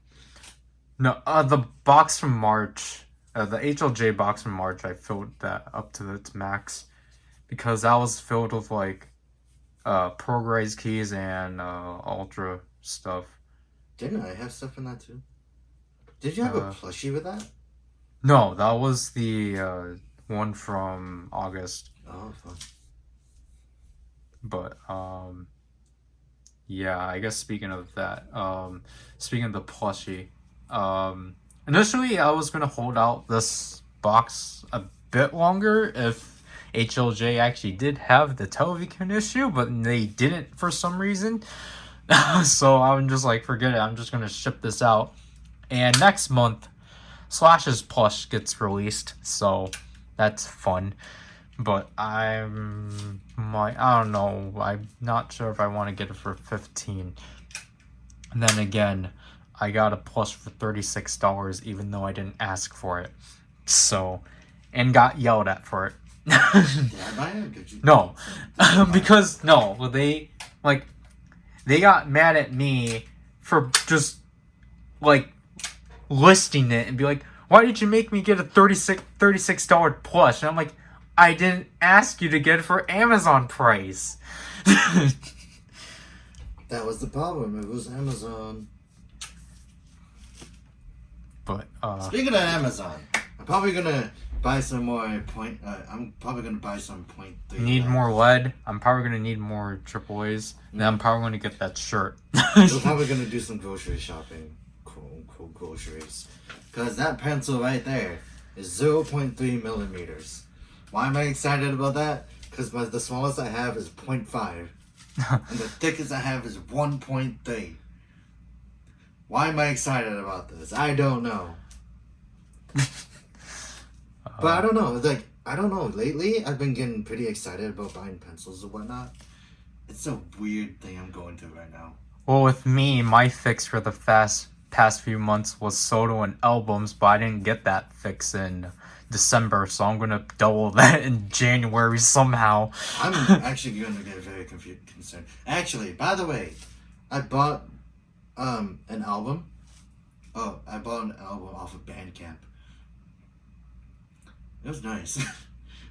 No, the box from March, the HLJ box from March, I filled that up to its max, because that was filled with like ProGrize keys and Ultra stuff. Didn't I have stuff in that too? Did you have a plushie with that? No, that was the one from August. Oh, fun. But yeah, I guess speaking of that, speaking of the plushie, initially I was gonna hold out this box a bit longer if HLJ actually did have the television issue, but they didn't for some reason. So I'm just like, forget it, I'm just gonna ship this out. And next month, Slash's plush gets released, so that's fun. But I don't know. I'm not sure if I want to get it for $15. And then again, I got a plush for $36, even though I didn't ask for it. So, and got yelled at for it. Did I buy it? Did you? No, because no, they got mad at me for just like listing it and be like, why did you make me get a $36 plush? And I'm like, I didn't ask you to get it for Amazon price. That was the problem. It was Amazon. But speaking of Amazon, I'm probably gonna buy some more I'm probably gonna buy some point 3. Need more lead. I'm probably gonna need more AAAs. Then I'm probably gonna get that shirt. We're probably gonna do some grocery shopping, quote unquote groceries, because that pencil right there is 0.3 millimeters. Why am I excited about that? Because the smallest I have is 0.5, and the thickest I have is 1.3. Why am I excited about this? I don't know. But I don't know. It's like, I don't know. Lately, I've been getting pretty excited about buying pencils and whatnot. It's a weird thing I'm going through right now. Well, with me, my fix for the past few months was Soto and albums, but I didn't get that fix in December, so I'm gonna double that in January somehow. I'm actually gonna get very concerned. Actually, by the way, I bought an album. Oh, I bought an album off of Bandcamp. It was nice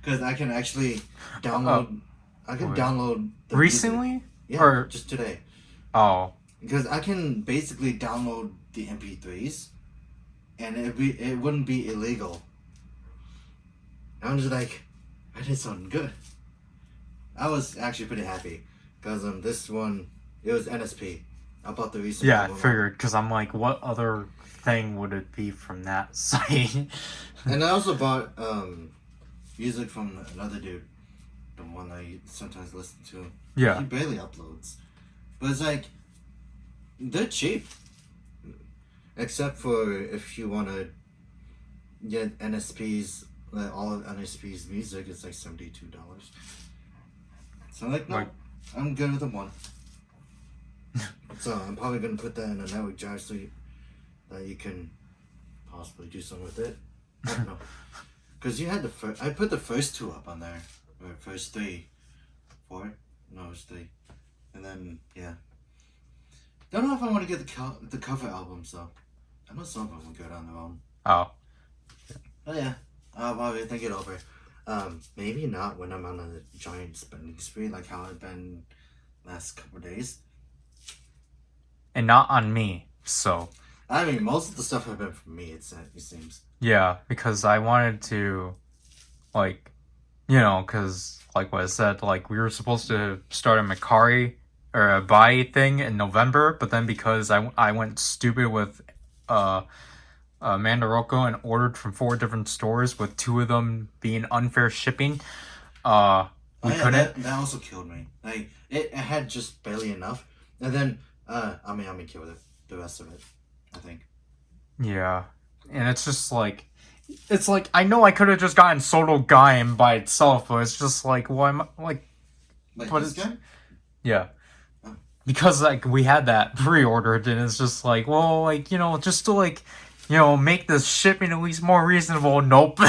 because I can actually download. I can download the recently. Music. Yeah, or just today. Oh, because I can basically download the MP3s, and it wouldn't be illegal. I'm just like, I did something good. I was actually pretty happy because this one, it was NSP. I bought the recent. Yeah, I figured, because I'm like, what other thing would it be from that site? And I also bought music from another dude, the one I sometimes listen to. Yeah. He barely uploads, but it's like they're cheap, except for if you want to get NSP's, like all of NSP's music. It's like $72. So I'm like, no, Like- I'm good with the one. So I'm probably gonna put that in a network drive so that you can possibly do something with it. I don't know. Because you had the first, I put the first two up on there, or first three, four, no, it was three, and then yeah. Don't know if I want to get the cover albums though. I know some of them are good on their own. Oh. Oh yeah, I'll probably think it over. Maybe not when I'm on a giant spending spree like how I've been last couple of days. And not on me. So. I mean, most of the stuff have been from me. It seems. Yeah, because I wanted to, like, you know, because, like what I said, like, we were supposed to start a Macari or a buy thing in November, but then because I went stupid with Mandaroko and ordered from 4 different stores with 2 of them being unfair shipping, we couldn't. That also killed me. Like, it had just barely enough. And then, I'm gonna kill the rest of it, I think. Yeah. And it's just like, I know I could have just gotten Soto Gaim by itself, but it's just like, well, I'm like, Wait, but this guy? yeah. Oh. Because, like, we had that pre-ordered, and it's just like, well, like, you know, just to, like, you know, make the shipping at least more reasonable. Nope.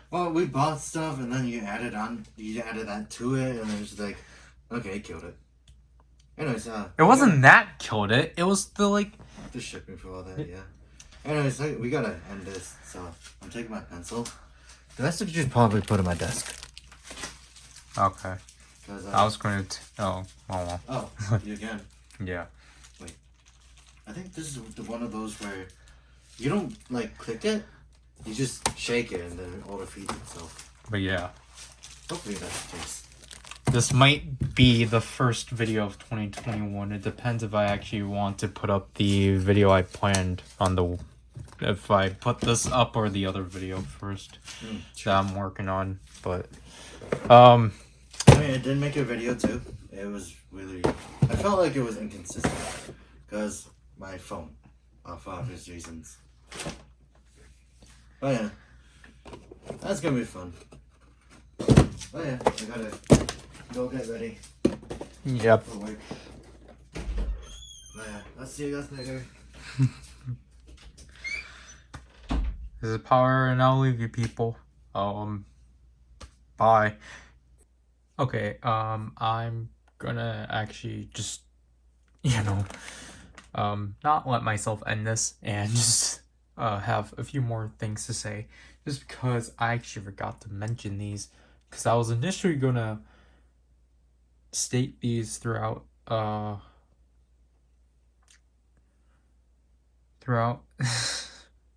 Well, we bought stuff, and then you added that to it, and it was like, okay, killed it. Anyways, It wasn't that killed it. It was the, like... the shipping for all that, yeah. Anyways, we gotta end this, so I'm taking my pencil. The rest I could just probably put on my desk. Okay. I was going to... Oh, well. Oh, you again. Yeah. Wait. I think this is one of those where you don't, like, click it. You just shake it, and then it auto-feeds itself. But yeah. Hopefully that's the case. This might be the first video of 2021. It depends if I actually want to put up the video I planned on the... If I put this up or the other video first that I'm working on. But, I mean, I did make a video too. It was really... I felt like it was inconsistent. Because my phone. For obvious reasons. But yeah. That's gonna be fun. But yeah, I gotta go get ready yep. for work. But yeah, I'll see you guys later. This is Power, and I'll leave you people. Bye. Okay, I'm gonna actually just, you know, not let myself end this and just, have a few more things to say. Just because I actually forgot to mention these. Because I was initially gonna state these throughout,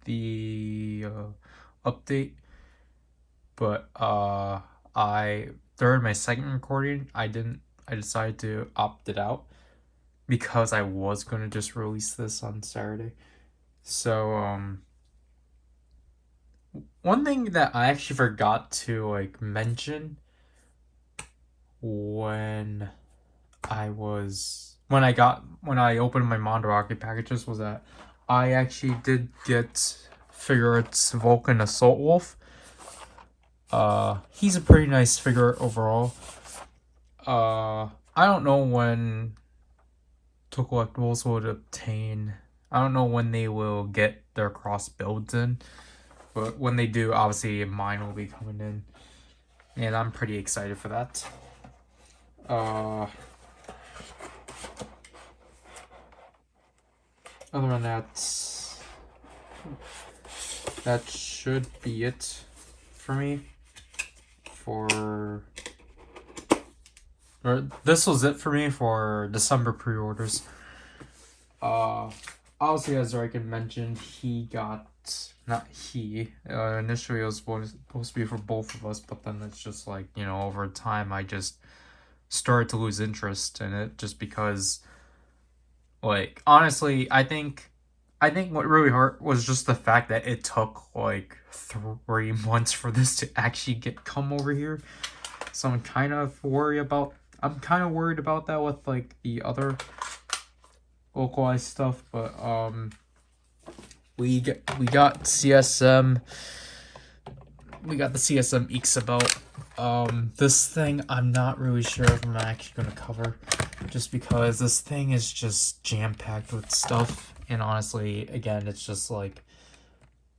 the update, but during my second recording I decided to opt it out because I was going to just release this on Saturday. So one thing that I actually forgot to like mention when I opened my Mandarake packages was that I actually did get Figure Arts Vulcan Assault Wolf. He's a pretty nice figure overall. I don't know when Collectibles would obtain. I don't know when they will get their cross builds in, but when they do, obviously mine will be coming in, and I'm pretty excited for that. Other than that should be it for me. This was it for me for December pre-orders. Obviously, as Zryken mentioned, initially it was supposed to be for both of us, but then it's just like, you know, over time I just started to lose interest in it just because, like, honestly, I think I think what really hurt was just the fact that it took like 3 months for this to actually come over here. So I'm kind of worried about that with like the other localized stuff, but we got CSM. We got the CSM Ixa belt. This thing I'm not really sure if I'm actually gonna cover, just because this thing is just jam packed with stuff, and honestly, again, it's just like,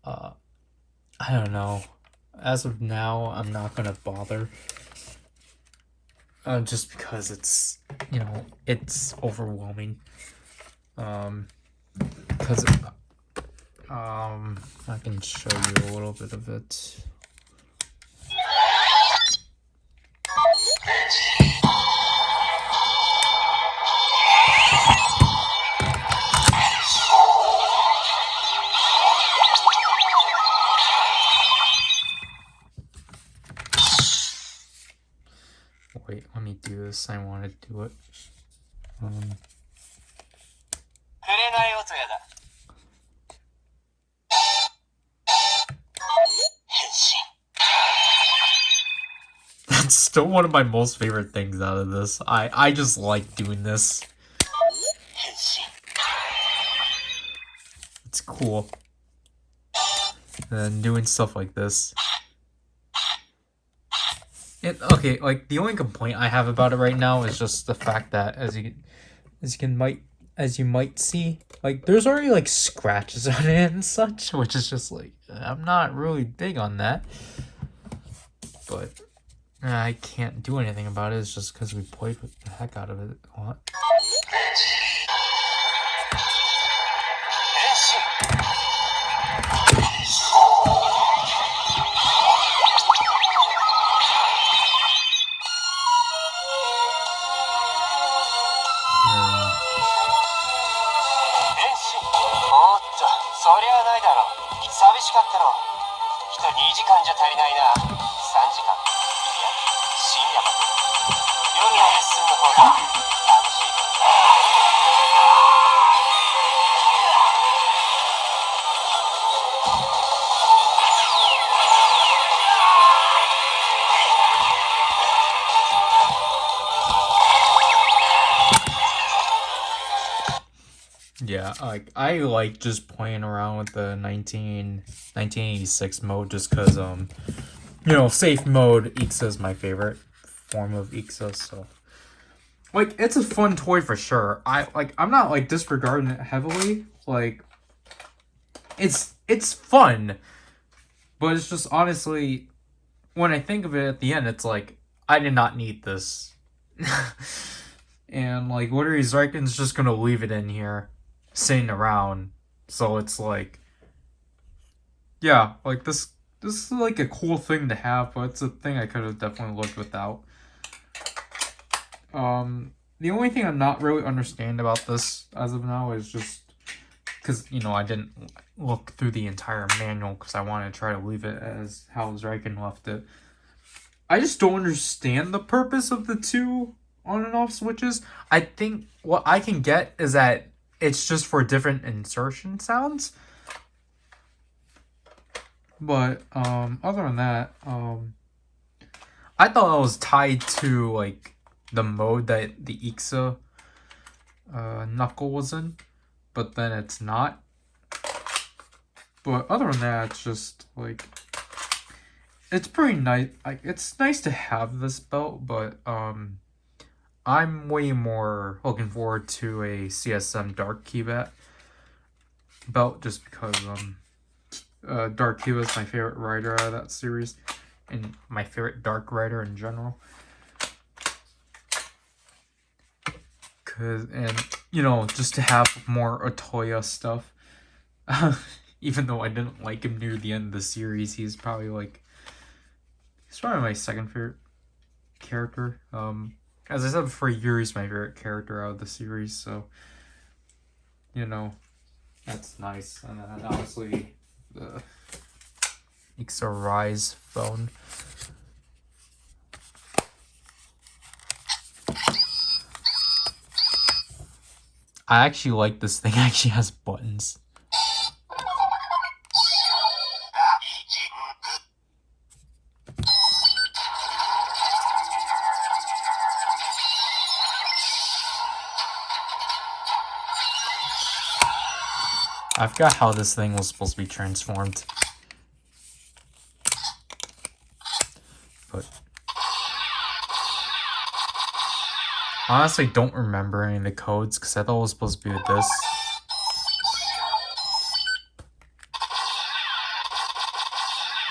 I don't know. As of now, I'm not gonna bother. Just because it's, it's overwhelming. Because I can show you a little bit of it. Wait, let me do this. I want to do it. That's still one of my most favorite things out of this. I just like doing this. It's cool. And doing stuff like this. Okay, like the only complaint I have about it right now is just the fact that as you might see, like there's already like scratches on it and such, which is just like, I'm not really big on that. But I can't do anything about it. It's just because we played with the heck out of it a lot. Yeah, like I like just playing around with the 1986 mode just because safe mode Ixa is my favorite form of Ixa, so like it's a fun toy for sure. I'm not like disregarding it heavily. Like it's fun, but it's just honestly, when I think of it at the end, it's like I did not need this. And like literally Zryken's just gonna leave it in here sitting around, so it's like, yeah, like this is like a cool thing to have, but it's a thing I could have definitely lived without. The only thing I'm not really understanding about this as of now is just because I didn't look through the entire manual because I wanted to try to leave it as how Zryken left it. I just don't understand the purpose of the two on and off switches. I think what I can get is that it's just for different insertion sounds. But other than that, I thought it was tied to like the mode that the Ixa knuckle was in, but then it's not. But other than that, it's just like, it's pretty nice. Like it's nice to have this belt, but I'm way more looking forward to a CSM Dark Kibat belt just because Dark Kiba is my favorite rider out of that series, and my favorite Dark Rider in general. Just to have more Otoya stuff. Even though I didn't like him near the end of the series, he's probably my second favorite character. As I said before, Yuri's my favorite character out of the series, so that's nice. And then honestly, the Ixa Rise phone. I actually like this thing. It actually has buttons. I forgot how this thing was supposed to be transformed. But honestly, don't remember any of the codes because I thought it was supposed to be with this.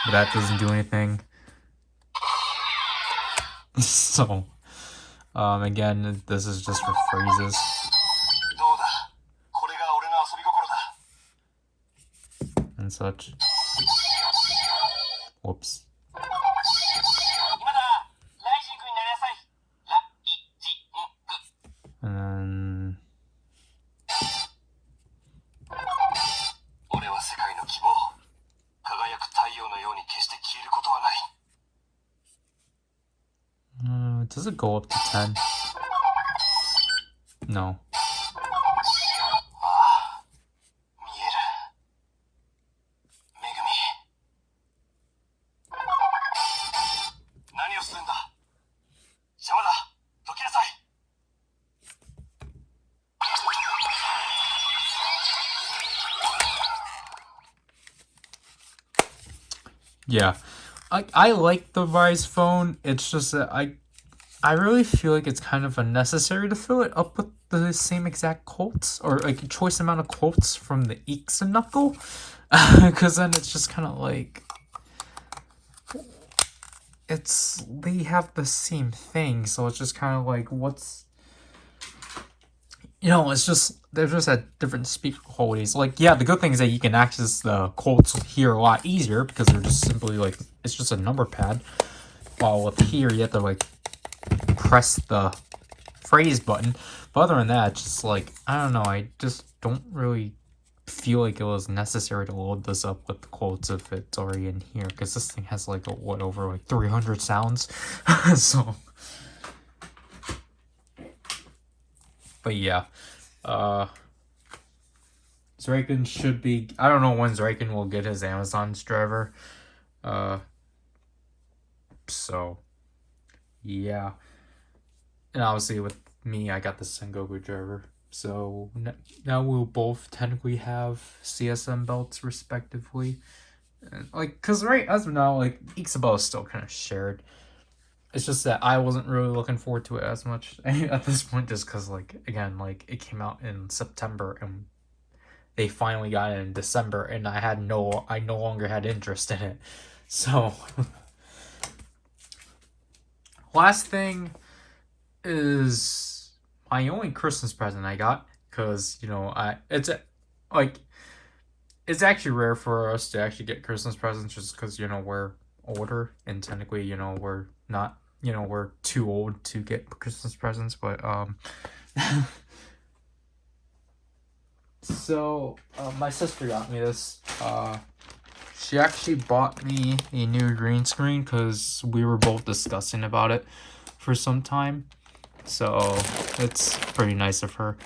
But that doesn't do anything. So, again, this is just for phrases. And such. Whoops. And then... does it go up to 10? No. Yeah, I like the Rise phone. It's just that I really feel like it's kind of unnecessary to fill it up with the same exact quotes or like a choice amount of quotes from the Eeks and Knuckle, because then it's just kind of like they have the same thing, so it's just kind of like what's. It's just, they're just at different speaker qualities. Like, yeah, the good thing is that you can access the quotes here a lot easier because they're just simply like, it's just a number pad. While with here, you have to like press the phrase button. But other than that, just like, I don't know, I just don't really feel like it was necessary to load this up with the quotes if it's already in here. Because this thing has like, over like 300 sounds. So. But yeah, Zryken should be. I don't know when Zryken will get his Amazon's driver. So yeah, and obviously with me, I got the Sengoku driver. So now we'll both technically have CSM belts respectively. And like, cause right as of now, like Ixabel is still kind of shared. It's just that I wasn't really looking forward to it as much at this point, just because, like, again, like, it came out in September, and they finally got it in December, and I no longer had interest in it. So, last thing is my only Christmas present I got, because, it's actually rare for us to actually get Christmas presents just because, we're older, and technically, we're not, we're too old to get Christmas presents, but, so, my sister got me this, she actually bought me a new green screen because we were both discussing about it for some time, so, it's pretty nice of her.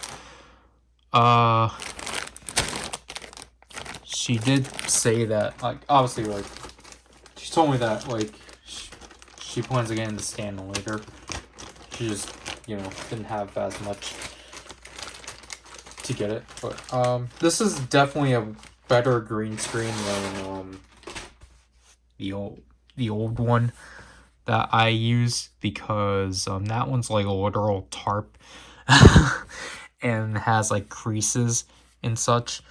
She did say that, like, obviously, like, she told me that, like, she plans on getting the stand later. She just, didn't have as much to get it. But, this is definitely a better green screen than, the old one that I use, because, that one's like a literal tarp and has, like, creases and such.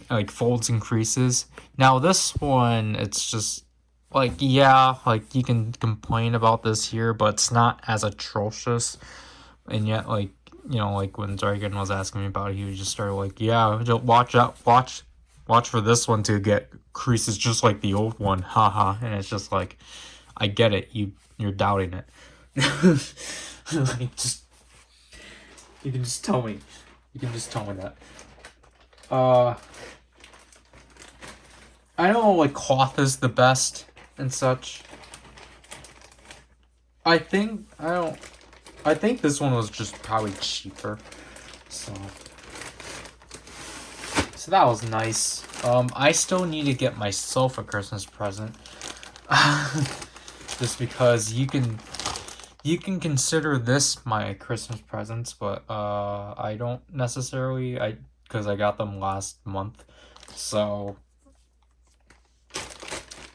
Like folds and creases. Now this one, it's just like, yeah, like you can complain about this here, but it's not as atrocious. And yet, like, like when Zryken was asking me about it, he was just started like, yeah, just watch for this one to get creases just like the old one, haha. And it's just like, I get it, you're doubting it. Like, you can just tell me that. I know, like, cloth is the best and such. I think this one was just probably cheaper. So that was nice. I still need to get myself a Christmas present. Just because you can consider this my Christmas presents, but I don't necessarily. because I got them last month. So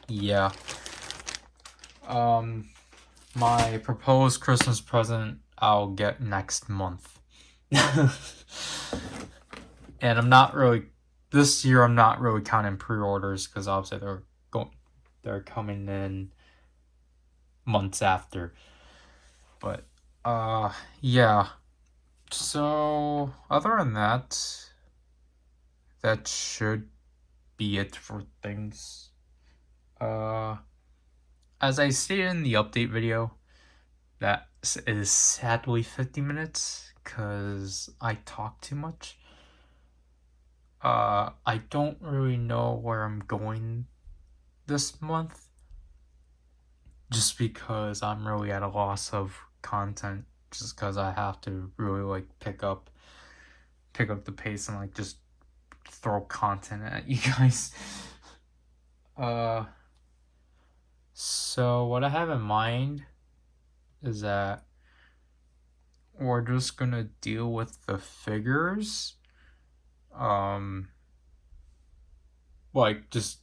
yeah. My proposed Christmas present I'll get next month. And I'm not really this year I'm not really counting pre-orders because obviously they're coming in months after. But yeah. So other than that, that should be it for things. As I stated in the update video, that is sadly 50 minutes because I talk too much. I don't really know where I'm going this month just because I'm really at a loss of content, just because I have to really like pick up the pace and like just throw content at you guys. So what I have in mind is that we're just gonna deal with the figures. Like just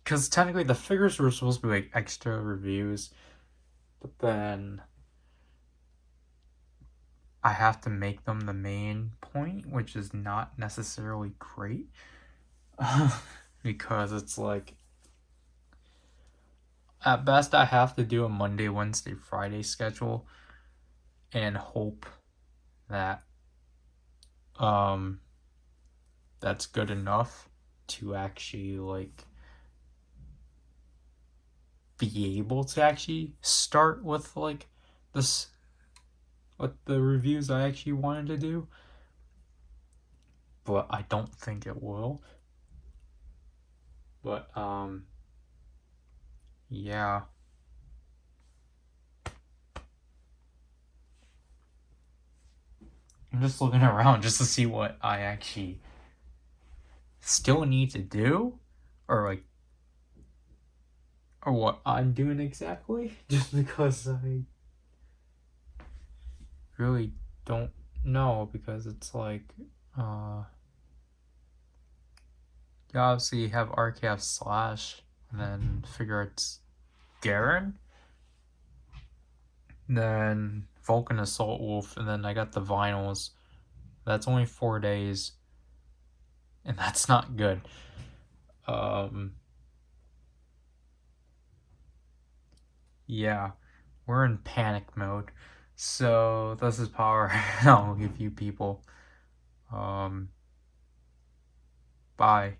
because technically the figures were supposed to be like extra reviews, but then I have to make them the main point, which is not necessarily great. Because it's like at best I have to do a Monday, Wednesday, Friday schedule and hope that that's good enough to actually like be able to actually start with like this what the reviews I actually wanted to do. But I don't think it will. But yeah. I'm just looking around just to see what I actually still need to do or like or what I'm doing exactly just because I really don't know because it's like you obviously have RKF Slash and then figure it's Garen, then Vulcan Assault Wolf, and then I got the vinyls. That's only 4 days, and that's not good. Yeah, we're in panic mode. So this is power I'll give you people. Bye.